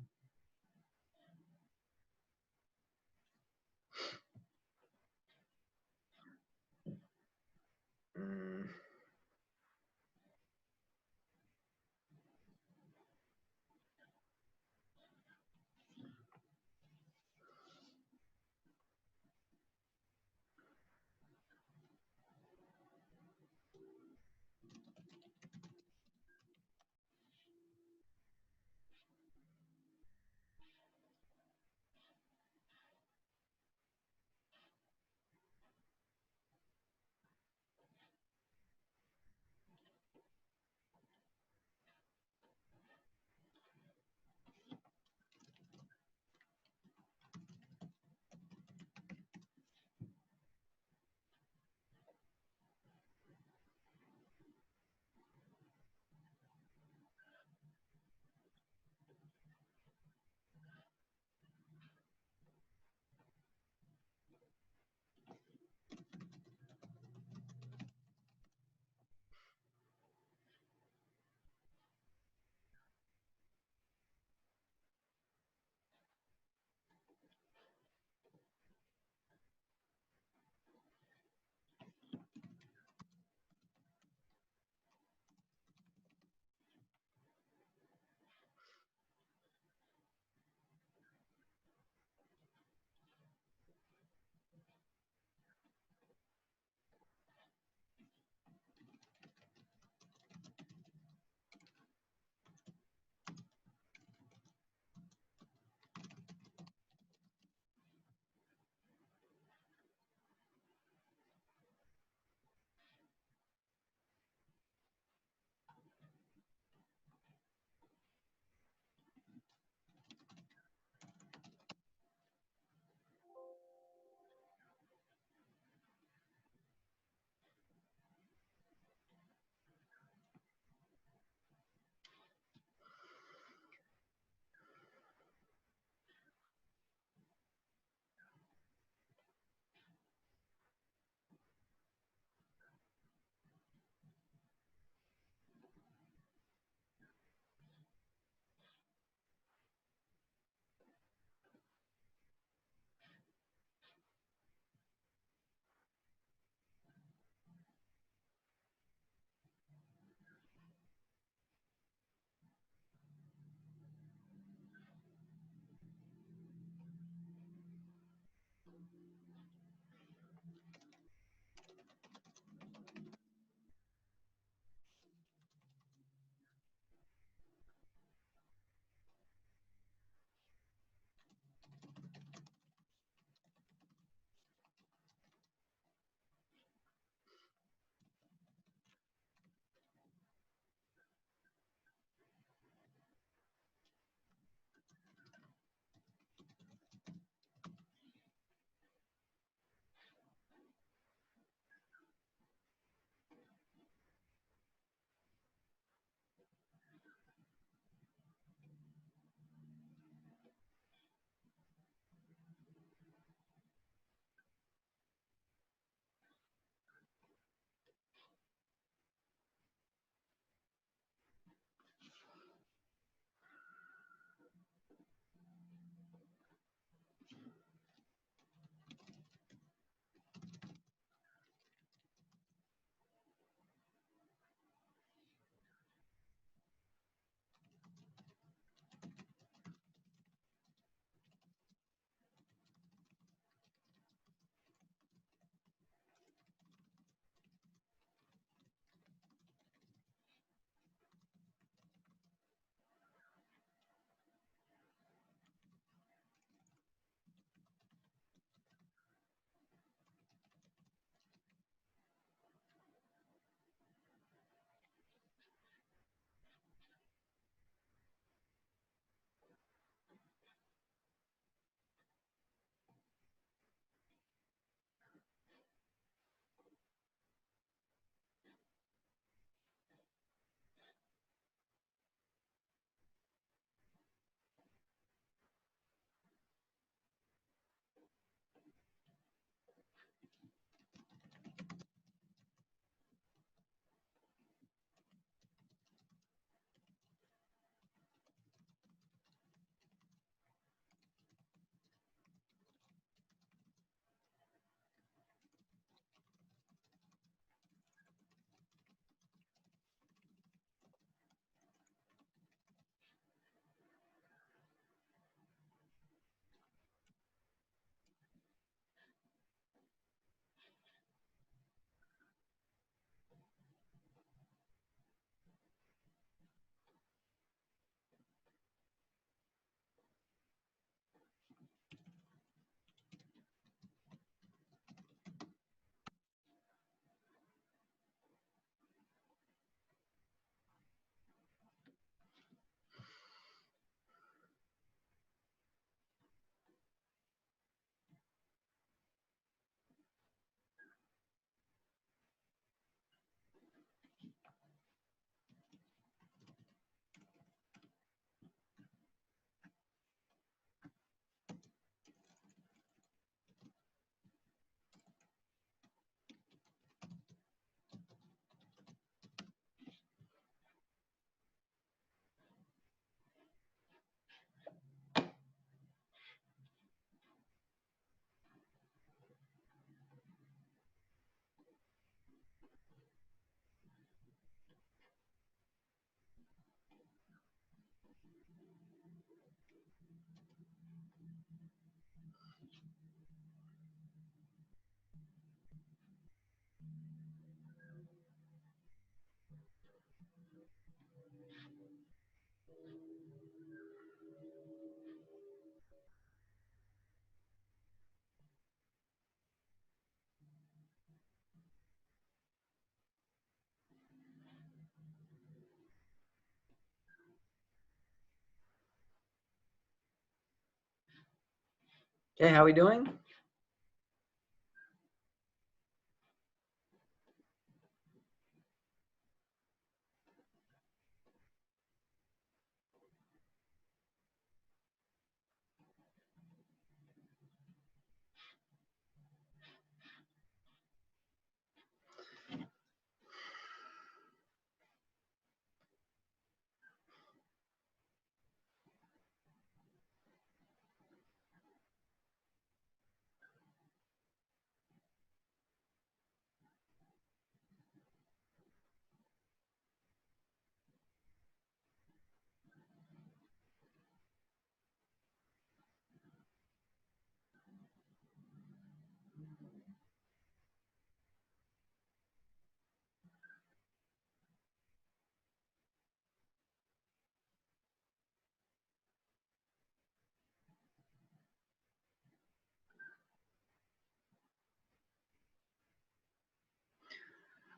Okay, how are we doing?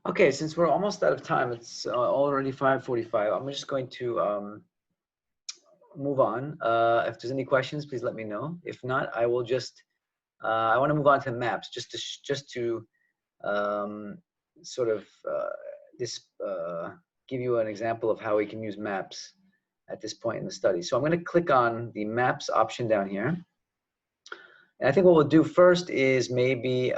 Okay, since we're almost out of time, it's already 5:45. I'm just going to move on. If there's any questions, please let me know. If not, I will just, I want to move on to maps just to sort of give you an example of how we can use maps at this point in the study. So I'm going to click on the maps option down here. And I think what we'll do first is maybe,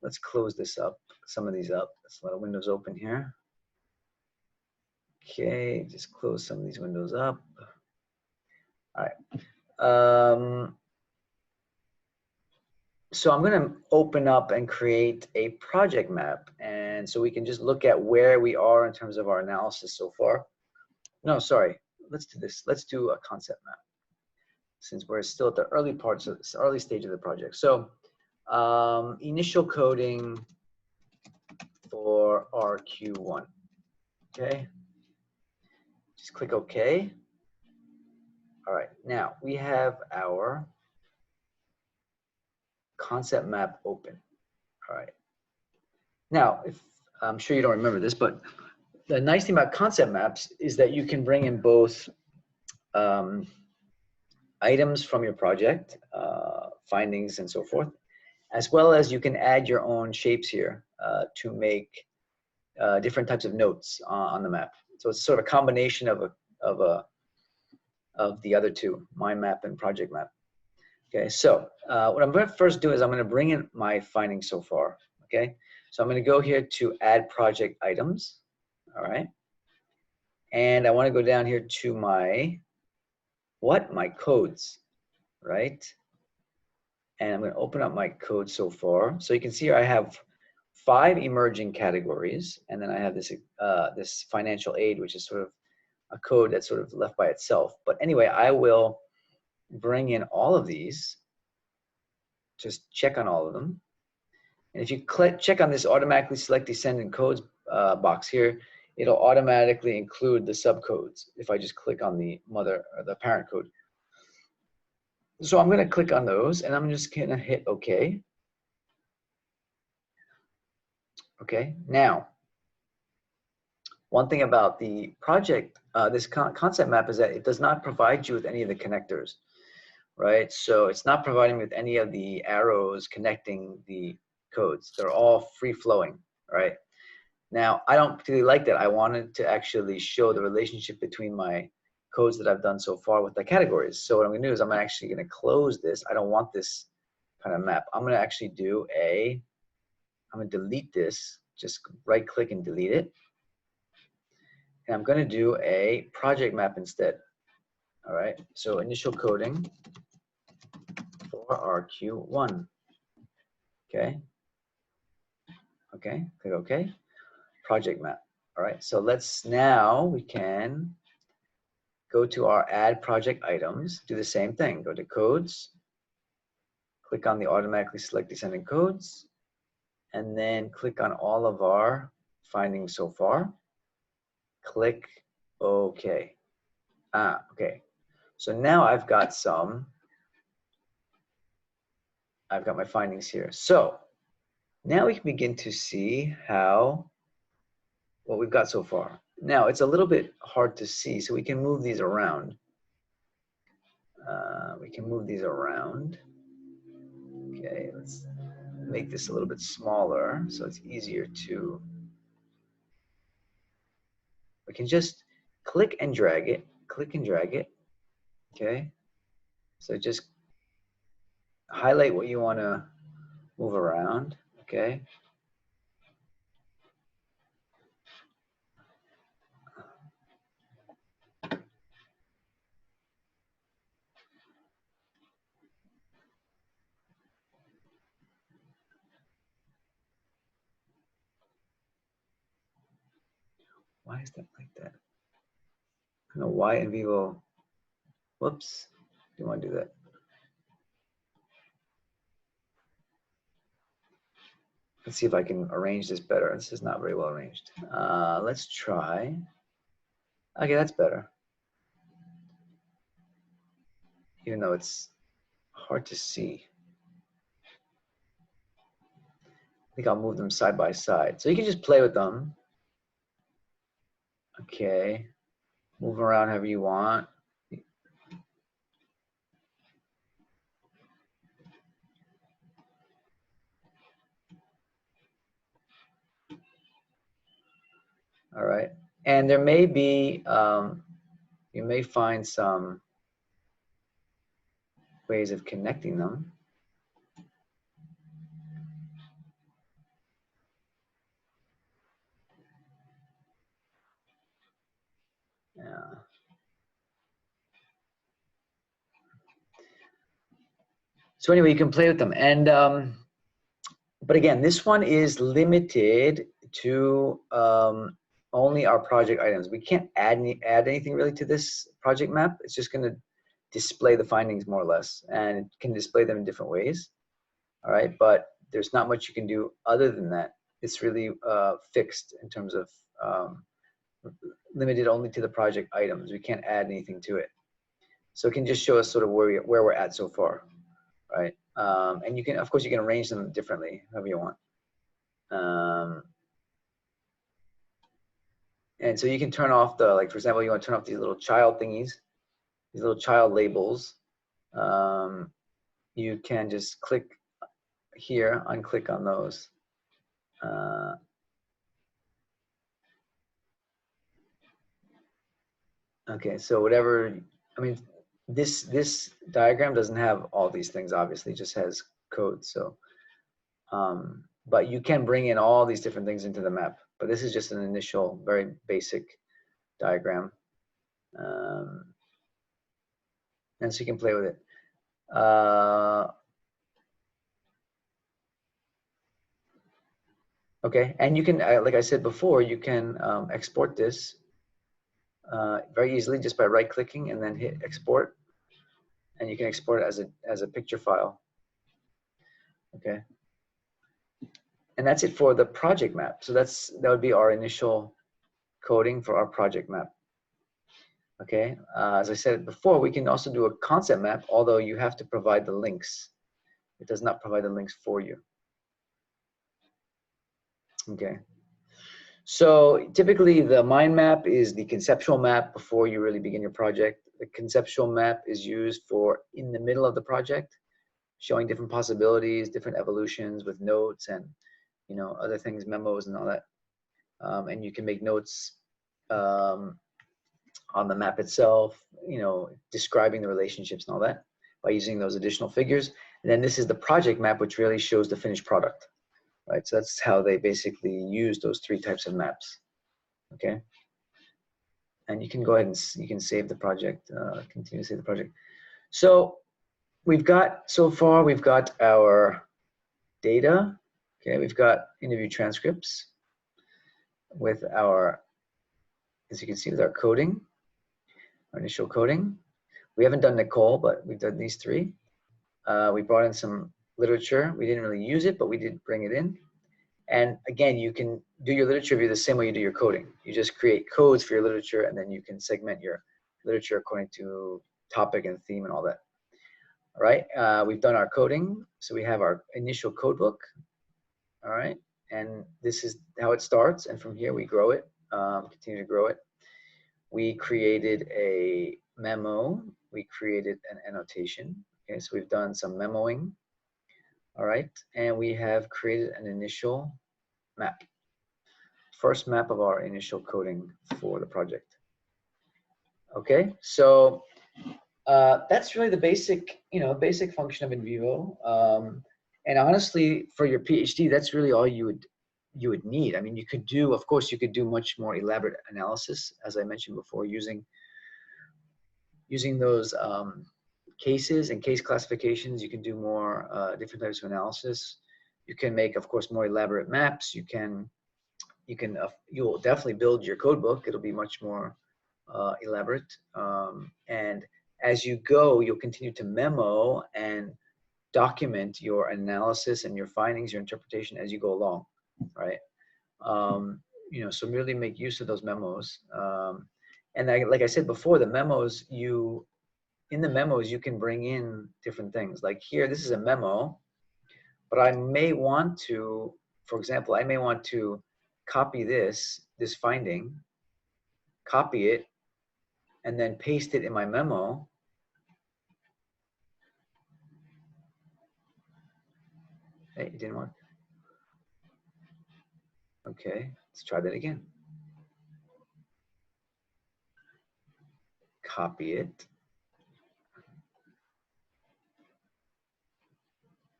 let's close this up, some of these up. There's a lot of windows open here. Okay, just close some of these windows up. All right. So I'm going to open up and create a project map. And so we can just look at where we are in terms of our analysis so far. No, sorry, let's do this. Let's do a concept map since we're still at the early stage of the project. So initial coding for RQ1, okay? Just click OK. All right, now we have our concept map open. All right. Now, if I'm sure you don't remember this, but the nice thing about concept maps is that you can bring in both items from your project, findings and so forth, as well as you can add your own shapes here to make different types of notes on the map. So it's sort of a combination of the other two, mind map and project map. Okay, so what I'm going to first do is I'm going to bring in my findings so far. Okay, so I'm going to go here to add project items. All right, and I want to go down here to my codes, right? And I'm going to open up my code so far. So you can see here I have 5 emerging categories, and then I have this this financial aid, which is sort of a code that's sort of left by itself. But anyway, I will bring in all of these, just check on all of them. And if you check on this automatically select descendant codes box here, it'll automatically include the subcodes if I just click on the mother or the parent code. So I'm going to click on those and I'm just going to hit OK. Okay, now, one thing about the project, this concept map is that it does not provide you with any of the connectors, right? So it's not providing with any of the arrows connecting the codes. They're all free flowing, right? Now, I don't particularly like that. I wanted to actually show the relationship between my codes that I've done so far with the categories. So what I'm going to do is I'm actually going to close this. I don't want this kind of map. I'm going to actually do I'm going to delete this. Just right click and delete it. And I'm going to do a project map instead. All right. So initial coding for RQ1. Okay. Okay. Click OK. Project map. All right. So we can go to our add project items. Do the same thing. Go to codes. Click on the automatically select descending codes. And then click on all of our findings so far. Click OK. Okay. So now I've got my findings here. So now we can begin to see what we've got so far. Now it's a little bit hard to see, so we can move these around. We can move these around. Okay, let's make this a little bit smaller so it's easier to. We can just click and drag it, click and drag it. Okay, so just highlight what you want to move around. Okay. Why is that like that? I don't know why NVIVO. Whoops. Do you want to do that? Let's see if I can arrange this better. This is not very well arranged. Let's try. Okay, that's better. Even though it's hard to see. I think I'll move them side by side. So you can just play with them. Okay. Move around however you want. All right. And there may be, you may find some ways of connecting them. Yeah. So anyway, you can play with them. And, but again, this one is limited to only our project items. We can't add anything really to this project map. It's just going to display the findings more or less, and it can display them in different ways. All right, but there's not much you can do other than that. It's really fixed in terms of limited only to the project items. We can't add anything to it. So it can just show us sort of where we're at so far, right? And you can, of course, you can arrange them differently, however you want. And so you can turn off the, like, for example, you want to turn off these little child thingies, these little child labels. You can just click here, unclick on those. Okay, so whatever, I mean, this diagram doesn't have all these things, obviously, it just has code. So, but you can bring in all these different things into the map. But this is just an initial, very basic diagram. And so you can play with it. Okay, and you can, like I said before, you can export this very easily just by right-clicking and then hit export, and you can export it as a picture file. Okay, and that's it for the project map. So that would be our initial coding for our project map. Okay, as I said before, we can also do a concept map, although you have to provide the links. It does not provide the links for you. Okay. So typically the mind map is the conceptual map before you really begin your project. The conceptual map is used for in the middle of the project, showing different possibilities, different evolutions with notes and, you know, other things, memos and all that. And you can make notes on the map itself, you know, describing the relationships and all that by using those additional figures. And then this is the project map, which really shows the finished product. Right, so that's how they basically use those three types of maps. Okay, and you can go ahead and you can save the project, continue to save the project. So we've got, so far we've got our data. Okay, we've got interview transcripts with our, as you can see, with our coding, our initial coding. We haven't done Nicole, but we've done these three. We brought in some literature. We didn't really use it, but we did bring it in. And again, you can do your literature review the same way you do your coding. You just create codes for your literature, and then you can segment your literature according to topic and theme and all that. All right, we've done our coding. So we have our initial code book. All right, and this is how it starts. And from here, we grow it, continue to grow it. We created a memo we created an annotation. Okay, so we've done some memoing. All right, and we have created an initial map. First map of our initial coding for the project. Okay, so that's really the basic, basic function of NVIVO. And honestly, for your PhD, that's really all you would need. I mean, you could do, of course, you could do much more elaborate analysis, as I mentioned before, using those cases and case classifications. You can do more different types of analysis. You can make, of course, more elaborate maps. You'll definitely build your code book. It'll be much more elaborate. And as you go, you'll continue to memo and document your analysis and your findings, your interpretation as you go along, right? So really make use of those memos. And like I said before, the memos, in the memos, you can bring in different things. Like here, this is a memo, but I may want to, for example, I may want to copy this finding, copy it, and then paste it in my memo. Hey, it didn't work. Okay, let's try that again. Copy it.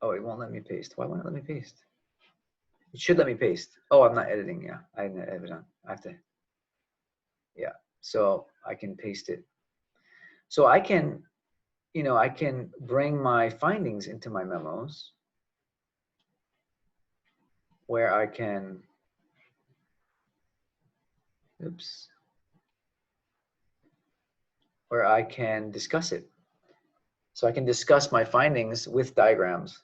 Oh, it won't let me paste. Why won't it let me paste? It should let me paste. Oh, I'm not editing. Yeah, I didn't edit on. I have to. Yeah, so I can paste it. So I can, I can bring my findings into my memos where I can, where I can discuss it. So I can discuss my findings with diagrams.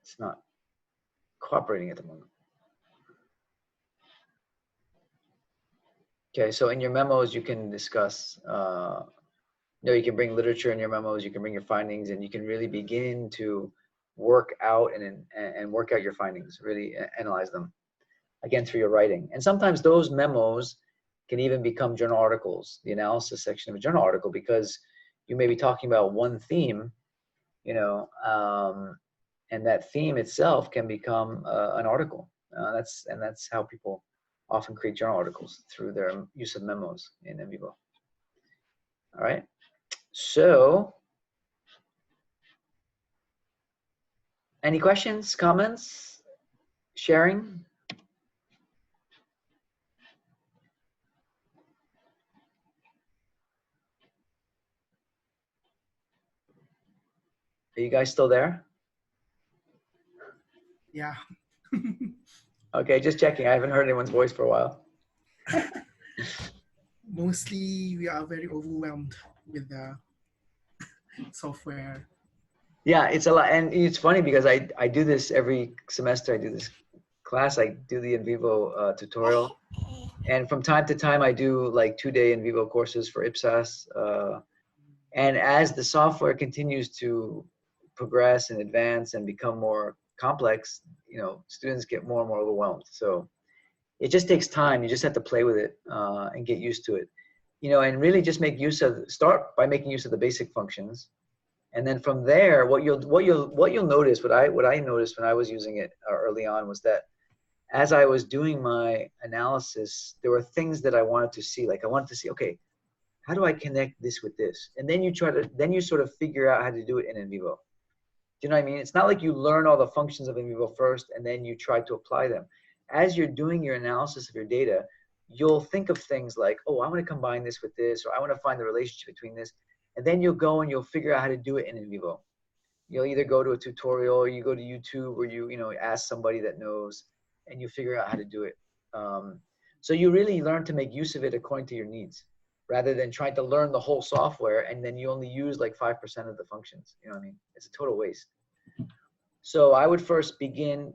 It's not cooperating at the moment. Okay, so in your memos, you can discuss, you can bring literature in your memos, you can bring your findings, and you can really begin to work out and work out your findings, really analyze them, again, through your writing. And sometimes those memos can even become journal articles, the analysis section of a journal article, because you may be talking about one theme, and that theme itself can become an article. That's how people often create journal articles, through their use of memos in NVIVO. All right, so any questions, comments, sharing? Are you guys still there? Yeah. Okay, just checking. I haven't heard anyone's voice for a while. Mostly we are very overwhelmed with the software. Yeah, it's a lot. And it's funny because I do this every semester. I do this class. I do the NVIVO tutorial. And from time to time, I do like 2-day NVIVO courses for IPSAS. And as the software continues to progress and advance and become more complex, students get more and more overwhelmed. So it just takes time. You just have to play with it and get used to it, and really just start by making use of the basic functions. And then from there, what you'll notice, what I noticed when I was using it early on, was that as I was doing my analysis, there were things that I wanted to see. Like I wanted to see, okay, how do I connect this with this? And then you sort of figure out how to do it in NVIVO. Do you know what I mean? It's not like you learn all the functions of NVIVO first and then you try to apply them. As you're doing your analysis of your data, you'll think of things like, oh, I want to combine this with this, or I want to find the relationship between this. And then you'll go and you'll figure out how to do it in NVIVO. You'll either go to a tutorial or you go to YouTube, or you ask somebody that knows, and you figure out how to do it. So you really learn to make use of it according to your needs, rather than trying to learn the whole software and then you only use like 5% of the functions. You know what I mean? It's a total waste. So I would first begin,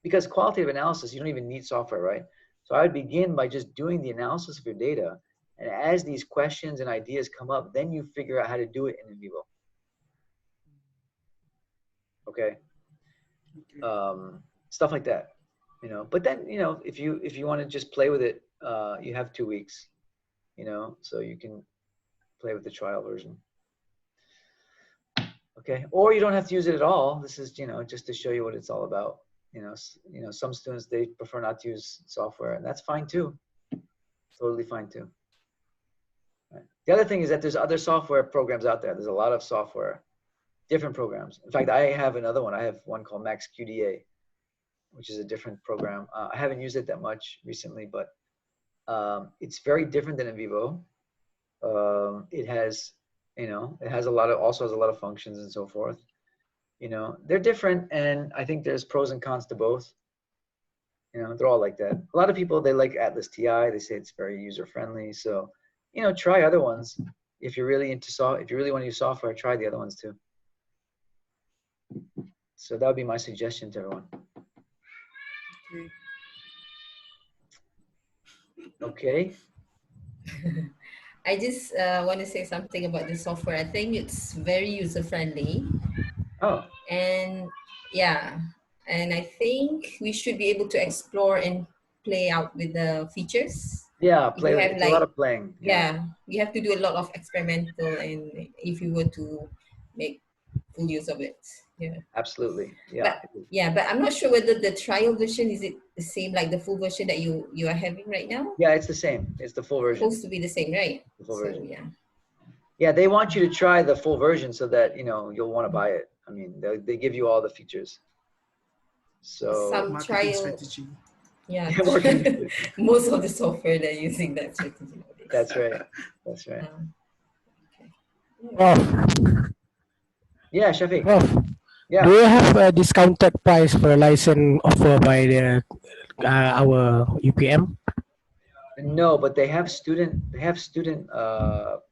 because qualitative analysis, you don't even need software, right? So I would begin by just doing the analysis of your data. And as these questions and ideas come up, then you figure out how to do it in NVIVO. Okay. Stuff like that, But then, if you want to just play with it, you have 2 weeks. you know, so you can play with the trial version. Okay, or you don't have to use it at all. This is, you know, just to show you what it's all about. You know, some students, they prefer not to use software, and that's fine too. Totally fine too. Right. The other thing is that there's other software programs out there. There's a lot of software, different programs. In fact, I have another one. I have one called Max QDA, which is a different program. I haven't used it that much recently, but it's very different than NVIVO. It has, you know, it has a lot of, also has a lot of functions and so forth. You know, they're different, and I think there's pros and cons to both. You know, they're all like that. A lot of people, they like Atlas TI. They say it's very user friendly. So, you know, try other ones. If you're really into if you really want to use software, try the other ones too. So that would be my suggestion to everyone. Okay. I just want to say something about the software. I think it's very user friendly. Oh. And yeah, and I think we should be able to explore and play out with the features. Yeah, If you have it's a lot of playing. Yeah, you have to do a lot of experimental, and if you were to make full use of it. Yeah. Absolutely. Yeah. But I'm not sure whether the trial version, is it the same like the full version that you are having right now? Yeah, it's the same. It's the full version. It's supposed to be the same, right? The full version. Yeah. Yeah, they want you to try the full version so that, you know, you'll want to buy it. I mean, they give you all the features. So some trial strategy. Yeah, most of the software they're using that strategy nowadays. That's right. That's right. Okay. Oh, Yeah, Shafiq. oh. Yeah. Do you have a discounted price for license offered by the our UPM? No, but they have student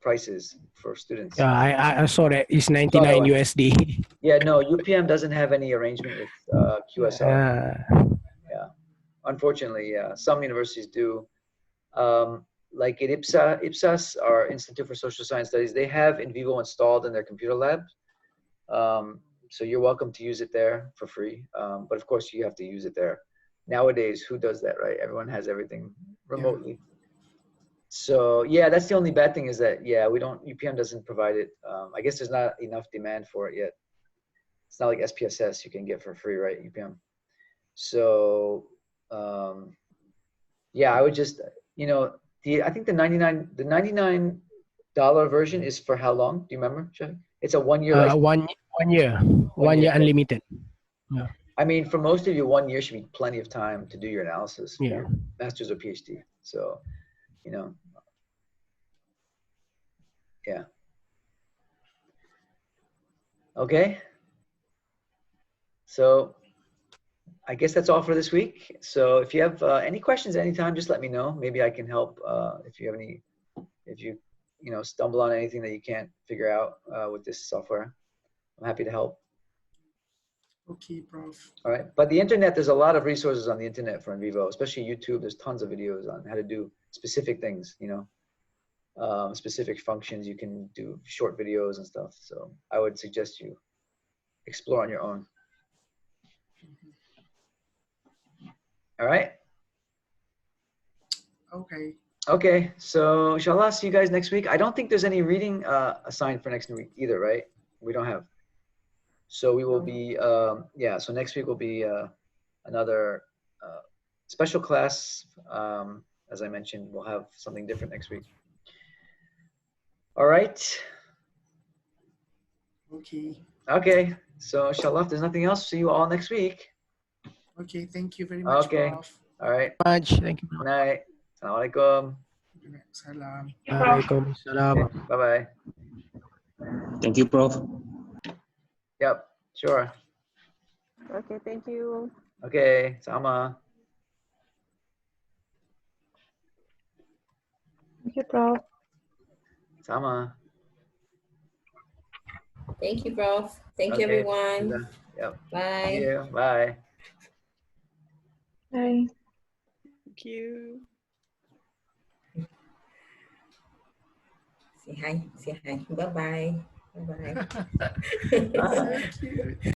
prices for students. Yeah, I saw that it's 99 USD. Yeah, no, UPM doesn't have any arrangement with QSR. Yeah, unfortunately, yeah. Some universities do. Like at IPSAS, our Institute for Social Science Studies, they have NVIVO installed in their computer lab. So you're welcome to use it there for free. But of course, you have to use it there. Nowadays, who does that, right? Everyone has everything remotely. Yeah. So yeah, that's the only bad thing is that, yeah, UPM doesn't provide it. I guess there's not enough demand for it yet. It's not like SPSS you can get for free, right? UPM. So yeah, I would just, you know, I think the $99 version is for how long? Do you remember, Shai? It's a 1 year. One year unlimited. Yeah. I mean, for most of you, 1 year should be plenty of time to do your analysis for your master's or PhD. So, you know, yeah. Okay. So I guess that's all for this week. So if you have any questions anytime, just let me know. Maybe I can help if you have any, if you stumble on anything that you can't figure out with this software. I'm happy to help. Okay, Prof. All right, but the internet, there's a lot of resources on the internet for NVIVO, especially YouTube. There's tons of videos on how to do specific things, specific functions. You can do short videos and stuff. So I would suggest you explore on your own. All right. Okay. Okay, so inshallah, see you guys next week. I don't think there's any reading assigned for next week either, right? We don't have. So we will be, yeah, so next week will be another special class. As I mentioned, we'll have something different next week. All right. Okay. Okay, so inshallah, if there's nothing else, see you all next week. Okay, thank you very much, Okay. Prof. All right. Thank you. Good night. Assalamualaikum. Salam. Waalaikumsalam. Bye-bye. Thank you, Prof. Yep, sure. Okay, thank you. Okay, sama. Thank you, Prof. Sama. Thank you, Prof. Thank you, Okay. everyone. Yep. Bye. See you. Bye. Bye. Thank you. Say hi. Say hi. Bye-bye. Bye-bye. So cute.